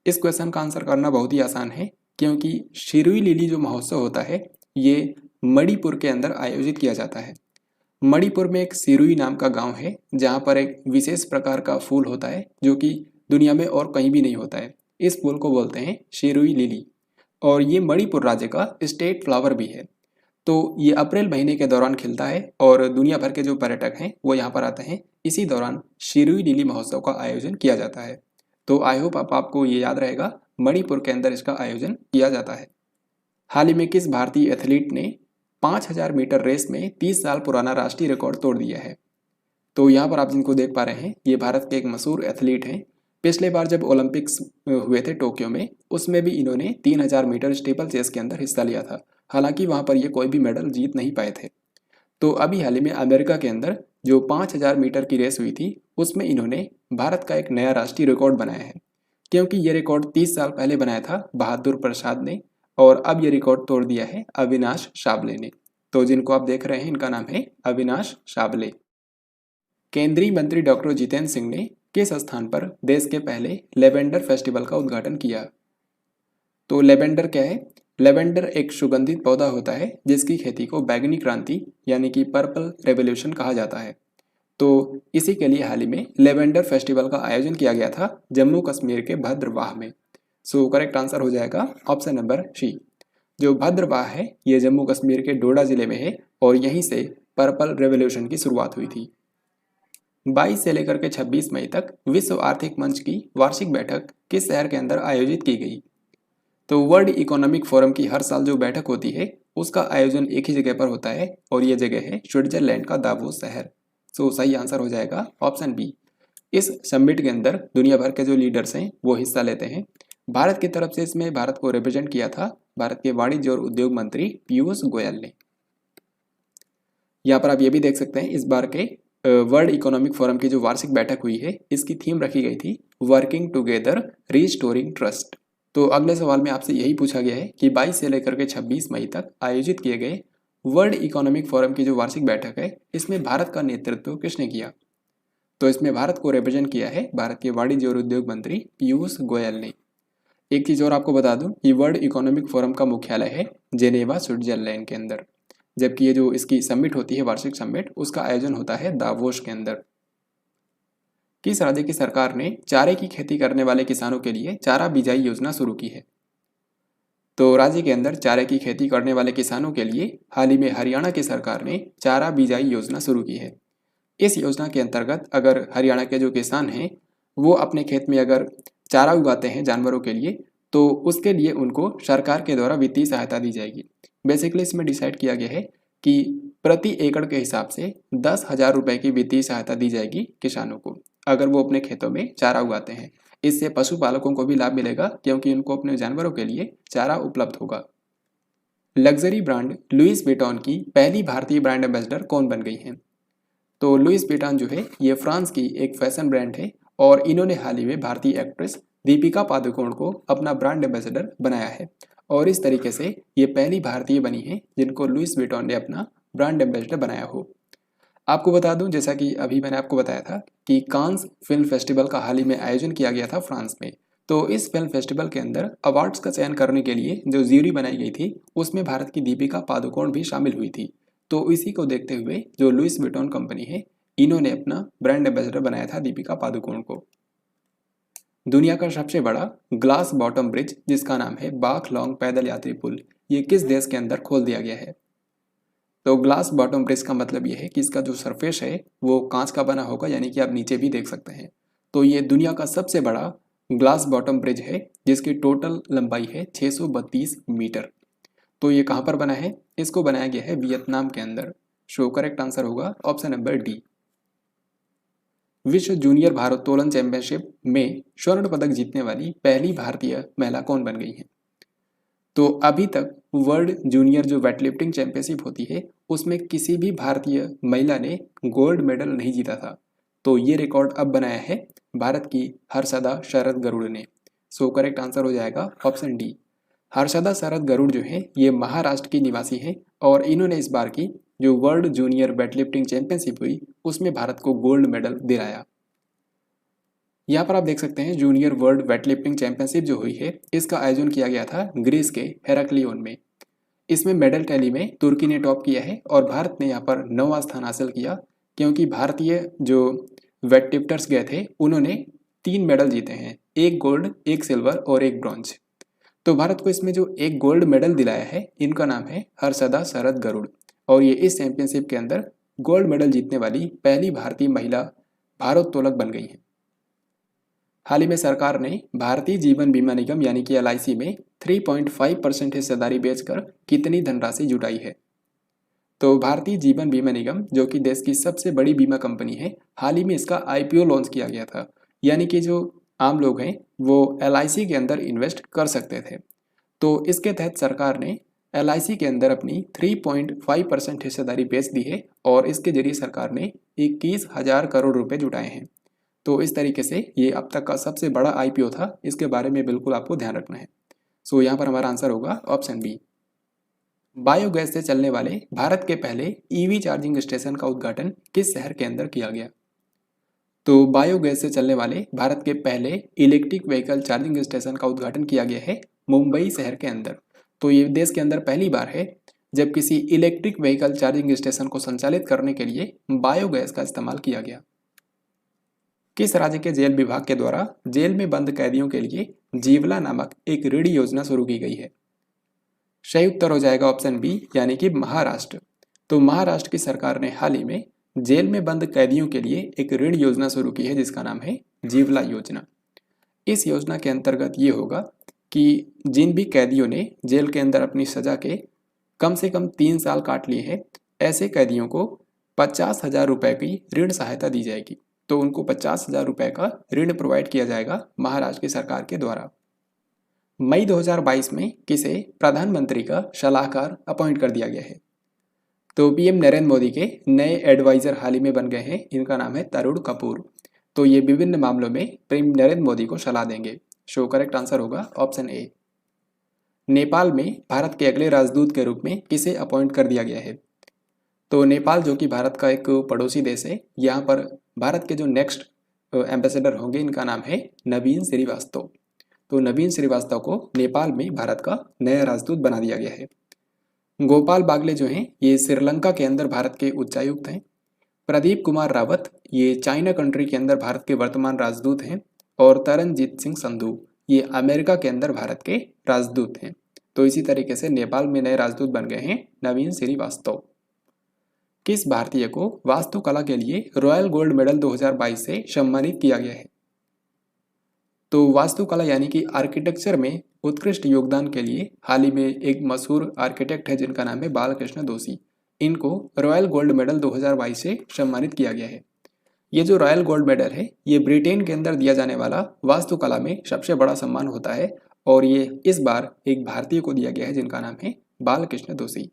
Speaker 1: इस क्वेश्चन का आंसर करना बहुत ही आसान है क्योंकि शिरुई लिली जो महोत्सव होता है ये मणिपुर के अंदर आयोजित किया जाता है। मणिपुर में एक सिरुई नाम का गांव है जहां पर एक विशेष प्रकार का फूल होता है जो कि दुनिया में और कहीं भी नहीं होता है। इस फूल को बोलते हैं शिरुई लिली और ये मणिपुर राज्य का स्टेट फ्लावर भी है। तो ये अप्रैल महीने के दौरान खिलता है और दुनिया भर के जो पर्यटक हैं वो यहाँ पर आते हैं। इसी दौरान शिरुई लिली महोत्सव का आयोजन किया जाता है। तो आई होप आपको ये याद रहेगा मणिपुर के अंदर इसका आयोजन किया जाता है। हाल ही में किस भारतीय एथलीट ने 5000 मीटर रेस में 30 साल पुराना राष्ट्रीय रिकॉर्ड तोड़ दिया है? तो यहाँ पर आप जिनको देख पा रहे हैं ये भारत के एक मशहूर एथलीट हैं। पिछले बार जब ओलंपिक्स हुए थे टोक्यो में उसमें भी इन्होंने 3000 मीटर स्टीपल चेस के अंदर हिस्सा लिया था। हालांकि वहाँ पर ये कोई भी मेडल जीत नहीं पाए थे। तो अभी हाल ही में अमेरिका के अंदर जो 5000 मीटर की रेस हुई थी उसमें इन्होंने भारत का एक नया राष्ट्रीय रिकॉर्ड बनाया है क्योंकि ये रिकॉर्ड 30 साल पहले बनाया था बहादुर प्रसाद ने और अब ये रिकॉर्ड तोड़ दिया है अविनाश साबले ने। तो जिनको आप देख रहे हैं इनका नाम है अविनाश साबले। केंद्रीय मंत्री डॉक्टर जितेंद्र सिंह ने किस स्थान पर देश के पहले लेवेंडर फेस्टिवल का उद्घाटन किया? तो लेवेंडर क्या है? लेवेंडर एक सुगंधित पौधा होता है जिसकी खेती को बैगनी क्रांति यानी कि पर्पल रेवोल्यूशन कहा जाता है। तो इसी के लिए हाल ही में लेवेंडर फेस्टिवल का आयोजन किया गया था जम्मू कश्मीर के भद्रवाह में। सो करेक्ट आंसर हो जाएगा ऑप्शन नंबर सी। जो भद्रवाह है ये जम्मू कश्मीर के डोडा जिले में है और यहीं से पर्पल रेवोल्यूशन की शुरुआत हुई थी। 22 से लेकर के 26 मई तक विश्व आर्थिक मंच की वार्षिक बैठक किस शहर के अंदर आयोजित की गई? तो वर्ल्ड इकोनॉमिक फोरम की हर साल जो बैठक होती है उसका आयोजन एक ही जगह पर होता है और ये जगह है स्विट्जरलैंड का दावोस शहर। सो सही आंसर हो जाएगा ऑप्शन बी। इस समिट के अंदर दुनिया भर के जो लीडर्स हैं वो हिस्सा लेते हैं। भारत की तरफ से इसमें भारत को रिप्रेजेंट किया था भारत के वाणिज्य और उद्योग मंत्री पीयूष गोयल ने। यहाँ पर आप ये भी देख सकते हैं इस बार के वर्ल्ड इकोनॉमिक फोरम की जो वार्षिक बैठक हुई है इसकी थीम रखी गई थी वर्किंग टुगेदर रिस्टोरिंग ट्रस्ट। तो अगले सवाल में आपसे यही पूछा गया है कि 22 से लेकर के 26 मई तक आयोजित किए गए वर्ल्ड इकोनॉमिक फोरम की जो वार्षिक बैठक है इसमें भारत का नेतृत्व किसने किया? तो इसमें भारत को रिप्रेजेंट किया है भारत के वाणिज्य और उद्योग मंत्री पीयूष गोयल ने। एक चीज़ और आपको बता दूं, ये वर्ल्ड इकोनॉमिक फोरम का मुख्यालय है जेनेवा स्विट्जरलैंड के अंदर, जबकि ये जो इसकी समिट होती है, वार्षिक समिट, उसका आयोजन होता है दावोस के अंदर। किस राज्य की सरकार ने चारे की खेती करने वाले किसानों के लिए चारा बिजाई योजना शुरू की है? तो राज्य के अंदर चारे की खेती करने वाले किसानों के लिए हाल ही में हरियाणा की सरकार ने चारा बिजाई योजना शुरू की है। इस योजना के अंतर्गत अगर हरियाणा के जो किसान हैं वो अपने खेत में अगर चारा उगाते हैं जानवरों के लिए, तो उसके लिए उनको सरकार के द्वारा वित्तीय सहायता दी जाएगी। बेसिकली इसमें डिसाइड किया गया है कि प्रति एकड़ के हिसाब से 10,000 रुपये की वित्तीय सहायता दी जाएगी किसानों को अगर वो अपने खेतों में चारा उगाते हैं। इससे पशुपालकों को भी लाभ मिलेगा क्योंकि उनको अपने जानवरों के लिए चारा उपलब्ध होगा। लग्जरी ब्रांड लुइस विटॉन की पहली भारतीय ब्रांड एम्बेसडर कौन बन गई हैं? तो लुइस विटॉन जो है ये फ्रांस की एक फैशन ब्रांड है और इन्होंने हाल ही में भारतीय एक्ट्रेस दीपिका पादुकोण को अपना ब्रांड एम्बेसडर बनाया है और इस तरीके से ये पहली भारतीय बनी है जिनको लुइस विटॉन ने अपना ब्रांड एम्बेसडर बनाया हो। आपको बता दूं, जैसा कि अभी मैंने आपको बताया था कि कांस फिल्म फेस्टिवल का हाल ही में आयोजन किया गया था फ्रांस में। तो इस फिल्म फेस्टिवल के अंदर अवार्ड्स का चयन करने के लिए जो ज्यूरी बनाई गई थी उसमें भारत की दीपिका पादुकोण भी शामिल हुई थी। तो इसी को देखते हुए जो लुइस विटॉन कंपनी है इन्होंने अपना ब्रांड एम्बेसडर बनाया था दीपिका पादुकोण को। दुनिया का सबसे बड़ा ग्लास बॉटम ब्रिज जिसका नाम है बाख लॉन्ग पैदल यात्री पुल, ये किस देश के अंदर खोल दिया गया है? तो ग्लास बॉटम ब्रिज का मतलब ये है कि इसका जो सरफेस है वो कांच का बना होगा, यानी कि आप नीचे भी देख सकते हैं। तो ये दुनिया का सबसे बड़ा ग्लास बॉटम ब्रिज है जिसकी टोटल लंबाई है 632 मीटर। तो ये कहाँ पर बना है? इसको बनाया गया है वियतनाम के अंदर। सो करेक्ट आंसर होगा ऑप्शन नंबर डी। विश्व जूनियर भारोत्तोलन चैंपियनशिप में स्वर्ण पदक जीतने वाली पहली भारतीय महिला कौन बन गई है? तो अभी तक वर्ल्ड जूनियर जो वेटलिफ्टिंग चैंपियनशिप होती है उसमें किसी भी भारतीय महिला ने गोल्ड मेडल नहीं जीता था। तो ये रिकॉर्ड अब बनाया है भारत की हर्षदा शरद गरुड़ ने। सो करेक्ट आंसर हो जाएगा ऑप्शन डी। हर्षदा शरद गरुड़ जो है ये महाराष्ट्र की निवासी है और इन्होंने इस बार की जो वर्ल्ड जूनियर वेटलिफ्टिंग चैंपियनशिप हुई उसमें भारत को गोल्ड मेडल दिलाया। यहाँ पर आप देख सकते हैं जूनियर वर्ल्ड वेटलिफ्टिंग चैंपियनशिप जो हुई है इसका आयोजन किया गया था ग्रीस के हेराक्लियोन में। इसमें मेडल टैली में तुर्की ने टॉप किया है और भारत ने यहाँ पर 9वां स्थान हासिल किया क्योंकि भारतीय जो वेटलिफ्टर्स गए थे उन्होंने 3 मेडल जीते हैं, 1 गोल्ड, 1 सिल्वर और 1 ब्रॉन्ज। तो भारत को इसमें जो 1 गोल्ड मेडल दिलाया है इनका नाम है हर्षदा शरद गरुड़ और ये इस चैंपियनशिप के अंदर गोल्ड मेडल जीतने वाली पहली भारतीय महिला भारोत्तोलक बन गई हैं। हाल ही में सरकार ने भारतीय जीवन बीमा निगम यानी कि LIC में 3.5% हिस्सेदारी बेचकर कितनी धनराशि जुटाई है? तो भारतीय जीवन बीमा निगम जो कि देश की सबसे बड़ी बीमा कंपनी है, हाल ही में इसका IPO लॉन्च किया गया था, यानी कि जो आम लोग हैं वो LIC के अंदर इन्वेस्ट कर सकते थे। तो इसके तहत सरकार ने LIC के अंदर अपनी 3.5% हिस्सेदारी बेच दी है और इसके जरिए सरकार ने 21,000 करोड़ रुपए जुटाए हैं। तो इस तरीके से ये अब तक का सबसे बड़ा IPO था, इसके बारे में बिल्कुल आपको ध्यान रखना है। सो यहाँ पर हमारा आंसर होगा ऑप्शन बी। बायोगैस से चलने वाले भारत के पहले EV चार्जिंग स्टेशन का उद्घाटन किस शहर के अंदर किया गया? तो बायोगैस से चलने वाले भारत के पहले इलेक्ट्रिक व्हीकल चार्जिंग स्टेशन का उद्घाटन किया गया है मुंबई शहर के अंदर। तो ये देश के अंदर पहली बार है जब किसी इलेक्ट्रिक व्हीकल चार्जिंग स्टेशन को संचालित करने के लिए बायोगैस का इस्तेमाल किया गया। किस राज्य के जेल विभाग के द्वारा जेल में बंद कैदियों के लिए जीवला नामक एक ऋण योजना शुरू की गई है? सही उत्तर हो जाएगा ऑप्शन बी यानी कि महाराष्ट्र। तो महाराष्ट्र की सरकार ने हाल ही में जेल में बंद कैदियों के लिए एक ऋण योजना शुरू की है जिसका नाम है जीवला योजना। इस योजना के अंतर्गत ये होगा कि जिन भी कैदियों ने जेल के अंदर अपनी सजा के कम से कम 3 साल काट लिए हैं ऐसे कैदियों को 50,000 रुपये की ऋण सहायता दी जाएगी। तो उनको 50,000 रुपये का ऋण प्रोवाइड किया जाएगा महाराष्ट्र की सरकार के द्वारा। मई 2022 में किसे प्रधानमंत्री का सलाहकार अपॉइंट कर दिया गया है? तो PM नरेंद्र मोदी के नए एडवाइजर हाल ही में बन गए हैं, इनका नाम है तरुण कपूर। तो ये विभिन्न मामलों में PM नरेंद्र मोदी को सलाह देंगे। सो करेक्ट आंसर होगा ऑप्शन ए। नेपाल में भारत के अगले राजदूत के रूप में किसे अपॉइंट कर दिया गया है? तो नेपाल जो कि भारत का एक पड़ोसी देश है, यहाँ पर भारत के जो नेक्स्ट एम्बेसडर होंगे इनका नाम है नवीन श्रीवास्तव। तो नवीन श्रीवास्तव को नेपाल में भारत का नया राजदूत बना दिया गया है। गोपाल बागले जो हैं ये श्रीलंका के अंदर भारत के उच्चायुक्त हैं। प्रदीप कुमार रावत ये चाइना कंट्री के अंदर भारत के वर्तमान राजदूत हैं। और तरनजीत सिंह संधू ये अमेरिका के अंदर भारत के राजदूत हैं। तो इसी तरीके से नेपाल में नए राजदूत बन गए हैं नवीन श्रीवास्तव। किस भारतीय को वास्तुकला के लिए रॉयल गोल्ड मेडल 2022 से सम्मानित किया गया है? तो वास्तुकला यानी कि आर्किटेक्चर में उत्कृष्ट योगदान के लिए हाल ही में एक मशहूर आर्किटेक्ट है जिनका नाम है बालकृष्ण दोषी। इनको रॉयल गोल्ड मेडल 2022 से सम्मानित किया गया है। ये जो रॉयल गोल्ड मेडल है ये ब्रिटेन के अंदर दिया जाने वाला वास्तुकला में सबसे बड़ा सम्मान होता है और ये इस बार एक भारतीय को दिया गया है जिनका नाम है बालकृष्ण दोषी।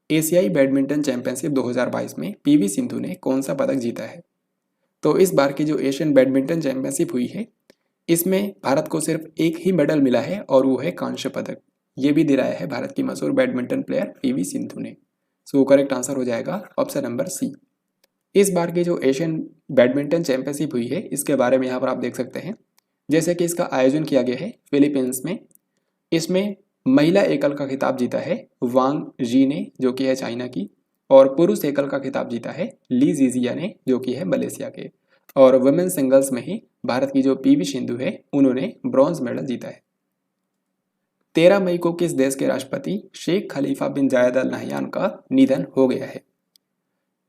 Speaker 1: एशियाई बैडमिंटन चैंपियनशिप 2022 में पीवी सिंधु ने कौन सा पदक जीता है? तो इस बार की जो एशियन बैडमिंटन चैंपियनशिप हुई है इसमें भारत को सिर्फ एक ही मेडल मिला है और वो है कांस्य पदक। ये भी दिलाया है भारत की मशहूर बैडमिंटन प्लेयर पीवी सिंधु ने। सो करेक्ट आंसर हो जाएगा ऑप्शन नंबर सी। इस बार की जो एशियन बैडमिंटन चैंपियनशिप हुई है इसके बारे में यहाँ पर आप देख सकते हैं। जैसे कि इसका आयोजन किया गया है फिलीपींस में। इसमें महिला एकल का खिताब जीता है वांग जी ने जो कि है चाइना की। और पुरुष एकल का खिताब जीता है ली जिजिया ने जो कि है मलेशिया के। और वुमेन सिंगल्स में ही भारत की जो पीवी सिंधु है उन्होंने ब्रॉन्ज मेडल जीता है। 13 मई को किस देश के राष्ट्रपति शेख खलीफा बिन जायद अल नहयान का निधन हो गया है?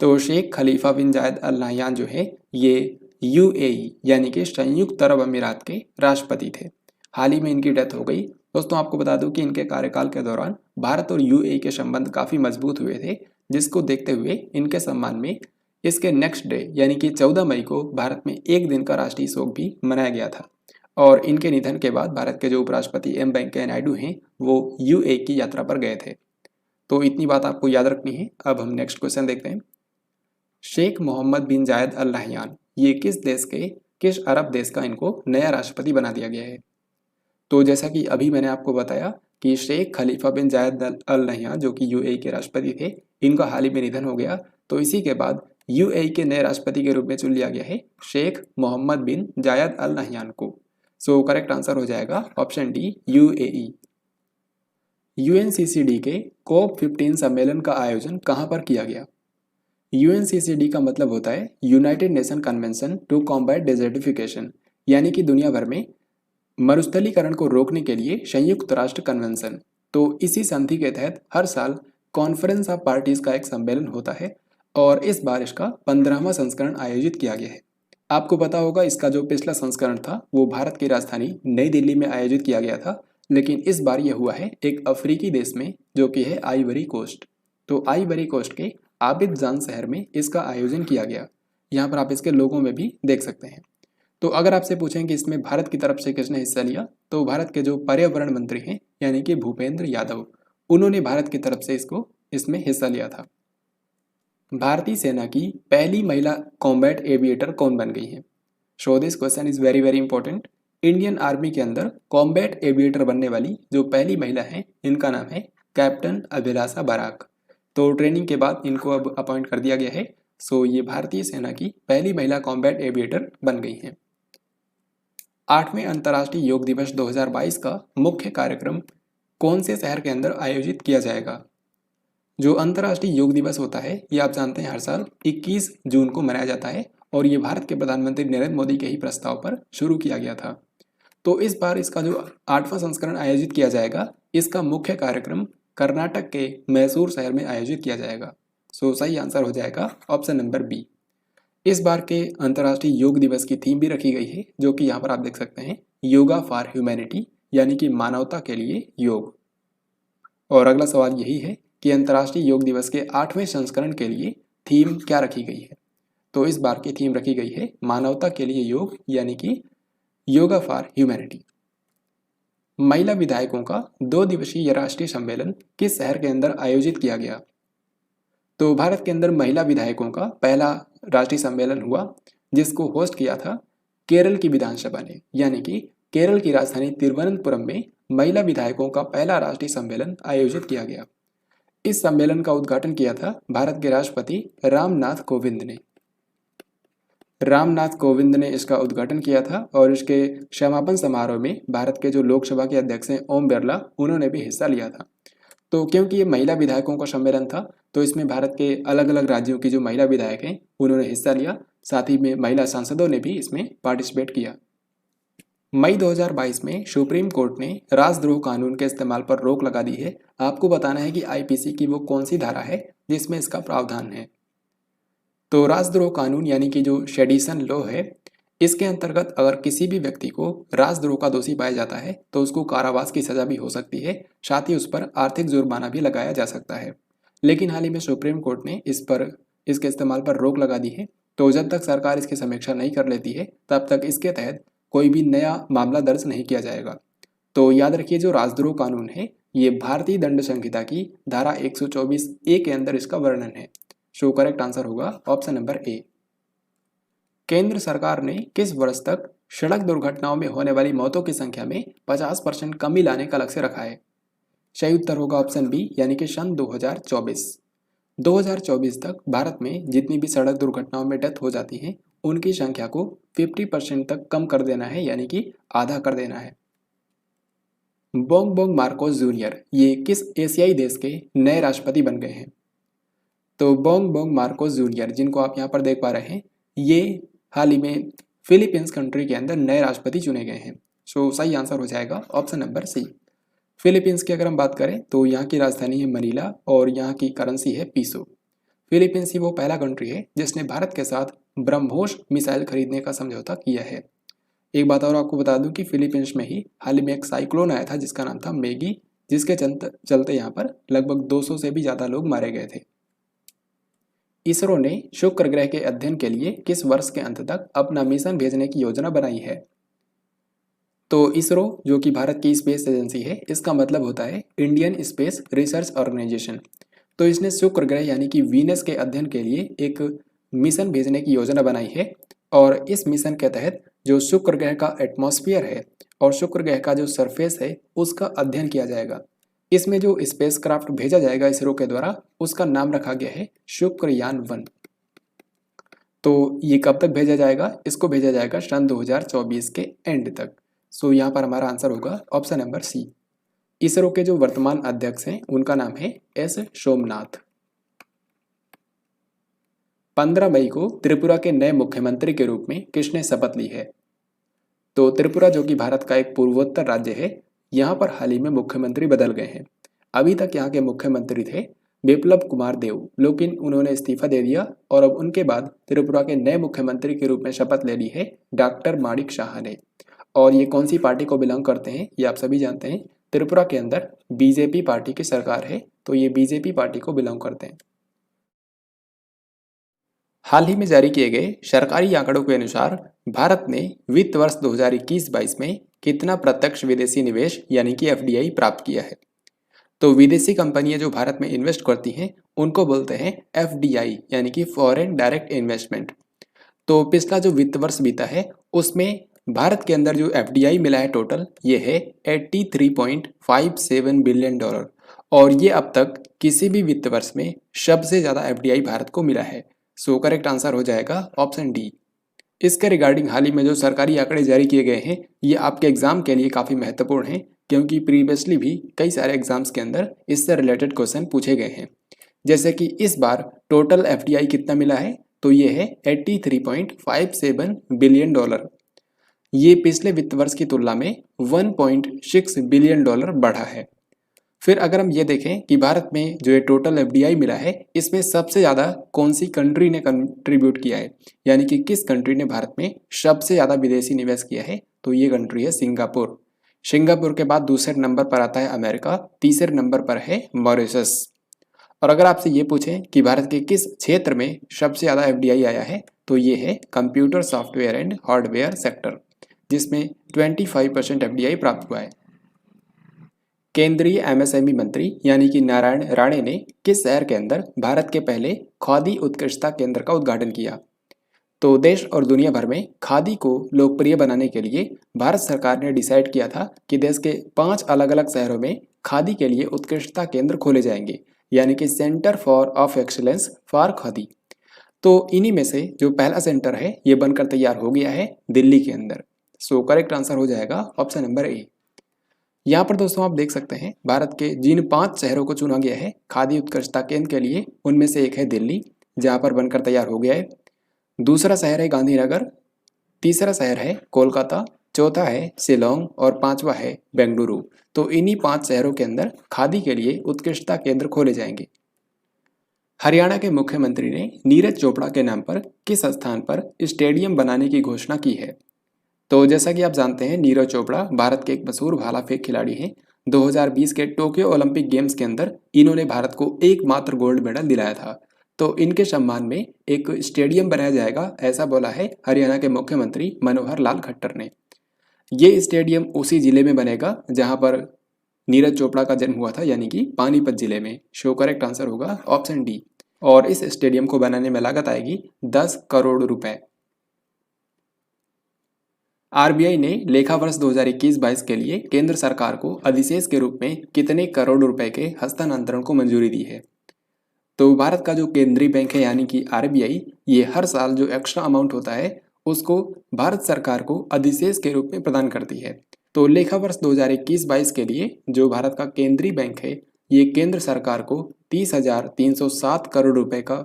Speaker 1: तो शेख खलीफा बिन जायद अल नहयान जो है ये यूएई यानी कि संयुक्त अरब अमीरात के राष्ट्रपति थे। हाल ही में इनकी डेथ हो गई। दोस्तों आपको बता दूं कि इनके कार्यकाल के दौरान भारत और यूएई के संबंध काफ़ी मजबूत हुए थे, जिसको देखते हुए इनके सम्मान में इसके नेक्स्ट डे यानी कि 14 मई को भारत में एक दिन का राष्ट्रीय शोक भी मनाया गया था। और इनके निधन के बाद भारत के जो उपराष्ट्रपति एम वेंकैया नायडू हैं वो यूएई की यात्रा पर गए थे। तो इतनी बात आपको याद रखनी है। अब हम नेक्स्ट क्वेश्चन देखते हैं। शेख मोहम्मद बिन जायद अल नहयान ये किस अरब देश का इनको नया राष्ट्रपति बना दिया गया है? तो जैसा कि अभी मैंने आपको बताया कि शेख खलीफा बिन जायद अल नहयान जो कि यूएई के राष्ट्रपति थे, इनका हाल ही में निधन हो गया। तो इसी के बाद यूएई के नए राष्ट्रपति के रूप में चुन लिया गया है शेख मोहम्मद बिन जायद अल नहयान को। सो करेक्ट आंसर हो जाएगा ऑप्शन डी यूएई। यूएनसीसीडी के COP15 सम्मेलन का आयोजन कहाँ पर किया गया? यूएनसीसीडी का मतलब होता है united nation convention to combat desertification, यानी कि दुनिया भर में मरुस्थलीकरण को रोकने के लिए संयुक्त राष्ट्र कन्वेंशन। तो इसी संधि के तहत हर साल कॉन्फ्रेंस ऑफ पार्टीज का एक सम्मेलन होता है और इस बार इसका 15वां संस्करण आयोजित किया गया है। आपको पता होगा इसका जो पिछला संस्करण था वो भारत की राजधानी नई दिल्ली में आयोजित किया गया था, लेकिन इस बार यह हुआ है एक अफ्रीकी देश में जो कि है आइवरी कोस्ट। तो आइवरी कोस्ट के आबिदजान शहर में इसका आयोजन किया गया। यहाँ पर आप इसके लोगों में भी देख सकते हैं। तो अगर आपसे पूछें कि इसमें भारत की तरफ से किसने हिस्सा लिया, तो भारत के जो पर्यावरण मंत्री हैं यानी कि भूपेंद्र यादव, उन्होंने भारत की तरफ से इसमें हिस्सा लिया था। भारतीय सेना की पहली महिला कॉम्बैट एविएटर कौन बन गई है? So this question is very very important. Indian army के अंदर कॉम्बैट एविएटर बनने वाली जो पहली महिला है इनका नाम है कैप्टन अभिलाषा बराक। तो ट्रेनिंग के बाद इनको अब अपॉइंट कर दिया गया है। सो ये भारतीय सेना की पहली महिला कॉम्बैट एविएटर बन गई हैं। 8वें अंतर्राष्ट्रीय योग दिवस 2022 का मुख्य कार्यक्रम कौन से शहर के अंदर आयोजित किया जाएगा? जो अंतर्राष्ट्रीय योग दिवस होता है ये आप जानते हैं हर साल 21 जून को मनाया जाता है और ये भारत के प्रधानमंत्री नरेंद्र मोदी के ही प्रस्ताव पर शुरू किया गया था। तो इस बार इसका जो 8वां संस्करण आयोजित किया जाएगा इसका मुख्य कार्यक्रम कर्नाटक के मैसूर शहर में आयोजित किया जाएगा। सो सही आंसर हो जाएगा ऑप्शन नंबर बी। इस बार के अंतर्राष्ट्रीय योग दिवस की थीम भी रखी गई है जो कि यहाँ पर आप देख सकते हैं, योगा फॉर ह्यूमैनिटी, यानी कि मानवता के लिए योग। और अगला सवाल यही है कि अंतर्राष्ट्रीय योग दिवस के 8वें संस्करण के लिए थीम क्या रखी गई है? तो इस बार की थीम रखी गई है मानवता के लिए योग, यानी कि योगा फॉर ह्यूमैनिटी। महिला विधायकों का 2 दिवसीय राष्ट्रीय सम्मेलन किस शहर के अंदर आयोजित किया गया? तो भारत के अंदर महिला विधायकों का पहला राष्ट्रीय सम्मेलन हुआ जिसको होस्ट किया था केरल की विधानसभा ने, यानी कि केरल की राजधानी तिरुवनंतपुरम में महिला विधायकों का पहला राष्ट्रीय सम्मेलन आयोजित किया गया। इस सम्मेलन का उद्घाटन किया था भारत के राष्ट्रपति रामनाथ कोविंद ने। रामनाथ कोविंद ने इसका उद्घाटन किया था और इसके समापन समारोह में भारत के जो लोकसभा के अध्यक्ष हैं ओम बिरला, उन्होंने भी हिस्सा लिया था। तो क्योंकि ये महिला विधायकों का सम्मेलन था, तो इसमें भारत के अलग अलग राज्यों की जो महिला विधायक हैं उन्होंने हिस्सा लिया, साथ ही में महिला सांसदों ने भी इसमें पार्टिसिपेट किया। मई 2022 में सुप्रीम कोर्ट ने राजद्रोह कानून के इस्तेमाल पर रोक लगा दी है। आपको बताना है कि आईपीसी की वो कौन सी धारा है जिसमें इसका प्रावधान है। तो राजद्रोह कानून यानी कि जो सेडिशन लॉ है, इसके अंतर्गत अगर किसी भी व्यक्ति को राजद्रोह का दोषी पाया जाता है तो उसको कारावास की सजा भी हो सकती है, साथ ही उस पर आर्थिक जुर्माना भी लगाया जा सकता है। लेकिन हाल ही में सुप्रीम कोर्ट ने इसके इस्तेमाल पर रोक लगा दी है। तो जब तक सरकार इसकी समीक्षा नहीं कर लेती है तब तक इसके तहत कोई भी नया मामला दर्ज नहीं किया जाएगा। तो याद रखिए, जो राजद्रोह कानून है ये भारतीय दंड संहिता की धारा 124A के अंदर इसका वर्णन है। सो करेक्ट आंसर होगा ऑप्शन नंबर ए। केंद्र सरकार ने किस वर्ष तक सड़क दुर्घटनाओं में होने वाली मौतों की संख्या में 50% कमी लाने का लक्ष्य रखा है? सही उत्तर होगा ऑप्शन बी, यानी कि सन 2024। 2024 तक भारत में जितनी भी सड़क दुर्घटनाओं में डेथ हो जाती हैं उनकी संख्या को 50% तक कम कर देना है, यानी कि आधा कर देना है। बोंग बोंग मार्कोस जूनियर ये किस एशियाई देश के नए राष्ट्रपति बन गए हैं? तो बोंग बोंग मार्कोस जूनियर, जिनको आप यहाँ पर देख पा रहे हैं, ये हाल ही में फिलीपींस कंट्री के अंदर नए राष्ट्रपति चुने गए हैं। सो सही आंसर हो जाएगा ऑप्शन नंबर सी। फिलीपींस की अगर हम बात करें तो यहाँ की राजधानी है मनीला और यहाँ की करेंसी है पीसो। फिलीपींस ही वो पहला कंट्री है जिसने भारत के साथ ब्रह्मोस मिसाइल खरीदने का समझौता किया है। एक बात और आपको बता दूं कि फिलीपींस में ही हाल ही में एक साइक्लोन आया था जिसका नाम था मैगी, जिसके चलते यहाँ पर लगभग 200 से भी ज़्यादा लोग मारे गए थे। इसरो ने शुक्र ग्रह के अध्ययन के लिए किस वर्ष के अंत तक अपना मिशन भेजने की योजना बनाई है? तो इसरो, जो कि भारत की स्पेस एजेंसी है, इसका मतलब होता है इंडियन स्पेस रिसर्च ऑर्गेनाइजेशन। तो इसने शुक्र ग्रह यानी कि वीनस के अध्ययन के लिए एक मिशन भेजने की योजना बनाई है और इस मिशन के तहत जो शुक्र ग्रह का एटमॉस्फेयर है और शुक्र ग्रह का जो सरफेस है उसका अध्ययन किया जाएगा। इसमें जो स्पेसक्राफ्ट भेजा जाएगा इसरो के द्वारा उसका नाम रखा गया है शुक्रयान-1। तो ये कब तक भेजा जाएगा? इसको भेजा जाएगा सन 2024 के एंड तक। सो यहाँ पर हमारा आंसर होगा ऑप्शन नंबर सी। इसरो के जो वर्तमान अध्यक्ष हैं उनका नाम है एस सोमनाथ। 15 मई को त्रिपुरा के नए मुख्यमंत्री के रूप में किसने शपथ ली है? तो त्रिपुरा, जो कि भारत का एक पूर्वोत्तर राज्य है, यहाँ पर हाल ही में मुख्यमंत्री बदल गए हैं। अभी तक यहाँ के मुख्यमंत्री थे बिप्लब कुमार देव, लेकिन उन्होंने इस्तीफा दे दिया और अब उनके बाद त्रिपुरा के नए मुख्यमंत्री के रूप में शपथ ले ली है डॉक्टर माणिक साहा ने। और ये कौन सी पार्टी को बिलोंग करते हैं ये आप सभी जानते हैं। त्रिपुरा के अंदर बीजेपी पार्टी की सरकार है, तो ये बीजेपी पार्टी को बिलोंग करते हैं। हाल ही में जारी किए गए सरकारी आंकड़ों के अनुसार भारत ने वित्त वर्ष 2021-22 में कितना प्रत्यक्ष विदेशी निवेश यानी कि एफडीआई प्राप्त किया है? तो विदेशी कंपनियां जो भारत में इन्वेस्ट करती हैं उनको बोलते हैं एफडीआई यानी कि फॉरेन डायरेक्ट इन्वेस्टमेंट। तो पिछला जो वित्त वर्ष बीता है उसमें भारत के अंदर जो एफडीआई मिला है टोटल ये है $83.57 बिलियन और ये अब तक किसी भी वित्त वर्ष में सबसे ज़्यादा एफडीआई भारत को मिला है। सो करेक्ट आंसर हो जाएगा ऑप्शन डी। इसके रिगार्डिंग हाल ही में जो सरकारी आंकड़े जारी किए गए हैं ये आपके एग्जाम के लिए काफ़ी महत्वपूर्ण हैं, क्योंकि प्रीवियसली भी कई सारे एग्जाम्स के अंदर इससे रिलेटेड क्वेश्चन पूछे गए हैं। जैसे कि इस बार टोटल एफडीआई कितना मिला है, तो ये है $83.57 बिलियन। ये पिछले वित्त वर्ष की तुलना में $1.6 बिलियन बढ़ा है। फिर अगर हम ये देखें कि भारत में जो ये टोटल एफडीआई मिला है इसमें सबसे ज़्यादा कौन सी कंट्री ने कंट्रीब्यूट किया है, यानी कि किस कंट्री ने भारत में सबसे ज़्यादा विदेशी निवेश किया है, तो ये कंट्री है सिंगापुर। सिंगापुर के बाद दूसरे नंबर पर आता है अमेरिका, तीसरे नंबर पर है मॉरिशस। और अगर आपसे ये पूछें कि भारत के किस क्षेत्र में सबसे ज़्यादा एफडीआई आया है, तो ये है computer software and hardware sector, जिसमें 25% एफडीआई प्राप्त हुआ है। केंद्रीय एमएसएमई मंत्री यानी कि नारायण राणे ने किस शहर के अंदर भारत के पहले खादी उत्कृष्टता केंद्र का उद्घाटन किया? तो देश और दुनिया भर में खादी को लोकप्रिय बनाने के लिए भारत सरकार ने डिसाइड किया था कि देश के 5 अलग अलग शहरों में खादी के लिए उत्कृष्टता केंद्र खोले जाएंगे, यानी कि centre of excellence for khadi. तो इन्हीं में से जो पहला सेंटर है ये बनकर तैयार हो गया है दिल्ली के अंदर। सो करेक्ट आंसर हो जाएगा ऑप्शन नंबर ए। यहाँ पर दोस्तों आप देख सकते हैं भारत के जिन 5 शहरों को चुना गया है खादी उत्कृष्टता केंद्र के लिए, उनमें से एक है दिल्ली, जहाँ पर बनकर तैयार हो गया है। दूसरा शहर है गांधीनगर, तीसरा शहर है कोलकाता, चौथा है शिलोंग और पांचवा है बेंगलुरु। तो इन्हीं 5 शहरों के अंदर खादी के लिए उत्कृष्टता केंद्र खोले जाएंगे। हरियाणा के मुख्यमंत्री ने नीरज चोपड़ा के नाम पर किस स्थान पर स्टेडियम बनाने की घोषणा की है? तो जैसा कि आप जानते हैं नीरज चोपड़ा भारत के एक मशहूर भाला फेंक खिलाड़ी हैं। 2020 के टोक्यो ओलंपिक गेम्स के अंदर इन्होंने भारत को एकमात्र गोल्ड मेडल दिलाया था। तो इनके सम्मान में एक स्टेडियम बनाया जाएगा, ऐसा बोला है हरियाणा के मुख्यमंत्री मनोहर लाल खट्टर ने। ये स्टेडियम उसी जिले में बनेगा जहां पर नीरज चोपड़ा का जन्म हुआ था, यानी कि पानीपत जिले में। शो करेक्ट आंसर होगा ऑप्शन डी। और इस स्टेडियम को बनाने में लागत आएगी 10 करोड़ रुपए। आरबीआई ने लेखा वर्ष 2021-22 के लिए केंद्र सरकार को अधिशेष के रूप में कितने करोड़ रुपए के हस्तांतरण को मंजूरी दी है? तो भारत का जो केंद्रीय बैंक है यानी कि आरबीआई, ये हर साल जो एक्स्ट्रा अमाउंट होता है उसको भारत सरकार को अधिशेष के रूप में प्रदान करती है। तो लेखा वर्ष 2021-22 के लिए जो भारत का केंद्रीय बैंक है ये केंद्र सरकार को 30,307 करोड़ रुपए का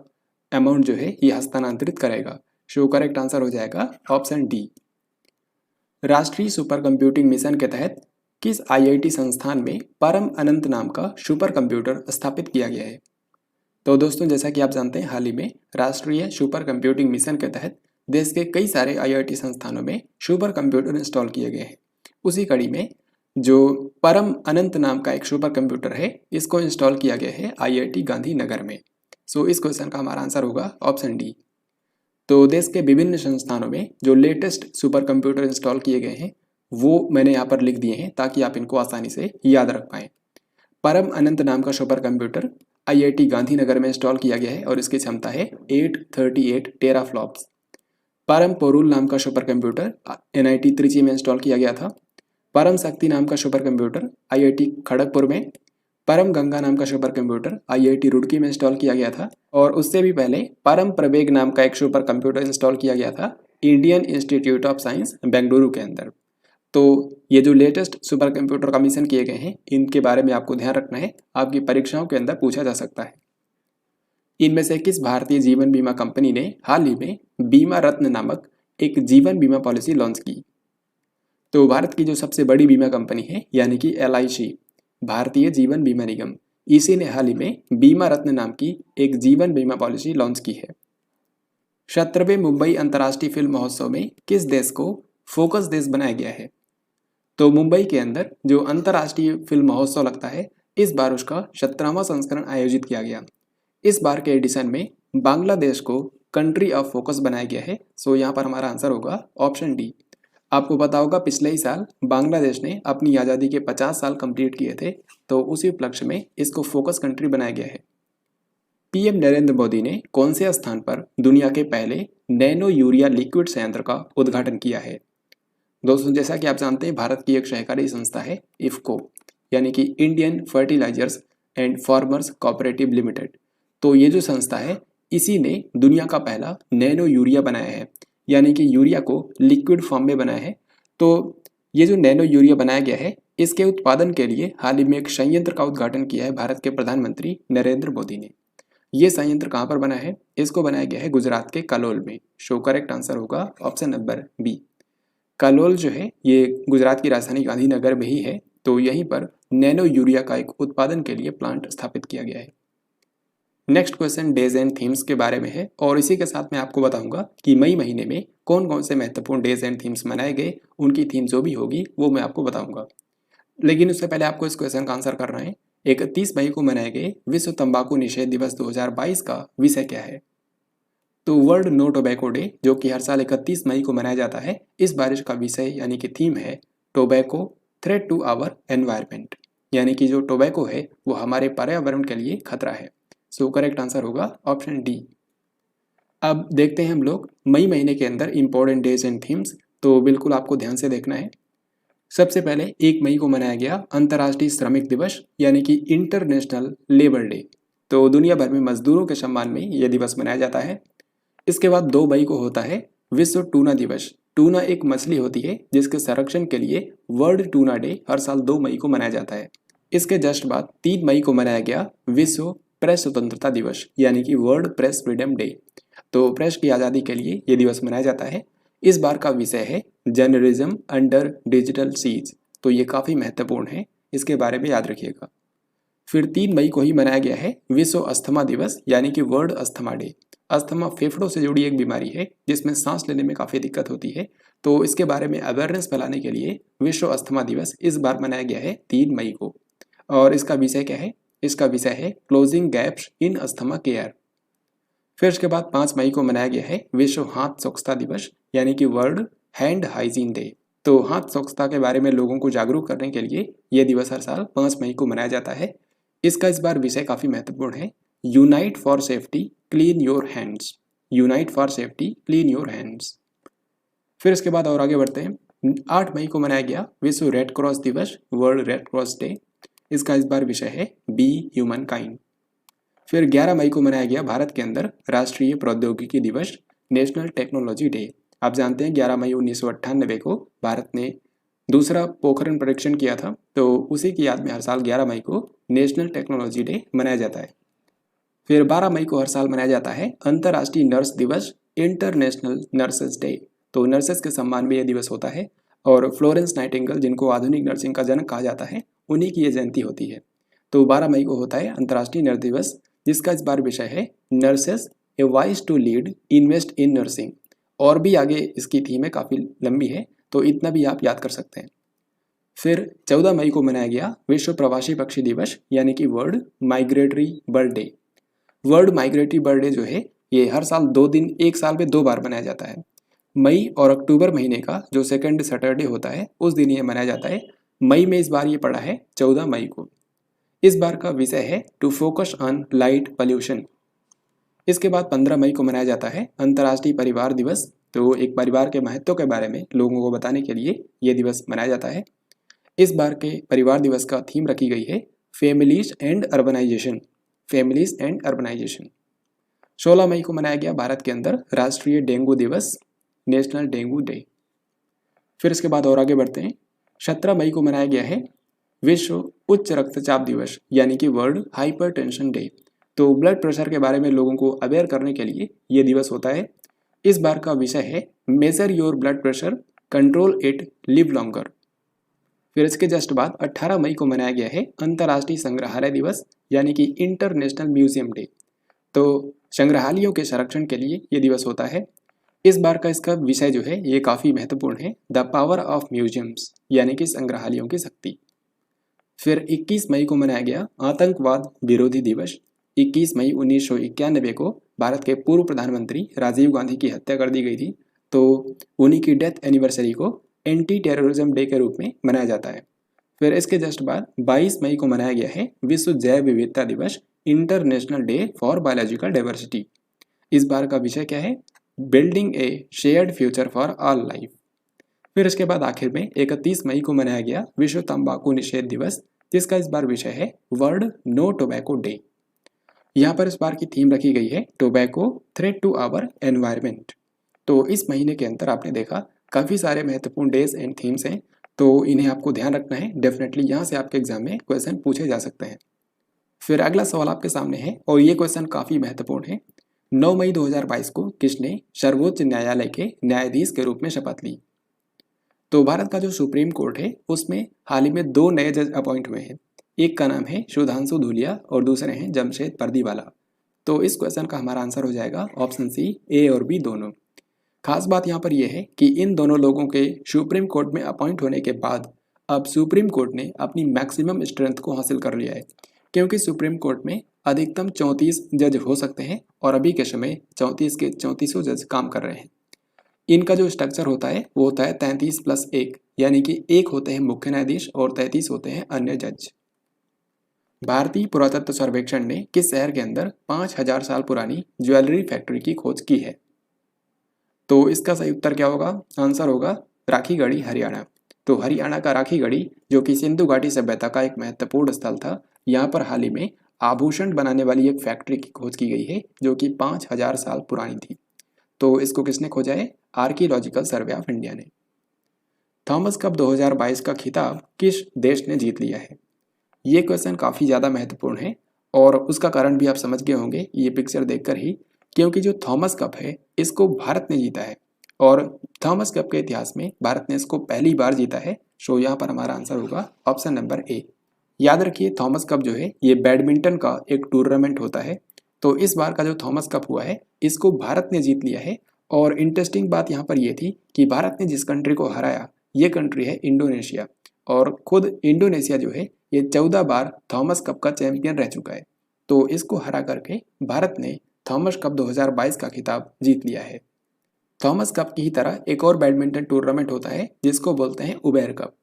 Speaker 1: अमाउंट जो है ये हस्तांतरित करेगा। शो करेक्ट आंसर हो जाएगा ऑप्शन डी। राष्ट्रीय सुपर कंप्यूटिंग मिशन के तहत किस आईआईटी संस्थान में परम अनंत नाम का सुपर कंप्यूटर स्थापित किया गया है? तो दोस्तों जैसा कि आप जानते हैं हाल ही में राष्ट्रीय सुपर कंप्यूटिंग मिशन के तहत देश के कई सारे आईआईटी संस्थानों में सुपर कंप्यूटर इंस्टॉल किए गए हैं। उसी कड़ी में जो परम अनंत नाम का एक सुपर कंप्यूटर है इसको इंस्टॉल किया गया है आईआईटी गांधीनगर में। सो इस क्वेश्चन का हमारा आंसर होगा ऑप्शन डी। तो देश के विभिन्न संस्थानों में जो लेटेस्ट सुपर कंप्यूटर इंस्टॉल किए गए हैं वो मैंने यहाँ पर लिख दिए हैं ताकि आप इनको आसानी से याद रख पाएं। परम अनंत नाम का सुपर कंप्यूटर आईआईटी गांधीनगर में इंस्टॉल किया गया है और इसकी क्षमता है 838 टेराफ्लॉप्स। परम पोरुल नाम का सुपर कंप्यूटर एनआईटी त्रिची में इंस्टॉल किया गया था। परम शक्ति नाम का सुपर कंप्यूटर आईआईटी खड़गपुर में। परम गंगा नाम का सुपर कंप्यूटर आईआईटी रुड़की में इंस्टॉल किया गया था। और उससे भी पहले परम प्रवेग नाम का एक सुपर कंप्यूटर इंस्टॉल किया गया था Indian institute of science Bengaluru के अंदर। तो ये जो लेटेस्ट सुपर कंप्यूटर का मिशन किए गए हैं इनके बारे में आपको ध्यान रखना है, आपकी परीक्षाओं के अंदर पूछा जा सकता है। इनमें से किस भारतीय जीवन बीमा कंपनी ने हाल ही में बीमा रत्न नामक एक जीवन बीमा पॉलिसी लॉन्च की? तो भारत की जो सबसे बड़ी बीमा कंपनी है यानी कि एलआईसी भारतीय जीवन बीमा निगम, इसी ने हाल ही में बीमा रत्न नाम की एक जीवन बीमा पॉलिसी लॉन्च की है। 17वें मुंबई अंतर्राष्ट्रीय फिल्म महोत्सव में किस देश को फोकस देश बनाया गया है? तो मुंबई के अंदर जो अंतर्राष्ट्रीय फिल्म महोत्सव लगता है इस बार उसका 17वां संस्करण आयोजित किया गया। इस बार के एडिशन में बांग्लादेश को कंट्री ऑफ फोकस बनाया गया है। सो यहाँ पर हमारा आंसर होगा ऑप्शन डी। आपको पता होगा पिछले ही साल बांग्लादेश ने अपनी आज़ादी के 50 साल कंप्लीट किए थे, तो उसी उपलक्ष्य में इसको फोकस कंट्री बनाया गया है। पीएम नरेंद्र मोदी ने कौन से स्थान पर दुनिया के पहले नैनो यूरिया लिक्विड संयंत्र का उद्घाटन किया है? दोस्तों जैसा कि आप जानते हैं भारत की एक सहकारी संस्था है इफ्को यानी कि Indian fertilisers and farmers cooperative limited. तो ये जो संस्था है इसी ने दुनिया का पहला नैनो यूरिया बनाया है, यानी कि यूरिया को लिक्विड फॉर्म में बनाया है। तो ये जो नैनो यूरिया बनाया गया है इसके उत्पादन के लिए हाल ही में एक संयंत्र का उद्घाटन किया है भारत के प्रधानमंत्री नरेंद्र मोदी ने। ये संयंत्र कहाँ पर बना है? इसको बनाया गया है गुजरात के कलोल में। शो करेक्ट आंसर होगा ऑप्शन नंबर बी। कलोल जो है ये गुजरात की राजधानी गांधीनगर में ही है। तो यहीं पर नैनो यूरिया का एक उत्पादन के लिए प्लांट स्थापित किया गया है। Next question days and themes के बारे में है और इसी के साथ मैं आपको बताऊंगा कि मई महीने में कौन कौन से महत्वपूर्ण डेज एंड थीम्स मनाए गए, उनकी थीम जो भी होगी वो मैं आपको बताऊंगा। लेकिन उससे पहले आपको इस क्वेश्चन का आंसर करना है। 31 मई को मनाए गए विश्व तंबाकू निषेध दिवस 2022 का विषय क्या है? तो वर्ल्ड नो टोबैको डे जो कि हर साल 31 मई को मनाया जाता है, इस बार इसका विषय यानी कि थीम है tobacco threat to our environment, यानी कि जो टोबैको है वो हमारे पर्यावरण के लिए खतरा है। सो करेक्ट आंसर होगा ऑप्शन डी। अब देखते हैं हम लोग मई महीने के अंदर इंपॉर्टेंट डेज एंड थीम्स, तो बिल्कुल आपको ध्यान से देखना है। सबसे पहले 1 मई को मनाया गया अंतर्राष्ट्रीय श्रमिक दिवस यानी कि इंटरनेशनल लेबर डे। तो दुनिया भर में मजदूरों के सम्मान में यह दिवस मनाया जाता है। इसके बाद 2 मई को होता है विश्व टूना दिवस। टूना एक मछली होती है जिसके संरक्षण के लिए वर्ल्ड टूना डे हर साल 2 मई को मनाया जाता है। इसके जस्ट बाद 3 मई को मनाया गया विश्व प्रेस स्वतंत्रता दिवस यानी कि वर्ल्ड प्रेस फ्रीडम डे। तो प्रेस की आज़ादी के लिए ये दिवस मनाया जाता है। इस बार का विषय है जर्नलिज्म अंडर डिजिटल सीज। तो ये काफ़ी महत्वपूर्ण है, इसके बारे में याद रखिएगा। फिर 3 मई को ही मनाया गया है विश्व अस्थमा दिवस यानी कि वर्ल्ड अस्थमा डे। अस्थमा फेफड़ों से जुड़ी एक बीमारी है जिसमें सांस लेने में काफ़ी दिक्कत होती है। तो इसके बारे में अवेयरनेस फैलाने के लिए विश्व अस्थमा दिवस इस बार मनाया गया है 3 मई को। और इसका विषय क्या है? इसका विषय है closing gaps in asthma care. फिर इसके बाद 5 मई को मनाया गया है विश्व हाथ स्वच्छता दिवस यानी कि वर्ल्ड हैंड हाइजीन डे। तो हाथ स्वच्छता के बारे में लोगों को जागरूक करने के लिए यह दिवस हर साल 5 मई को मनाया जाता है। इसका इस बार विषय काफ़ी महत्वपूर्ण है, unite for safety clean your hands. Unite for safety clean your hands. फिर इसके बाद और आगे बढ़ते हैं। 8 मई को मनाया गया विश्व रेड क्रॉस दिवस वर्ल्ड रेड क्रॉस डे। इसका इस बार विषय है बी ह्यूमन काइंड। फिर 11 मई को मनाया गया भारत के अंदर राष्ट्रीय प्रौद्योगिकी दिवस नेशनल टेक्नोलॉजी डे। आप जानते हैं 11 मई 1998 को भारत ने दूसरा पोखरण परीक्षण किया था, तो उसी की याद में हर साल 11 मई को नेशनल टेक्नोलॉजी डे मनाया जाता है। फिर 12 मई को हर साल मनाया जाता है अंतर्राष्ट्रीय नर्स दिवस इंटरनेशनल नर्सेस डे। तो नर्सेस के सम्मान में यह दिवस होता है और फ्लोरेंस नाइटिंगेल जिनको आधुनिक नर्सिंग का जनक कहा जाता है उन्हीं की ये जयंती होती है। तो 12 मई को होता है अंतर्राष्ट्रीय नर्स दिवस जिसका इस बार विषय है nurses a voice to lead invest in nursing. और भी आगे इसकी थीम है, काफ़ी लंबी है, तो इतना भी आप याद कर सकते हैं। फिर 14 मई को मनाया गया विश्व प्रवासी पक्षी दिवस यानी कि world migratory bird day. World migratory bird day जो है ये हर साल 2 दिन, एक साल में 2 बार मनाया जाता है। मई और अक्टूबर महीने का जो सेकंड सैटरडे होता है उस दिन ये मनाया जाता है। मई में इस बार ये पड़ा है 14 मई को। इस बार का विषय है to focus on light pollution. इसके बाद 15 मई को मनाया जाता है अंतर्राष्ट्रीय परिवार दिवस। तो एक परिवार के महत्व के बारे में लोगों को बताने के लिए ये दिवस मनाया जाता है। इस बार के परिवार दिवस का थीम रखी गई है families and urbanisation. Families and urbanisation. 16 मई को मनाया गया भारत के अंदर राष्ट्रीय डेंगू दिवस नेशनल डेंगू डे। फिर इसके बाद और आगे बढ़ते हैं। 17 मई को मनाया गया है विश्व उच्च रक्तचाप दिवस यानी कि वर्ल्ड हाइपरटेंशन डे। तो ब्लड प्रेशर के बारे में लोगों को अवेयर करने के लिए ये दिवस होता है। इस बार का विषय है major your blood pressure control it live longer. फिर इसके जस्ट बाद 18 मई को मनाया गया है अंतर्राष्ट्रीय संग्रहालय दिवस यानी कि इंटरनेशनल म्यूजियम डे। तो संग्रहालयों के संरक्षण के लिए ये दिवस होता है। इस बार का इसका विषय जो है ये काफ़ी महत्वपूर्ण है, द पावर ऑफ म्यूजियम्स यानी कि संग्रहालयों की शक्ति। फिर 21 मई को मनाया गया आतंकवाद विरोधी दिवस। 21 मई 1991 को भारत के पूर्व प्रधानमंत्री राजीव गांधी की हत्या कर दी गई थी, तो उन्हीं की डेथ एनिवर्सरी को एंटी टेररिज्म डे के रूप में मनाया जाता है। फिर इसके जस्ट बाद 22 मई को मनाया गया है विश्व जैव विविधता दिवस international day for biological diversity. इस बार का विषय क्या है? Building A shared future for all life. फिर इसके बाद आखिर में 31 मई को मनाया गया विश्व तंबाकू निषेध दिवस जिसका इस बार विषय है वर्ल्ड नो टोबैको डे। यहाँ पर इस बार की थीम रखी गई है tobacco threat to our environment. तो इस महीने के अंदर आपने देखा काफ़ी सारे महत्वपूर्ण डेज एंड थीम्स हैं, तो इन्हें आपको ध्यान रखना है। डेफिनेटली यहाँ से आपके एग्जाम में क्वेश्चन पूछे जा सकते हैं। फिर अगला सवाल आपके सामने है और ये क्वेश्चन काफ़ी महत्वपूर्ण है। 9 मई 2022 को किसने सर्वोच्च न्यायालय के न्यायाधीश के रूप में शपथ ली? तो भारत का जो सुप्रीम कोर्ट है उसमें हाल ही में 2 नए जज अपॉइंट हुए हैं। एक का नाम है सुधांशु धूलिया और दूसरे हैं जमशेद पर्दीवाला। तो इस क्वेश्चन का हमारा आंसर हो जाएगा ऑप्शन सी, ए और बी दोनों। खास बात यहाँ पर यह है कि इन दोनों लोगों के सुप्रीम कोर्ट में अपॉइंट होने के बाद अब सुप्रीम कोर्ट ने अपनी मैक्सिमम स्ट्रेंथ को हासिल कर लिया है, क्योंकि सुप्रीम कोर्ट में अधिकतम 34 जज हो सकते हैं और अभी के समय 34 के 34 जज काम कर रहे हैं। इनका जो स्ट्रक्चर होता है वो होता है 33 + 1, यानी कि 1 होते हैं मुख्य न्यायाधीश और 33 होते हैं अन्य जज। भारतीय पुरातत्व सर्वेक्षण ने किस शहर के अंदर 5000 साल पुरानी ज्वेलरी फैक्ट्री की खोज की है? तो इसका सही उत्तर क्या होगा? आंसर होगा राखीगढ़ी, हरियाणा। तो हरियाणा का राखीगढ़ी जो कि सिंधु घाटी सभ्यता का एक महत्वपूर्ण स्थल था, यहाँ पर हाल ही में आभूषण बनाने वाली एक फैक्ट्री की खोज की गई है जो कि 5000 साल पुरानी थी। तो इसको किसने खोजा है? आर्कियोलॉजिकल सर्वे ऑफ इंडिया ने। थॉमस कप 2022 का खिताब किस देश ने जीत लिया है? ये क्वेश्चन काफ़ी ज़्यादा महत्वपूर्ण है और उसका कारण भी आप समझ गए होंगे ये पिक्चर देखकर ही, क्योंकि जो थॉमस कप है इसको भारत ने जीता है और थॉमस कप के इतिहास में भारत ने इसको पहली बार जीता है। सो यहाँ पर हमारा आंसर होगा ऑप्शन नंबर ए। याद रखिए थॉमस कप जो है ये बैडमिंटन का एक टूर्नामेंट होता है, तो इस बार का जो थॉमस कप हुआ है इसको भारत ने जीत लिया है। और इंटरेस्टिंग बात यहाँ पर यह थी कि भारत ने जिस कंट्री को हराया ये कंट्री है इंडोनेशिया, और खुद इंडोनेशिया जो है ये 14 बार थॉमस कप का चैंपियन रह चुका है। तो इसको हरा करके भारत ने थॉमस कप 2022 का खिताब जीत लिया है। थॉमस कप की ही तरह एक और बैडमिंटन टूर्नामेंट होता है जिसको बोलते हैं उबेर कप।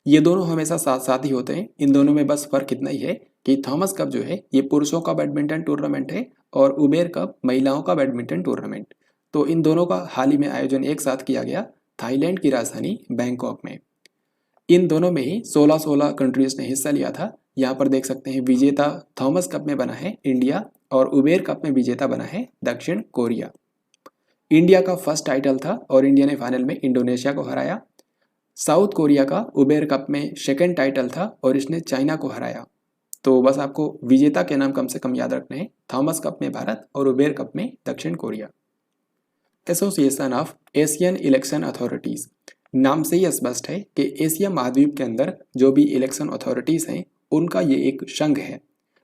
Speaker 1: ये दोनों हमेशा साथ साथ ही होते हैं, इन दोनों में बस फर्क इतना ही है कि थॉमस कप जो है ये पुरुषों का बैडमिंटन टूर्नामेंट है और उबेर कप महिलाओं का बैडमिंटन टूर्नामेंट। तो इन दोनों का हाल ही में आयोजन एक साथ किया गया थाईलैंड की राजधानी बैंकॉक में। इन दोनों में ही 16-16 कंट्रीज ने हिस्सा लिया था। यहाँ पर देख सकते हैं विजेता थॉमस कप में बना है इंडिया और उबेर कप में विजेता बना है दक्षिण कोरिया। इंडिया का फर्स्ट टाइटल था और इंडिया ने फाइनल में इंडोनेशिया को हराया। साउथ कोरिया का उबेर कप में सेकंड टाइटल था और इसने चाइना को हराया। तो बस आपको विजेता के नाम कम से कम याद रखने हैं, थॉमस कप में भारत और उबेर कप में दक्षिण Korea. Association of Asian election authorities, नाम से ही स्पष्ट है कि एशिया महाद्वीप के अंदर जो भी इलेक्शन अथॉरिटीज़ हैं उनका ये एक संघ है।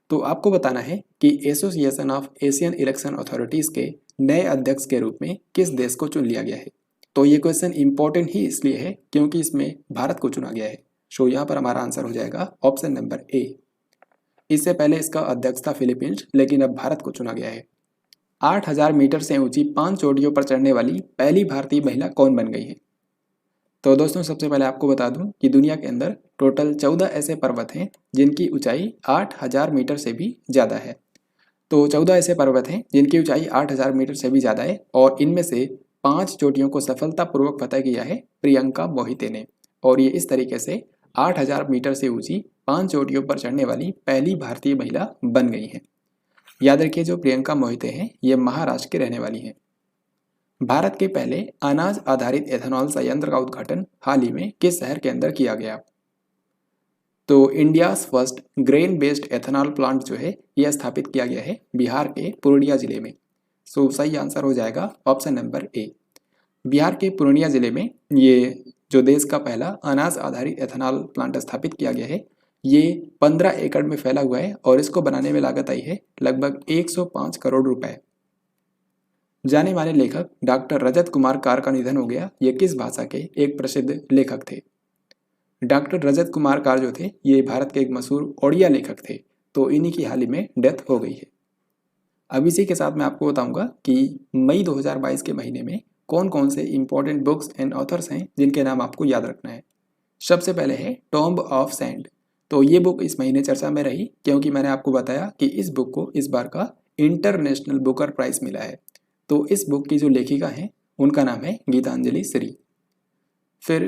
Speaker 1: तो आपको बताना है कि association of Asian election authorities के नए अध्यक्ष के रूप में किस देश को चुन लिया गया है। तो ये क्वेश्चन इंपॉर्टेंट ही इसलिए है क्योंकि इसमें भारत को चुना गया है। सो यहाँ पर हमारा आंसर हो जाएगा ऑप्शन नंबर ए। इससे पहले इसका अध्यक्ष था फिलीपींस, लेकिन अब भारत को चुना गया है। 8000 मीटर से ऊंची 5 चोटियों पर चढ़ने वाली पहली भारतीय महिला कौन बन गई है? तो दोस्तों सबसे पहले आपको बता दूं कि दुनिया के अंदर टोटल 14 ऐसे पर्वत हैं जिनकी ऊंचाई 8000 मीटर से भी ज़्यादा है। तो 14 ऐसे पर्वत हैं जिनकी ऊंचाई 8000 मीटर से भी ज़्यादा है और इनमें से 5 चोटियों को सफलतापूर्वक फतह किया है प्रियंका मोहिते ने, और ये इस तरीके से 8000 मीटर से ऊंची 5 चोटियों पर चढ़ने वाली पहली भारतीय महिला बन गई हैं। याद रखिए जो प्रियंका मोहिते हैं ये महाराष्ट्र के रहने वाली हैं। भारत के पहले अनाज आधारित एथेनॉल संयंत्र का उद्घाटन हाल ही में किस शहर के अंदर किया गया? तो India's first grain based ethanol plant जो है यह स्थापित किया गया है बिहार के पूर्णिया जिले में। सो सही आंसर हो जाएगा ऑप्शन नंबर ए। बिहार के पूर्णिया जिले में ये जो देश का पहला अनाज आधारित एथेनॉल प्लांट स्थापित किया गया है ये 15 एकड़ में फैला हुआ है और इसको बनाने में लागत आई है लगभग 105 करोड़ रुपए। जाने माने लेखक डॉक्टर रजत कुमार कार का निधन हो गया। ये किस भाषा के एक प्रसिद्ध लेखक थे? डॉक्टर रजत कुमार कार जो थे ये भारत के एक मशहूर ओडिया लेखक थे, तो इन्हीं की हाल ही में डेथ हो गई है। अब इसी के साथ मैं आपको बताऊंगा कि मई 2022 के महीने में कौन कौन से इंपॉर्टेंट बुक्स एंड ऑथर्स हैं जिनके नाम आपको याद रखना है। सबसे पहले है टॉम्ब ऑफ सैंड। तो ये बुक इस महीने चर्चा में रही क्योंकि मैंने आपको बताया कि इस बुक को इस बार का इंटरनेशनल बुकर प्राइज मिला है। तो इस बुक की जो लेखिका हैं उनका नाम है गीतांजलि श्री। फिर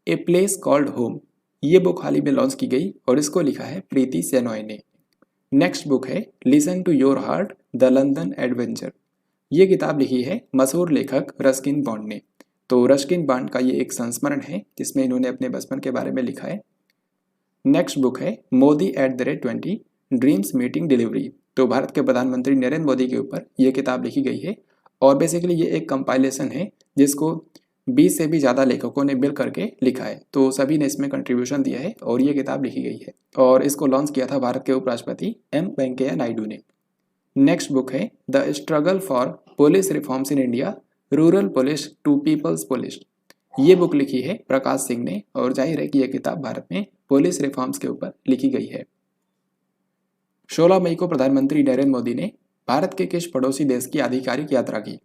Speaker 1: ए प्लेस कॉल्ड होम, ये बुक हाल ही में लॉन्च की गई और इसको लिखा है प्रीति सेनॉय ने। नेक्स्ट बुक है listen to your heart the London adventure. ये किताब लिखी है मशहूर लेखक रस्किन बॉन्ड ने। तो रस्किन बॉन्ड का ये एक संस्मरण है जिसमें इन्होंने अपने बचपन के बारे में लिखा है। नेक्स्ट बुक है मोदी @20 ड्रीम्स मीटिंग डिलीवरी। तो भारत के प्रधानमंत्री नरेंद्र मोदी के ऊपर ये किताब लिखी गई है और बेसिकली ये एक कंपाइलेशन है जिसको 20 से भी ज़्यादा लेखकों ने मिल करके लिखा है। तो सभी ने इसमें कंट्रीब्यूशन दिया है और ये किताब लिखी गई है और इसको लॉन्च किया था भारत के उपराष्ट्रपति एम वेंकैया नायडू ने। नेक्स्ट बुक है the struggle for police reforms in India rural police to people's police. ये बुक लिखी है प्रकाश सिंह ने और जाहिर है कि यह किताब भारत में पुलिस रिफॉर्म्स के ऊपर लिखी गई है। 16 मई को प्रधानमंत्री नरेंद्र मोदी ने भारत के किस पड़ोसी देश की आधिकारिक यात्रा की?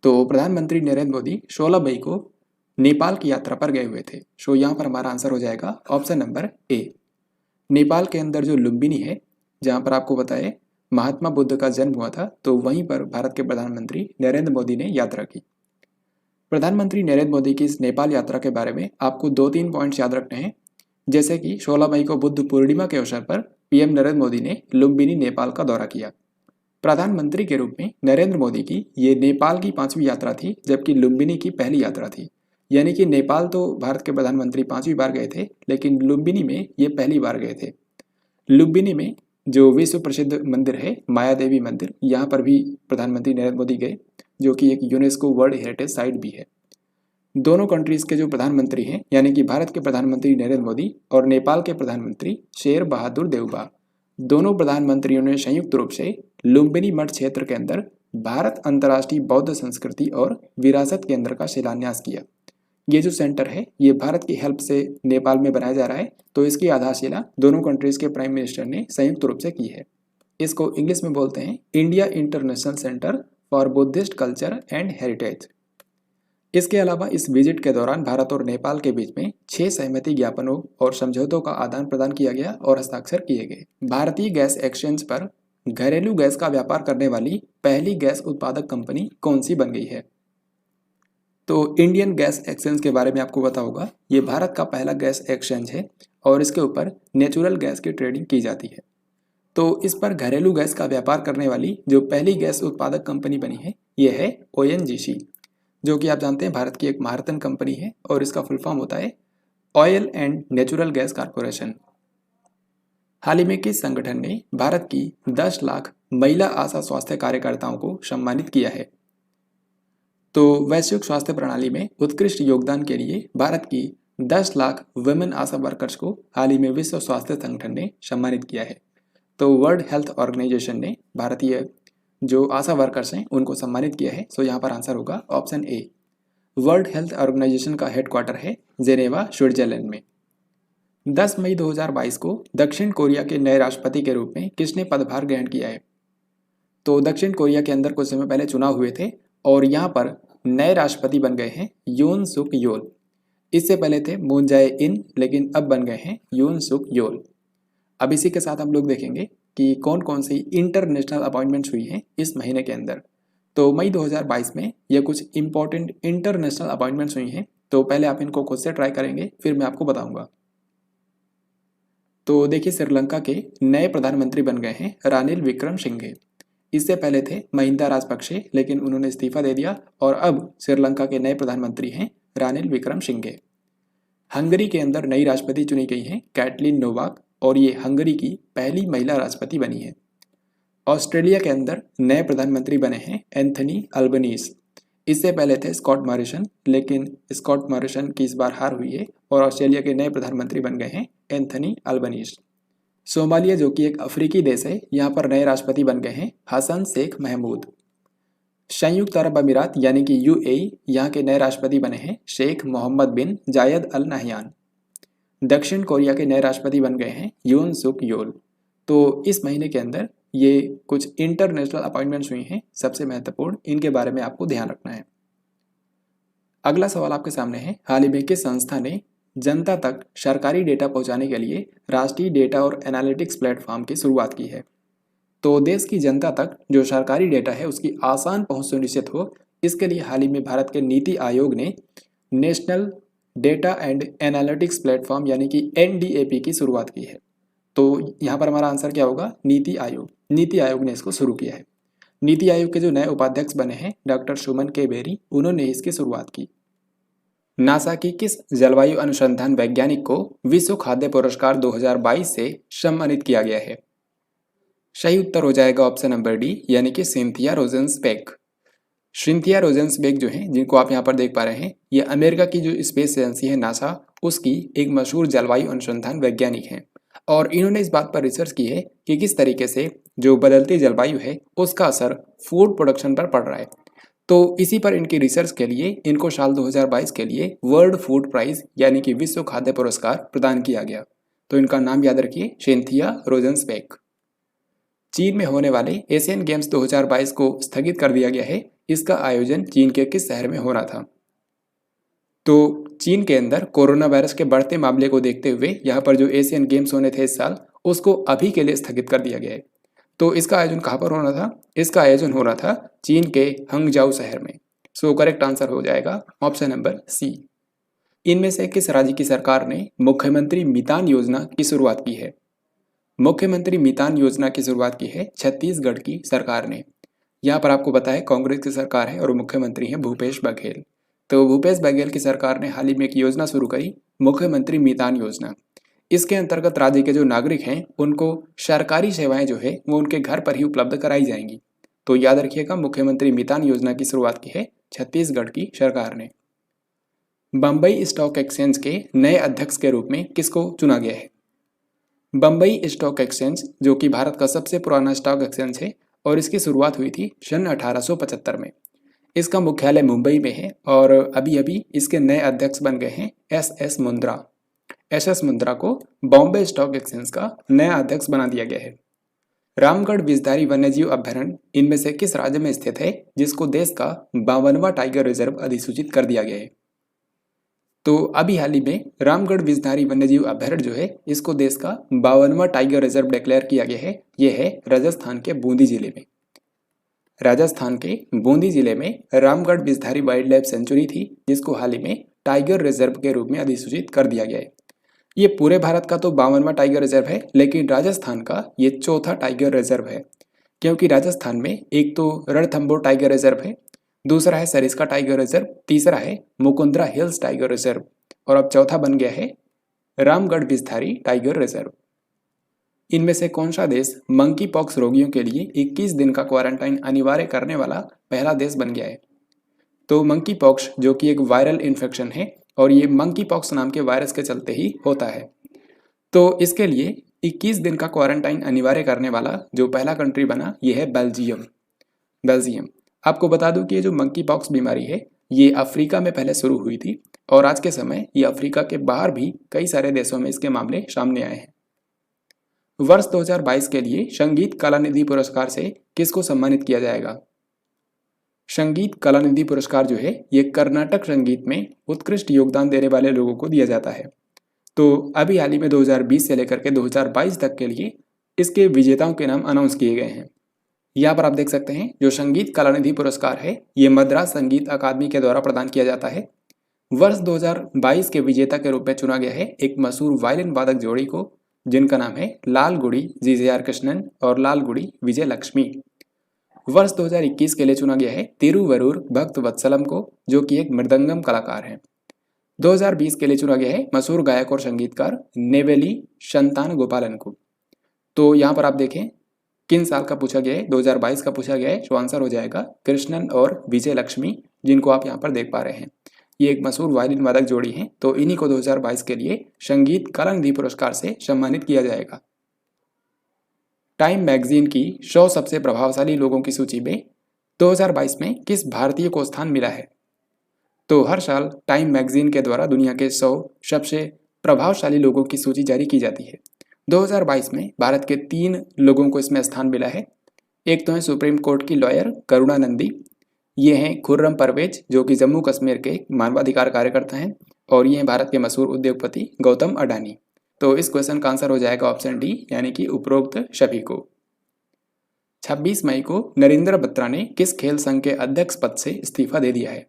Speaker 1: तो प्रधानमंत्री नरेंद्र मोदी 16 मई को नेपाल की यात्रा पर गए हुए थे। सो यहाँ पर हमारा आंसर हो जाएगा ऑप्शन नंबर ए। नेपाल के अंदर जो लुम्बिनी है जहाँ पर आपको बताए महात्मा बुद्ध का जन्म हुआ था, तो वहीं पर भारत के प्रधानमंत्री नरेंद्र मोदी ने यात्रा की। प्रधानमंत्री नरेंद्र मोदी की इस नेपाल यात्रा के बारे में आपको 2-3 पॉइंट्स याद रखने हैं, जैसे कि 16 मई को बुद्ध पूर्णिमा के अवसर पर पीएम नरेंद्र मोदी ने लुम्बिनी नेपाल का दौरा किया। प्रधानमंत्री के रूप में नरेंद्र मोदी की ये नेपाल की 5वीं यात्रा थी, जबकि लुम्बिनी की पहली यात्रा थी। यानी कि नेपाल तो भारत के प्रधानमंत्री 5वीं बार गए थे, लेकिन लुम्बिनी में ये पहली बार गए थे। लुम्बिनी में जो विश्व प्रसिद्ध मंदिर है माया देवी मंदिर, यहाँ पर भी प्रधानमंत्री नरेंद्र मोदी गए, जो कि एक यूनेस्को वर्ल्ड हेरिटेज साइट भी है। दोनों कंट्रीज के जो प्रधानमंत्री हैं, यानी कि भारत के प्रधानमंत्री नरेंद्र मोदी और नेपाल के प्रधानमंत्री शेर बहादुर देउबा, दोनों प्रधानमंत्रियों ने संयुक्त रूप से लुम्बिनी मठ क्षेत्र के अंदर भारत अंतर्राष्ट्रीय बौद्ध संस्कृति और विरासत केंद्र का शिलान्यास किया। ये जो सेंटर है ये भारत की हेल्प से नेपाल में बनाया जा रहा है, तो इसकी आधारशिला दोनों कंट्रीज के प्राइम मिनिस्टर ने संयुक्त रूप से की है। इसको इंग्लिश में बोलते हैं India international centre for Buddhist culture and heritage. इसके अलावा इस विजिट के दौरान भारत और नेपाल के बीच में 6 सहमति ज्ञापनों और समझौतों का आदान प्रदान किया गया और हस्ताक्षर किए गए। भारतीय गैस एक्सचेंज पर घरेलू गैस का व्यापार करने वाली पहली गैस उत्पादक कंपनी कौन सी बन गई है? तो इंडियन गैस एक्सचेंज के बारे में आपको पता होगा, ये भारत का पहला गैस एक्सचेंज है और इसके ऊपर नेचुरल गैस की ट्रेडिंग की जाती है। तो इस पर घरेलू गैस का व्यापार करने वाली जो पहली गैस उत्पादक कंपनी बनी है ये है ONGC, जो कि आप जानते हैं भारत की एक महारथन कंपनी है और इसका फुल फॉर्म होता है oil and natural gas corporation. हाल ही में किस संगठन ने भारत की 10 लाख महिला आशा स्वास्थ्य कार्यकर्ताओं को सम्मानित किया है? तो वैश्विक स्वास्थ्य प्रणाली में उत्कृष्ट योगदान के लिए भारत की 10 लाख वुमेन आशा वर्कर्स को हाल ही में विश्व स्वास्थ्य संगठन ने सम्मानित किया है। तो वर्ल्ड हेल्थ ऑर्गेनाइजेशन ने भारतीय जो आशा वर्कर्स हैं उनको सम्मानित किया है। सो यहाँ पर आंसर होगा option A. World Health Organization का हेडक्वार्टर है जेनेवा, स्विट्जरलैंड में। 10 मई 2022 को दक्षिण कोरिया के नए राष्ट्रपति के रूप में किसने पदभार ग्रहण किया है? तो दक्षिण कोरिया के अंदर कुछ समय पहले चुनाव हुए थे और यहाँ पर नए राष्ट्रपति बन गए हैं यून सुक योल। इससे पहले थे मून जाए इन, लेकिन अब बन गए हैं यून सुक योल। अब इसी के साथ हम लोग देखेंगे कि कौन कौन सी इंटरनेशनल अपॉइंटमेंट्स हुई हैं इस महीने के अंदर। तो मई 2022 में ये कुछ इंपॉर्टेंट इंटरनेशनल अपॉइंटमेंट्स हुई हैं, तो पहले आप इनको खुद से ट्राई करेंगे, फिर मैं आपको बताऊंगा। तो देखिए, श्रीलंका के नए प्रधानमंत्री बन गए हैं रानिल विक्रमसिंघे। इससे पहले थे महिंदा राजपक्षे, लेकिन उन्होंने इस्तीफा दे दिया और अब श्रीलंका के नए प्रधानमंत्री हैं रानिल विक्रमसिंघे। हंगरी के अंदर नई राष्ट्रपति चुनी गई हैं कैटलिन नोवाक और ये हंगरी की पहली महिला राष्ट्रपति बनी है। ऑस्ट्रेलिया के अंदर नए प्रधानमंत्री बने हैं एंथनी अल्बनीज। इससे पहले थे स्कॉट मॉरिसन, लेकिन स्कॉट मॉरिसन की इस बार हार हुई है और ऑस्ट्रेलिया के नए प्रधानमंत्री बन गए हैं एंथनी अल्बनीज। सोमालिया, जो कि एक अफ्रीकी देश है, यहाँ पर नए राष्ट्रपति बन गए हैं हसन शेख महमूद। संयुक्त अरब अमीरात यानी कि UAE, यहाँ के नए राष्ट्रपति बने हैं शेख मोहम्मद बिन जायद अल नहयान। दक्षिण कोरिया के नए राष्ट्रपति बन गए हैं यून सुक योल। तो इस महीने के अंदर ये कुछ इंटरनेशनल अपॉइंटमेंट्स हुई हैं, सबसे महत्वपूर्ण, इनके बारे में आपको ध्यान रखना है। अगला सवाल आपके सामने है, हाल ही में किस संस्था ने जनता तक सरकारी डेटा पहुंचाने के लिए राष्ट्रीय डेटा और एनालिटिक्स प्लेटफॉर्म की शुरुआत की है? तो देश की जनता तक जो सरकारी डेटा है उसकी आसान पहुंच सुनिश्चित हो, इसके लिए हाल ही में भारत के नीति आयोग ने national data and analytics platform यानी कि NDAP की शुरुआत की है। तो यहाँ पर हमारा आंसर क्या होगा? नीति आयोग। नीति आयोग ने इसको शुरू किया है। नीति आयोग के जो नए उपाध्यक्ष बने हैं डॉक्टर सुमन के बेरी, उन्होंने इसकी शुरुआत की। नासा की किस जलवायु अनुसंधान वैज्ञानिक को विश्व खाद्य पुरस्कार 2022 से सम्मानित किया गया है? सही उत्तर हो जाएगा ऑप्शन नंबर डी, यानी कि सिंथिया रोजेंसबेक। सिंथिया रोजेंसबेक जो हैं, जिनको आप यहाँ पर देख पा रहे हैं, ये अमेरिका की जो स्पेस एजेंसी है नासा, उसकी एक मशहूर जलवायु अनुसंधान वैज्ञानिक हैं और इन्होंने इस बात पर रिसर्च की है कि किस तरीके से जो बदलती जलवायु है उसका असर फूड प्रोडक्शन पर पड़ रहा है। तो इसी पर इनकी रिसर्च के लिए इनको साल 2022 के लिए वर्ल्ड फूड प्राइज यानी कि विश्व खाद्य पुरस्कार प्रदान किया गया। तो इनका नाम याद रखिए, सिंथिया रोजेंसबेक। चीन में होने वाले एशियन गेम्स 2022 को स्थगित कर दिया गया है। इसका आयोजन चीन के किस शहर में होना था? तो चीन के अंदर कोरोना वायरस के बढ़ते मामले को देखते हुए यहाँ पर जो एशियन गेम्स होने थे इस साल, उसको अभी के लिए स्थगित कर दिया गया है। तो इसका आयोजन कहाँ पर होना था? इसका आयोजन हो रहा था चीन के हंगजाऊ शहर में। सो करेक्ट आंसर हो जाएगा ऑप्शन नंबर सी। इनमें से किस राज्य की सरकार ने मुख्यमंत्री मितान योजना की शुरुआत की है? मुख्यमंत्री मितान योजना की शुरुआत की है छत्तीसगढ़ की सरकार ने। यहाँ पर आपको पता है कांग्रेस की सरकार है और मुख्यमंत्री हैं भूपेश बघेल। तो भूपेश बघेल की सरकार ने हाल ही में एक योजना शुरू करी, मुख्यमंत्री मितान योजना। इसके अंतर्गत राज्य के जो नागरिक हैं उनको सरकारी सेवाएं जो है वो उनके घर पर ही उपलब्ध कराई जाएंगी। तो याद रखिएगा, मुख्यमंत्री मितान योजना की शुरुआत की है छत्तीसगढ़ की सरकार ने। बम्बई स्टॉक एक्सचेंज के नए अध्यक्ष के रूप में किसको चुना गया है? बम्बई स्टॉक एक्सचेंज जो कि भारत का सबसे पुराना स्टॉक एक्सचेंज है और इसकी शुरुआत हुई थी सन 1875 में। इसका मुख्यालय मुंबई में है और अभी अभी इसके नए अध्यक्ष बन गए हैं एस मुंद्रा। एस मुंद्रा को बॉम्बे स्टॉक एक्सचेंज का नया अध्यक्ष बना दिया गया है। रामगढ़ विषधारी वन्यजीव अभ्यारण्य इनमें से किस राज्य में स्थित है जिसको देश का 52वां टाइगर रिजर्व अधिसूचित कर दिया गया है? तो अभी हाल ही में रामगढ़ विषधारी वन्यजीव अभ्यारण्य जो है इसको देश का 52वां टाइगर रिजर्व डिक्लेयर किया गया है। यह है राजस्थान के बूंदी जिले में। राजस्थान के बूंदी जिले में Ramgarh Vishdhari wild life sanctuary थी जिसको हाल ही में टाइगर रिजर्व के रूप में अधिसूचित कर दिया गया है। ये पूरे भारत का तो 52वां टाइगर रिजर्व है, लेकिन राजस्थान का ये चौथा टाइगर रिजर्व है, क्योंकि राजस्थान में एक तो रणथंभौर टाइगर रिजर्व है, दूसरा है सरिस्का टाइगर रिजर्व, तीसरा है मुकुंदरा हिल्स टाइगर रिजर्व और अब चौथा बन गया है रामगढ़ विषधारी टाइगर रिजर्व। इनमें से कौन सा देश मंकी पॉक्स रोगियों के लिए 21 दिन का क्वारंटाइन अनिवार्य करने वाला पहला देश बन गया है? तो मंकी पॉक्स जो कि एक वायरल इन्फेक्शन है और ये मंकी पॉक्स नाम के वायरस के चलते ही होता है। तो इसके लिए 21 दिन का क्वारंटाइन अनिवार्य करने वाला जो पहला कंट्री बना ये है बेल्जियम। आपको बता दूं कि ये जो मंकी पॉक्स बीमारी है ये अफ्रीका में पहले शुरू हुई थी और आज के समय ये अफ्रीका के बाहर भी कई सारे देशों में इसके मामले सामने आए हैं। वर्ष 2022 के लिए संगीत कलानिधि पुरस्कार से किसको सम्मानित किया जाएगा? संगीत कलानिधि पुरस्कार जो है ये कर्नाटक संगीत में उत्कृष्ट योगदान देने वाले लोगों को दिया जाता है। तो अभी हाल ही में 2020 से लेकर के 2022 तक के लिए इसके विजेताओं के नाम अनाउंस किए गए हैं। यहाँ पर आप देख सकते हैं जो संगीत कलानिधि पुरस्कार है ये मद्रास संगीत अकादमी के द्वारा प्रदान किया जाता है। वर्ष 2022 के विजेता के रूप में चुना गया है एक मशहूर वायलिन वादक जोड़ी को, जिनका नाम है लालगुड़ी जी.जे.आर. कृष्णन और लालगुड़ी विजय लक्ष्मी। वर्ष 2021 के लिए चुना गया है तिरुवरूर भक्त वत्सलम को, जो कि एक मृदंगम कलाकार हैं। 2020 के लिए चुना गया है मशहूर गायक और संगीतकार नेवेली संतान गोपालन को। तो यहाँ पर आप देखें किन साल का पूछा गया है, 2022 का पूछा गया है, तो आंसर हो जाएगा कृष्णन और विजय लक्ष्मी, जिनको आप यहाँ पर देख पा रहे हैं। ये एक मशहूर वायलिन वादक जोड़ी हैं, तो इन्हीं को 2022 के लिए संगीत कलानिधि पुरस्कार से सम्मानित किया जाएगा। टाइम मैगजीन की 100 सबसे प्रभावशाली लोगों की सूची में 2022 में किस भारतीय को स्थान मिला है? तो हर साल टाइम मैगजीन के द्वारा दुनिया के 100 सबसे प्रभावशाली लोगों की सूची जारी की जाती है। 2022 में भारत के 3 लोगों को इसमें स्थान मिला है। एक तो है सुप्रीम कोर्ट की लॉयर करुणा नंदी, ये हैं खुर्रम परवेज जो कि जम्मू कश्मीर के मानवाधिकार कार्यकर्ता हैं, और ये हैं भारत के मशहूर उद्योगपति गौतम अडानी। तो इस क्वेश्चन का आंसर हो जाएगा ऑप्शन डी, यानी कि उपरोक्त सभी को। 26 मई को नरेंद्र बत्रा ने किस खेल संघ के अध्यक्ष पद से इस्तीफा दे दिया है?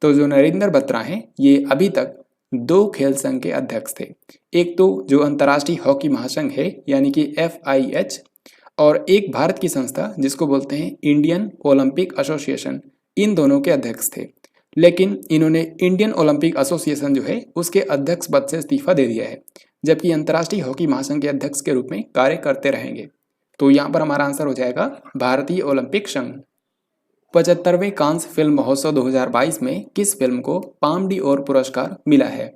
Speaker 1: तो जो नरेंद्र बत्रा हैं ये अभी तक 2 खेल संघ के अध्यक्ष थे। एक तो जो अंतर्राष्ट्रीय हॉकी महासंघ है यानी कि FIH, और एक भारत की संस्था जिसको बोलते हैं इंडियन ओलंपिक एसोसिएशन, इन दोनों के अध्यक्ष थे। लेकिन इन्होंने इंडियन ओलंपिक एसोसिएशन जो है उसके अध्यक्ष पद से इस्तीफा दे दिया है, जबकि अंतर्राष्ट्रीय हॉकी महासंघ के अध्यक्ष के रूप में कार्य करते रहेंगे। तो यहाँ पर हमारा आंसर हो जाएगा भारतीय ओलंपिक संघ। 75वें कांस फिल्म महोत्सव 2022 में किस फिल्म को पाम डी ओर पुरस्कार मिला है?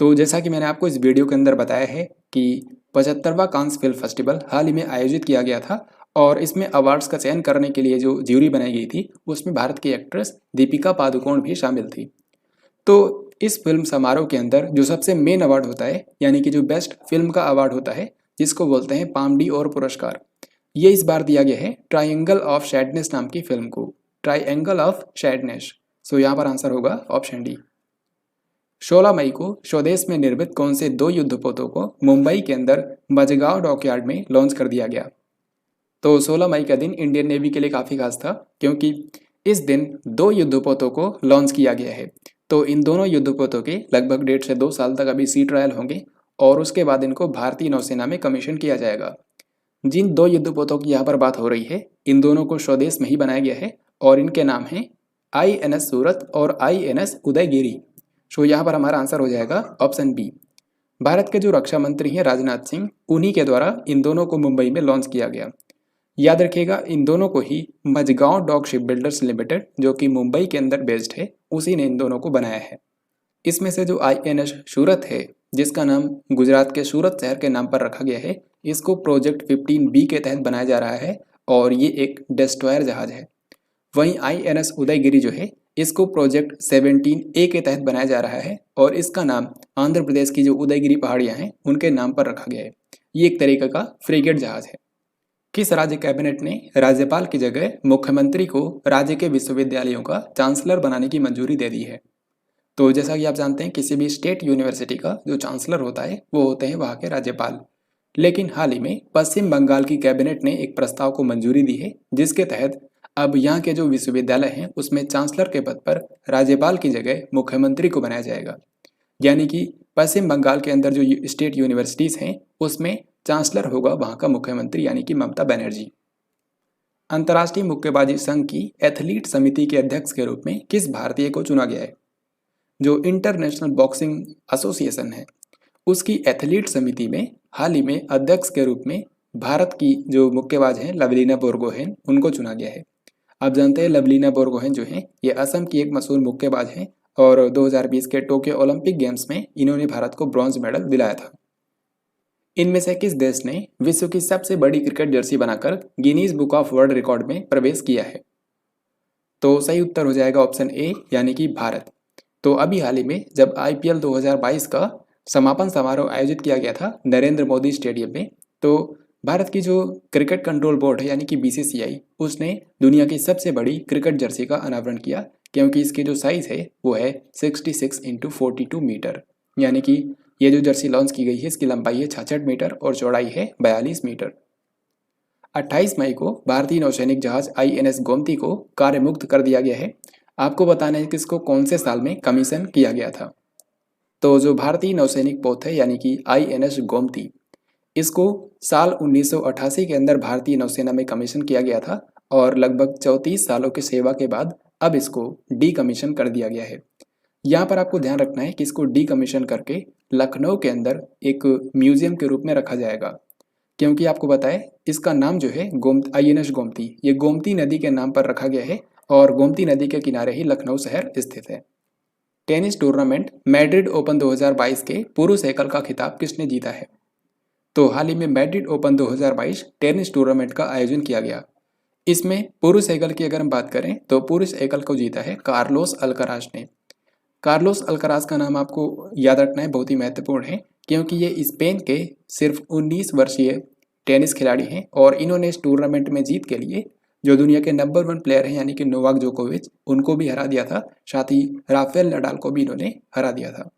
Speaker 1: तो जैसा कि मैंने आपको इस वीडियो के अंदर बताया है कि 75वां कांस फिल्म फेस्टिवल हाल ही में आयोजित किया गया था और इसमें अवार्ड्स का चयन करने के लिए जो ज्यूरी बनाई गई थी उसमें भारत की एक्ट्रेस दीपिका पादुकोण भी शामिल थी। तो इस फिल्म समारोह के अंदर जो सबसे मेन अवार्ड होता है यानी कि जो बेस्ट फिल्म का अवार्ड होता है जिसको बोलते हैं पाम डी ओर पुरस्कार, ये इस बार दिया गया है ट्रायंगल ऑफ सैडनेस नाम की फिल्म को। Triangle of sadness. सो यहाँ पर आंसर होगा ऑप्शन डी। 16 मई को स्वदेश में निर्मित कौन से 2 युद्धपोतों को मुंबई के अंदर मजगांव डॉकयार्ड में लॉन्च कर दिया गया? तो 16 मई का दिन इंडियन नेवी के लिए काफ़ी खास था क्योंकि इस दिन 2 युद्धपोतों को लॉन्च किया गया है। तो इन दोनों युद्धपोतों के लगभग 1.5 से 2 साल तक अभी सी ट्रायल होंगे और उसके बाद इनको भारतीय नौसेना में कमीशन किया जाएगा। जिन 2 युद्धपोतों की यहाँ पर बात हो रही है, इन दोनों को स्वदेश में ही बनाया गया है और इनके नाम हैं INS सूरत और INS उदयगिरी। सो यहाँ पर हमारा आंसर हो जाएगा ऑप्शन बी। भारत के जो रक्षा मंत्री हैं राजनाथ सिंह, उन्हीं के द्वारा इन दोनों को मुंबई में लॉन्च किया गया। याद रखिएगा, इन दोनों को ही Mazagon dock shipbuilders limited, जो कि मुंबई के अंदर बेस्ड है, उसी ने इन दोनों को बनाया है। इसमें से जो INS सूरत है, जिसका नाम गुजरात के सूरत शहर के नाम पर रखा गया है, इसको प्रोजेक्ट 15B के तहत बनाया जा रहा है और ये एक डेस्ट्रॉयर जहाज है। वहीं INS उदयगिरी जो है, इसको प्रोजेक्ट 17A के तहत बनाया जा रहा है और इसका नाम आंध्र प्रदेश की जो उदयगिरी पहाड़ियां हैं उनके नाम पर रखा गया है। ये एक तरीके का फ्रिगेट जहाज है। किस राज्य कैबिनेट ने राज्यपाल की जगह मुख्यमंत्री को राज्य के विश्वविद्यालयों का चांसलर बनाने की मंजूरी दे दी है? तो जैसा कि आप जानते हैं, किसी भी स्टेट यूनिवर्सिटी का जो चांसलर होता है वो होते हैं वहाँ के राज्यपाल। लेकिन हाल ही में पश्चिम बंगाल की कैबिनेट ने एक प्रस्ताव को मंजूरी दी है, जिसके तहत अब यहाँ के जो विश्वविद्यालय हैं उसमें चांसलर के पद पर राज्यपाल की जगह मुख्यमंत्री को बनाया जाएगा। यानी कि पश्चिम बंगाल के अंदर जो स्टेट यूनिवर्सिटीज़ हैं उसमें चांसलर होगा वहाँ का मुख्यमंत्री, यानी कि ममता बनर्जी। अंतर्राष्ट्रीय मुक्केबाजी संघ की एथलीट समिति के अध्यक्ष के रूप में किस भारतीय को चुना गया है? जो इंटरनेशनल बॉक्सिंग एसोसिएशन है, उसकी एथलीट समिति में हाल ही में अध्यक्ष के रूप में भारत की जो मुक्केबाज हैं लवलीना बोरगोहेन, उनको चुना गया है। आप जानते हैं लवलीना बोरगोहेन जो हैं ये असम की एक मशहूर मुक्केबाज हैं और 2020 के टोक्यो ओलंपिक गेम्स में इन्होंने भारत को ब्रॉन्ज मेडल दिलाया था। इनमें से किस देश ने विश्व की सबसे बड़ी क्रिकेट जर्सी बनाकर Guinness book of world record में प्रवेश किया है? तो सही उत्तर हो जाएगा ऑप्शन ए, यानी कि भारत। तो अभी हाल ही में जब IPL 2022 का समापन समारोह आयोजित किया गया था नरेंद्र मोदी स्टेडियम में, तो भारत की जो क्रिकेट कंट्रोल बोर्ड है यानी कि BCCI, उसने दुनिया की सबसे बड़ी क्रिकेट जर्सी का अनावरण किया, क्योंकि इसकी जो साइज़ है वो है 66x42 मीटर। यानी कि ये जो जर्सी लॉन्च की गई है इसकी लंबाई है 66 मीटर और चौड़ाई है 42 मीटर। 28 मई को भारतीय नौसैनिक जहाज INS गोमती को कार्यमुक्त कर दिया गया है। आपको बताना है कि इसको कौन से साल में कमीशन किया गया था। तो जो भारतीय नौसैनिक पोत है यानी कि INS गोमती, इसको साल 1988 के अंदर भारतीय नौसेना में कमीशन किया गया था और लगभग 34 सालों की सेवा के बाद अब इसको डी कमीशन कर दिया गया है। यहाँ पर आपको ध्यान रखना है कि इसको डी कमीशन करके लखनऊ के अंदर एक म्यूजियम के रूप में रखा जाएगा, क्योंकि आपको बताएं इसका नाम जो है INS गोमती, ये गोमती नदी के नाम पर रखा गया है और गोमती नदी के किनारे ही लखनऊ शहर स्थित है। टेनिस टूर्नामेंट मैड्रिड ओपन 2022 के पुरुष एकल का खिताब किसने जीता है? तो हाल ही में मैड्रिड ओपन 2022 टेनिस टूर्नामेंट का आयोजन किया गया। इसमें पुरुष एकल की अगर हम बात करें तो पुरुष एकल को जीता है कार्लोस अल्कराज ने। कार्लोस अल्कराज का नाम आपको याद रखना है, बहुत ही महत्वपूर्ण है, क्योंकि ये स्पेन के सिर्फ 19 वर्षीय टेनिस खिलाड़ी हैं और इन्होंने इस टूर्नामेंट में जीत के लिए जो दुनिया के नंबर 1 प्लेयर हैं यानी कि नोवाक जोकोविच, उनको भी हरा दिया था, साथ ही राफेल नडाल को भी इन्होंने हरा दिया था।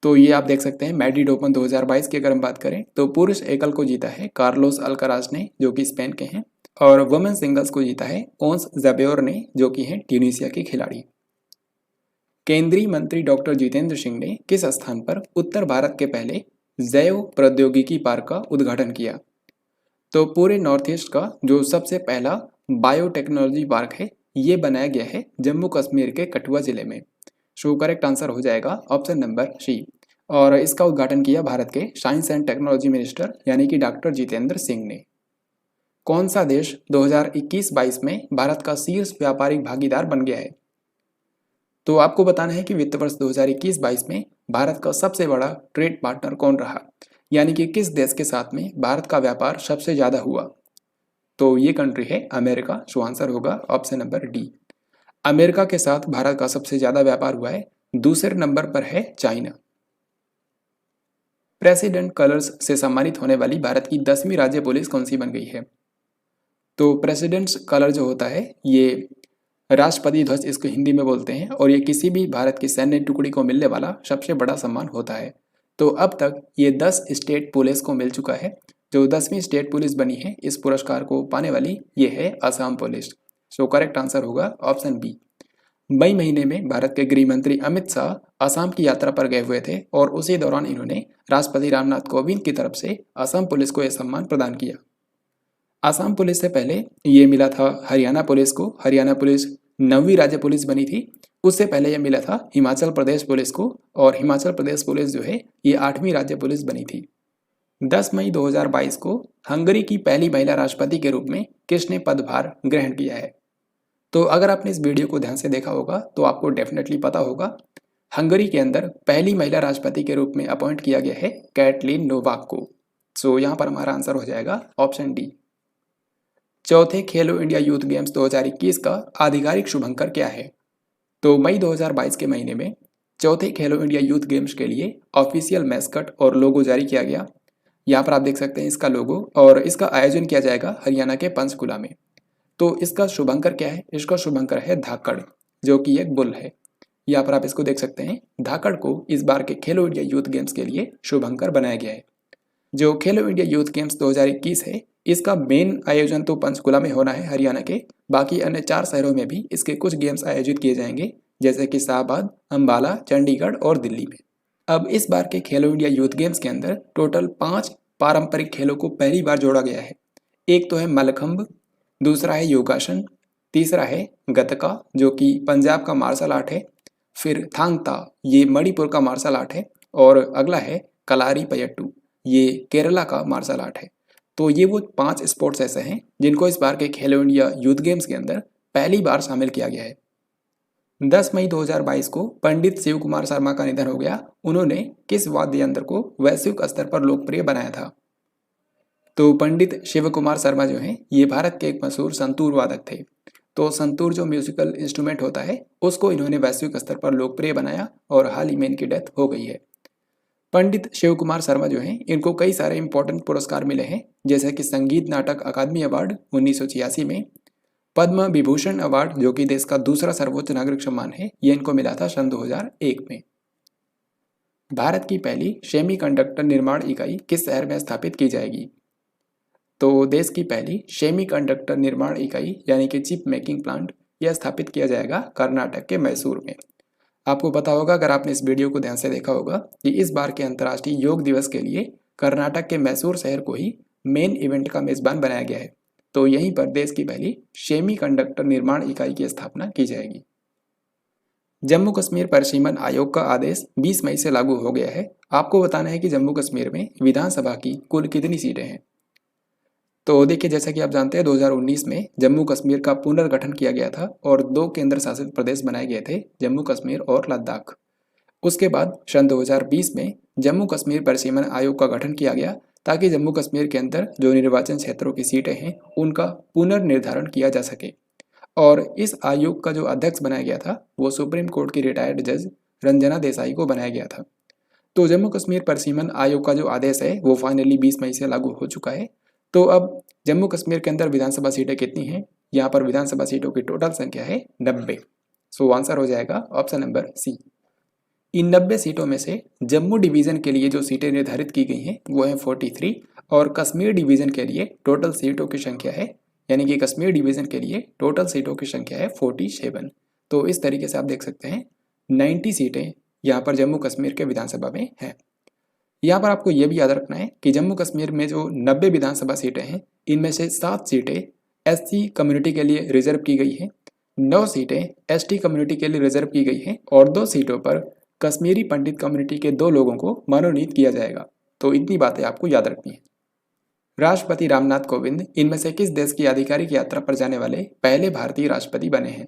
Speaker 1: तो ये आप देख सकते हैं मैड्रिड ओपन 2022 की अगर हम बात करें तो पुरुष एकल को जीता है कार्लोस अल्कराज ने, जो कि स्पेन के हैं, और वुमेन सिंगल्स को जीता है ओंस जबेयोर ने, जो कि हैं ट्यूनीशिया की खिलाड़ी। केंद्रीय मंत्री डॉक्टर जितेंद्र सिंह ने किस स्थान पर उत्तर भारत के पहले जैव प्रौद्योगिकी पार्क का उद्घाटन किया? तो पूरे नॉर्थ ईस्ट का जो सबसे पहला बायोटेक्नोलॉजी पार्क है ये बनाया गया है जम्मू कश्मीर के कठुआ जिले में। सो करेक्ट आंसर हो जाएगा ऑप्शन नंबर सी। और इसका उद्घाटन किया भारत के साइंस एंड टेक्नोलॉजी मिनिस्टर यानी कि डॉक्टर जितेंद्र सिंह ने। कौन सा देश 2021-22 में भारत का शीर्ष व्यापारिक भागीदार बन गया है? तो आपको बताना है कि वित्त वर्ष 2021-22 में भारत का सबसे बड़ा ट्रेड पार्टनर कौन रहा, यानी कि किस देश के साथ में भारत का व्यापार सबसे ज़्यादा हुआ? तो ये कंट्री है अमेरिका। सो आंसर होगा ऑप्शन नंबर डी। अमेरिका के साथ भारत का सबसे ज़्यादा व्यापार हुआ है। दूसरे नंबर पर है चाइना। प्रेसिडेंट कलर्स से सम्मानित होने वाली भारत की 10वीं राज्य पुलिस कौन सी बन गई है? तो प्रेसिडेंट्स कलर जो होता है ये राष्ट्रपति ध्वज इसको हिंदी में बोलते हैं और ये किसी भी भारत की सैन्य टुकड़ी को मिलने वाला सबसे बड़ा सम्मान होता है। तो अब तक ये 10 स्टेट पुलिस को मिल चुका है। जो 10वीं स्टेट पुलिस बनी है इस पुरस्कार को पाने वाली ये है Assam police. So correct answer होगा ऑप्शन बी। मई महीने में भारत के गृह मंत्री अमित शाह असम की यात्रा पर गए हुए थे और उसी दौरान इन्होंने राष्ट्रपति रामनाथ कोविंद की तरफ से असम पुलिस को यह सम्मान प्रदान किया। असम पुलिस से पहले ये मिला था हरियाणा पुलिस को। हरियाणा पुलिस 9वीं राज्य पुलिस बनी थी। उससे पहले यह मिला था हिमाचल प्रदेश पुलिस को और हिमाचल प्रदेश पुलिस जो है ये 8वीं राज्य पुलिस बनी थी। 10 मई 2022 को हंगरी की पहली महिला राष्ट्रपति के रूप में किसने पदभार ग्रहण किया है? तो अगर आपने इस वीडियो को ध्यान से देखा होगा तो आपको डेफिनेटली पता होगा हंगरी के अंदर पहली महिला राष्ट्रपति के रूप में अपॉइंट किया गया है कैटलीन नोवाक को। सो यहाँ पर हमारा आंसर हो जाएगा ऑप्शन डी। चौथे खेलो इंडिया यूथ गेम्स 2021 का आधिकारिक शुभंकर क्या है? तो मई 2022 के महीने में चौथे खेलो इंडिया यूथ गेम्स के लिए ऑफिशियल मैस्कट और लोगो जारी किया गया। यहाँ पर आप देख सकते हैं इसका लोगो, और इसका आयोजन किया जाएगा हरियाणा के पंचकुला में। तो इसका शुभंकर क्या है? इसका शुभंकर है धाकड़, जो कि एक बुल है। यहाँ पर आप इसको देख सकते हैं। धाकड़ को इस बार के खेलो इंडिया यूथ गेम्स के लिए शुभंकर बनाया गया है। जो खेलो इंडिया यूथ गेम्स 2021 है, इसका मेन आयोजन तो पंचकुला में होना है हरियाणा के। बाकी अन्य 4 शहरों में भी इसके कुछ गेम्स आयोजित किए जाएंगे, जैसे कि शाहबाद, अंबाला, चंडीगढ़ और दिल्ली में। अब इस बार के खेलो इंडिया यूथ गेम्स के अंदर टोटल 5 पारंपरिक खेलों को पहली बार जोड़ा गया है। एक तो है मल्लखंब, दूसरा है योगासन, तीसरा है गतका जो कि पंजाब का मार्शल आर्ट है, फिर थांग ता ये मणिपुर का मार्शल आर्ट है, और अगला है कलारी पयट्टू ये केरला का मार्शल आर्ट है। तो ये वो 5 स्पोर्ट्स ऐसे हैं जिनको इस बार के खेलो इंडिया यूथ गेम्स के अंदर पहली बार शामिल किया गया है। 10 मई 2022 को पंडित शिव कुमार शर्मा का निधन हो गया। उन्होंने किस वाद्य यंत्र को वैश्विक स्तर पर लोकप्रिय बनाया था? तो पंडित शिव कुमार शर्मा जो हैं ये भारत के एक मशहूर संतूर वादक थे। तो संतूर जो म्यूजिकल इंस्ट्रूमेंट होता है उसको इन्होंने वैश्विक स्तर पर लोकप्रिय बनाया और हाल ही में इनकी डेथ हो गई है। पंडित शिव कुमार शर्मा जो हैं इनको कई सारे इंपॉर्टेंट पुरस्कार मिले हैं, जैसे कि संगीत नाटक अकादमी अवार्ड 1986 में, पद्म विभूषण अवार्ड जो कि देश का दूसरा सर्वोच्च नागरिक सम्मान है, ये इनको मिला था सन 2001 में। भारत की पहली सेमीकंडक्टर निर्माण इकाई किस शहर में स्थापित की जाएगी? तो देश की पहली सेमीकंडक्टर निर्माण इकाई यानी कि चिप मेकिंग प्लांट यह स्थापित किया जाएगा कर्नाटक के मैसूर में। आपको पता होगा, अगर आपने इस वीडियो को ध्यान से देखा होगा, कि इस बार के अंतर्राष्ट्रीय योग दिवस के लिए कर्नाटक के मैसूर शहर को ही मेन इवेंट का मेजबान बनाया गया है। तो यहीं पर देश की पहली सेमीकंडक्टर निर्माण इकाई की स्थापना की जाएगी। जम्मू कश्मीर परिसीमन आयोग का आदेश 20 मई से लागू हो गया है। आपको बताना है कि जम्मू कश्मीर में विधानसभा की कुल कितनी सीटें हैं। तो देखिए, जैसा कि आप जानते हैं 2019 में जम्मू कश्मीर का पुनर्गठन किया गया था और 2 केंद्र शासित प्रदेश बनाए गए थे, जम्मू कश्मीर और लद्दाख। उसके बाद सन 2020 में जम्मू कश्मीर परिसीमन आयोग का गठन किया गया ताकि जम्मू कश्मीर के अंदर जो निर्वाचन क्षेत्रों की सीटें हैं उनका पुनर्निर्धारण किया जा सके। और इस आयोग का जो अध्यक्ष बनाया गया था वो सुप्रीम कोर्ट की रिटायर्ड जज रंजना देसाई को बनाया गया था। तो जम्मू कश्मीर परिसीमन आयोग का जो आदेश है वो फाइनली 20 मई से लागू हो चुका है। तो अब जम्मू कश्मीर के अंदर विधानसभा सीटें कितनी हैं? यहाँ पर विधानसभा सीटों की टोटल संख्या है 90। सो आंसर हो जाएगा ऑप्शन नंबर सी। इन 90 सीटों में से जम्मू डिवीजन के लिए जो सीटें निर्धारित की गई हैं वो है 43, और कश्मीर डिवीजन के लिए टोटल सीटों की संख्या है, यानी कि कश्मीर डिवीजन के लिए टोटल सीटों की संख्या है 47। तो इस तरीके से आप देख सकते हैं 90 सीटें यहाँ पर जम्मू कश्मीर के विधानसभा में हैं। यहाँ पर आपको ये भी याद रखना है कि जम्मू कश्मीर में जो 90 विधानसभा सीटें हैं इनमें से 7 सीटें SC कम्युनिटी के लिए रिजर्व की गई हैं, 9 सीटें ST कम्युनिटी के लिए रिजर्व की गई हैं, और 2 सीटों पर कश्मीरी पंडित कम्युनिटी के 2 लोगों को मनोनीत किया जाएगा। तो इतनी बातें आपको याद रखनी है। राष्ट्रपति रामनाथ कोविंद इनमें से किस देश की आधिकारिक यात्रा पर जाने वाले पहले भारतीय राष्ट्रपति बने हैं?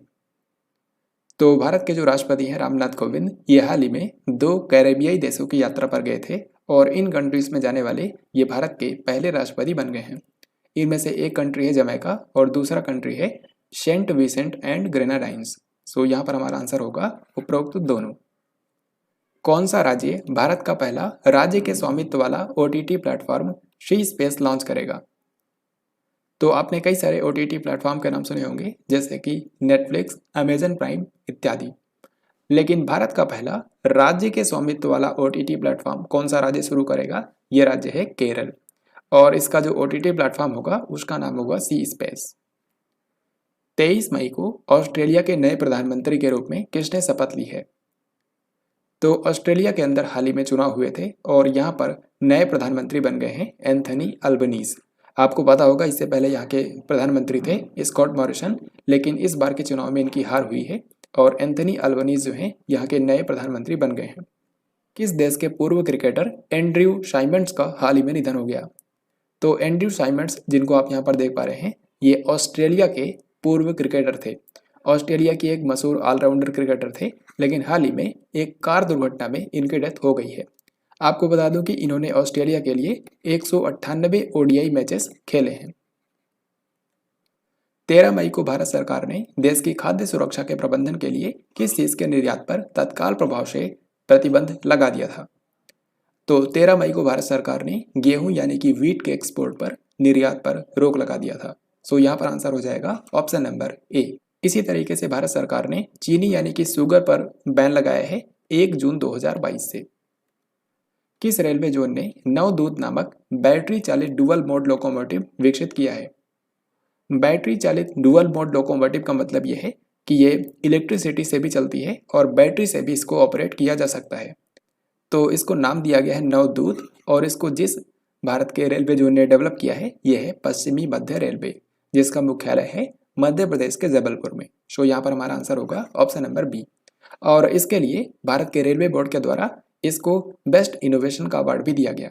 Speaker 1: तो भारत के जो राष्ट्रपति हैं रामनाथ कोविंद ये हाल ही में 2 कैरेबियाई देशों की यात्रा पर गए थे, और इन कंट्रीज में जाने वाले ये भारत के पहले राष्ट्रपति बन गए हैं। इनमें से एक कंट्री है जमैका और दूसरा कंट्री है सेंट विंसेंट एंड ग्रेनाडाइंस। सो यहाँ पर हमारा आंसर होगा उपरोक्त दोनों। कौन सा राज्य भारत का पहला राज्य के स्वामित्व वाला OTT platform she space launch करेगा? तो आपने कई सारे OTT प्लेटफॉर्म के नाम सुने होंगे, जैसे कि नेटफ्लिक्स, अमेजन प्राइम इत्यादि। लेकिन भारत का पहला राज्य के स्वामित्व वाला OTT प्लेटफॉर्म कौन सा राज्य शुरू करेगा? ये राज्य है केरल, और इसका जो OTT प्लेटफॉर्म होगा उसका नाम होगा सी स्पेस। 23 मई को ऑस्ट्रेलिया के नए प्रधानमंत्री के रूप में किसने शपथ ली है? तो ऑस्ट्रेलिया के अंदर हाल ही में चुनाव हुए थे और यहाँ पर नए प्रधानमंत्री बन गए हैं एंथनी अल्बनीज। आपको पता होगा इससे पहले यहाँ के प्रधानमंत्री थे स्कॉट मॉरिसन, लेकिन इस बार के चुनाव में इनकी हार हुई है और एंथनी अल्बनीज जो हैं यहाँ के नए प्रधानमंत्री बन गए हैं। किस देश के पूर्व क्रिकेटर एंड्रयू साइमंड्स का हाल ही में निधन हो गया? तो एंड्रयू साइमंड्स, जिनको आप यहाँ पर देख पा रहे हैं, ये ऑस्ट्रेलिया के पूर्व क्रिकेटर थे। ऑस्ट्रेलिया की एक मशहूर ऑलराउंडर क्रिकेटर थे, लेकिन हाल ही में एक कार दुर्घटना में इनकी डेथ हो गई है। आपको बता दूं कि इन्होंने ऑस्ट्रेलिया के लिए 198 ओडीआई मैचेस खेले हैं। 13 मई को भारत सरकार ने देश की खाद्य सुरक्षा के प्रबंधन के लिए किस चीज के निर्यात पर तत्काल प्रभाव से प्रतिबंध लगा दिया था? तो 13 मई को भारत सरकार ने गेहूं यानी कि व्हीट के एक्सपोर्ट पर निर्यात पर रोक लगा दिया था। सो यहाँ पर आंसर हो जाएगा ऑप्शन नंबर ए। इसी तरीके से भारत सरकार ने चीनी यानी कि शुगर पर बैन लगाया है 1 जून 2022 से। किस रेलवे जोन ने नवदूत नामक बैटरी चालित डुअल मोड लोकोमोटिव विकसित किया है? बैटरी चालित डुअल मोड लोकोमोटिव का मतलब यह है कि ये इलेक्ट्रिसिटी से भी चलती है और बैटरी से भी इसको ऑपरेट किया जा सकता है। तो इसको नाम दिया गया है नवदूत और इसको जिस भारत के रेलवे जोन ने डेवलप किया है यह है पश्चिमी मध्य रेलवे, जिसका मुख्यालय है मध्य प्रदेश के जबलपुर में। सो यहाँ पर हमारा आंसर होगा ऑप्शन नंबर बी। और इसके लिए भारत के रेलवे बोर्ड के द्वारा इसको बेस्ट इनोवेशन का अवार्ड भी दिया गया।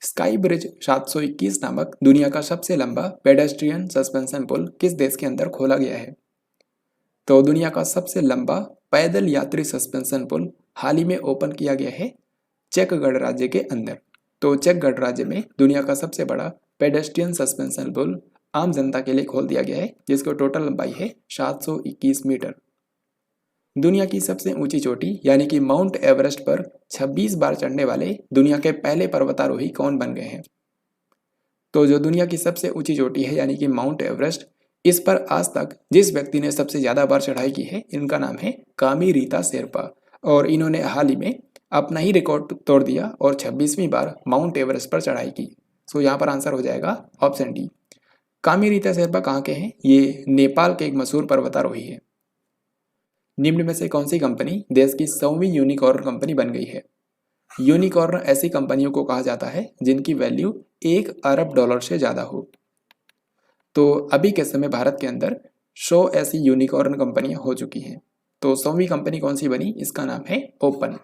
Speaker 1: स्काई ब्रिज 721 नामक दुनिया का सबसे लंबा पेडेस्ट्रियन सस्पेंशन पुल किस देश के अंदर खोला गया है? तो दुनिया का सबसे लंबा पैदल यात्री सस्पेंशन पुल हाल ही में ओपन किया गया है चेक गणराज्य के अंदर। तो चेक गणराज्य में दुनिया का सबसे बड़ा पेडेस्ट्रियन सस्पेंशन पुल आम जनता के लिए खोल दिया गया है, जिसकी टोटल लंबाई है 721 मीटर। दुनिया की सबसे ऊंची चोटी यानी कि माउंट एवरेस्ट पर 26 बार चढ़ने वाले दुनिया के पहले पर्वतारोही कौन बन गए हैं? तो जो दुनिया की सबसे ऊंची चोटी है यानी कि माउंट एवरेस्ट, इस पर आज तक जिस व्यक्ति ने सबसे ज्यादा बार चढ़ाई की है इनका नाम है कामी रीता शेरपा और इन्होंने हाल ही में अपना ही रिकॉर्ड तोड़ दिया और 26वीं बार माउंट एवरेस्ट पर चढ़ाई की। सो यहाँ पर आंसर हो जाएगा ऑप्शन डी। कामी रीता शेरपा कहाँ के हैं? ये नेपाल के एक मशहूर पर्वतारोही है। निम्न में से कौन सी कंपनी देश की 100वीं यूनिकॉर्न कंपनी बन गई है? यूनिकॉर्न ऐसी कंपनियों को कहा जाता है जिनकी वैल्यू $1 अरब से ज्यादा हो। तो अभी के समय भारत के अंदर 100 ऐसी यूनिकॉर्न कंपनियां हो चुकी हैं। तो 100वीं कंपनी कौन सी बनी? इसका नाम है ओपन।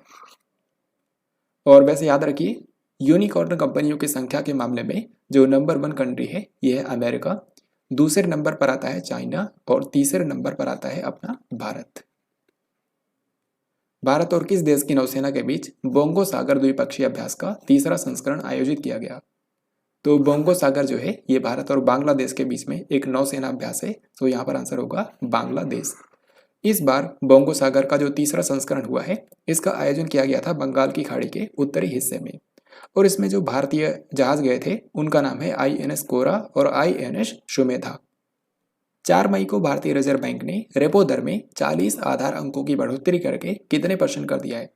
Speaker 1: और वैसे याद रखिए यूनिकॉर्न कंपनियों की संख्या के मामले में जो नंबर 1 कंट्री है यह है अमेरिका, दूसरे नंबर पर आता है चाइना और तीसरे नंबर पर आता है अपना भारत। भारत और किस देश की नौसेना के बीच बोंगो सागर द्विपक्षीय अभ्यास का तीसरा संस्करण आयोजित किया गया? तो बोंगो सागर जो है ये भारत और बांग्लादेश के बीच में एक नौसेना अभ्यास है। तो यहाँ पर आंसर होगा बांग्लादेश। इस बार बोंगो सागर का जो तीसरा संस्करण हुआ है इसका आयोजन किया गया था बंगाल की खाड़ी के उत्तरी हिस्से में और इसमें जो भारतीय जहाज गए थे उनका नाम है INS कोरा और INS सुमेधा। 4 मई को भारतीय रिजर्व बैंक ने रेपो दर में 40 आधार अंकों की बढ़ोतरी करके कितने % कर दिया है?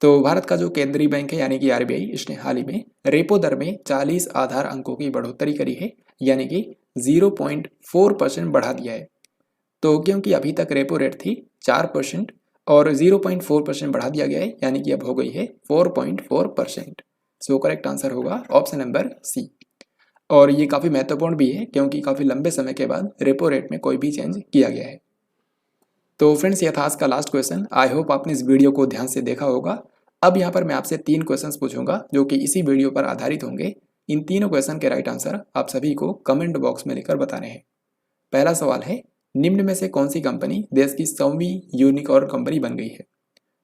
Speaker 1: तो भारत का जो केंद्रीय बैंक है यानी कि RBI, इसने हाल ही में रेपो दर में 40 आधार अंकों की बढ़ोतरी करी है यानी कि 0.4% बढ़ा दिया है। तो क्योंकि अभी तक रेपो रेट थी 4% और 0.4% बढ़ा दिया गया है यानी कि अब हो गई है 4.4%। सो करेक्ट आंसर होगा ऑप्शन नंबर सी। और ये काफ़ी महत्वपूर्ण भी है क्योंकि काफ़ी लंबे समय के बाद रेपो रेट में कोई भी चेंज किया गया है। तो फ्रेंड्स ये था आज का लास्ट क्वेश्चन। आई होप आपने इस वीडियो को ध्यान से देखा होगा। अब यहाँ पर मैं आपसे 3 क्वेश्चंस पूछूंगा जो कि इसी वीडियो पर आधारित होंगे। इन तीनों क्वेश्चन के राइट आंसर आप सभी को कमेंट बॉक्स में लिखकर बताने हैं। पहला सवाल है, निम्न में से कौन सी कंपनी देश की 100वीं यूनिकॉर्न कंपनी बन गई है?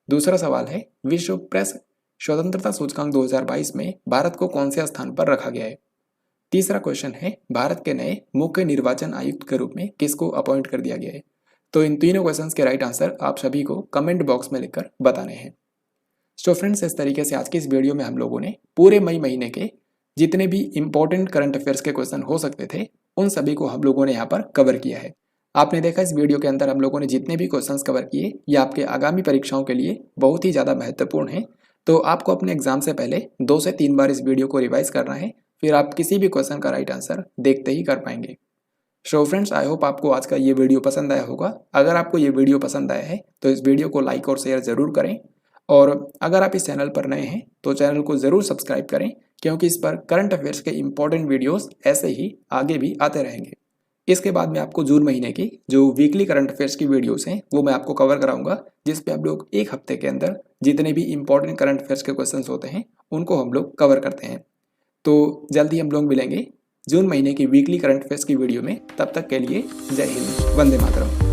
Speaker 1: दूसरा सवाल है, विश्व प्रेस स्वतंत्रता सूचकांक 2022 में भारत को कौन से स्थान पर रखा गया है? तीसरा क्वेश्चन है, भारत के नए मुख्य निर्वाचन आयुक्त के रूप में किसको अपॉइंट कर दिया गया है? तो इन तीनों क्वेश्चंस के राइट आंसर आप सभी को कमेंट बॉक्स में लिखकर बताने हैं। सो फ्रेंड्स इस तरीके से आज की इस वीडियो में हम लोगों ने पूरे मई महीने के जितने भी इंपॉर्टेंट करंट अफेयर्स के क्वेश्चन हो सकते थे उन सभी को हम लोगों ने यहाँ पर कवर किया है। आपने देखा इस वीडियो के अंदर हम लोगों ने जितने भी क्वेश्चंस कवर किए ये आपके आगामी परीक्षाओं के लिए बहुत ही ज़्यादा महत्वपूर्ण है। तो आपको अपने एग्जाम से पहले 2 से 3 बार इस वीडियो को रिवाइज करना है, फिर आप किसी भी क्वेश्चन का राइट आंसर देखते ही कर पाएंगे। सो फ्रेंड्स, आई होप आपको आज का ये वीडियो पसंद आया होगा। अगर आपको ये वीडियो पसंद आया है तो इस वीडियो को लाइक और शेयर ज़रूर करें, और अगर आप इस चैनल पर नए हैं तो चैनल को ज़रूर सब्सक्राइब करें, क्योंकि इस पर करंट अफेयर्स के इंपॉर्टेंट वीडियोस ऐसे ही आगे भी आते रहेंगे। इसके बाद मैं आपको जून महीने की जो वीकली करंट अफेयर्स की वीडियोस हैं वो मैं आपको कवर कराऊंगा, जिस पे आप लोग एक हफ्ते के अंदर जितने भी इंपॉर्टेंट करंट अफेयर्स के क्वेश्चंस होते हैं उनको हम लोग कवर करते हैं। तो जल्दी हम लोग मिलेंगे जून महीने की वीकली करंट अफेयर्स की वीडियो में। तब तक के लिए जय हिंद, वंदे मातरम।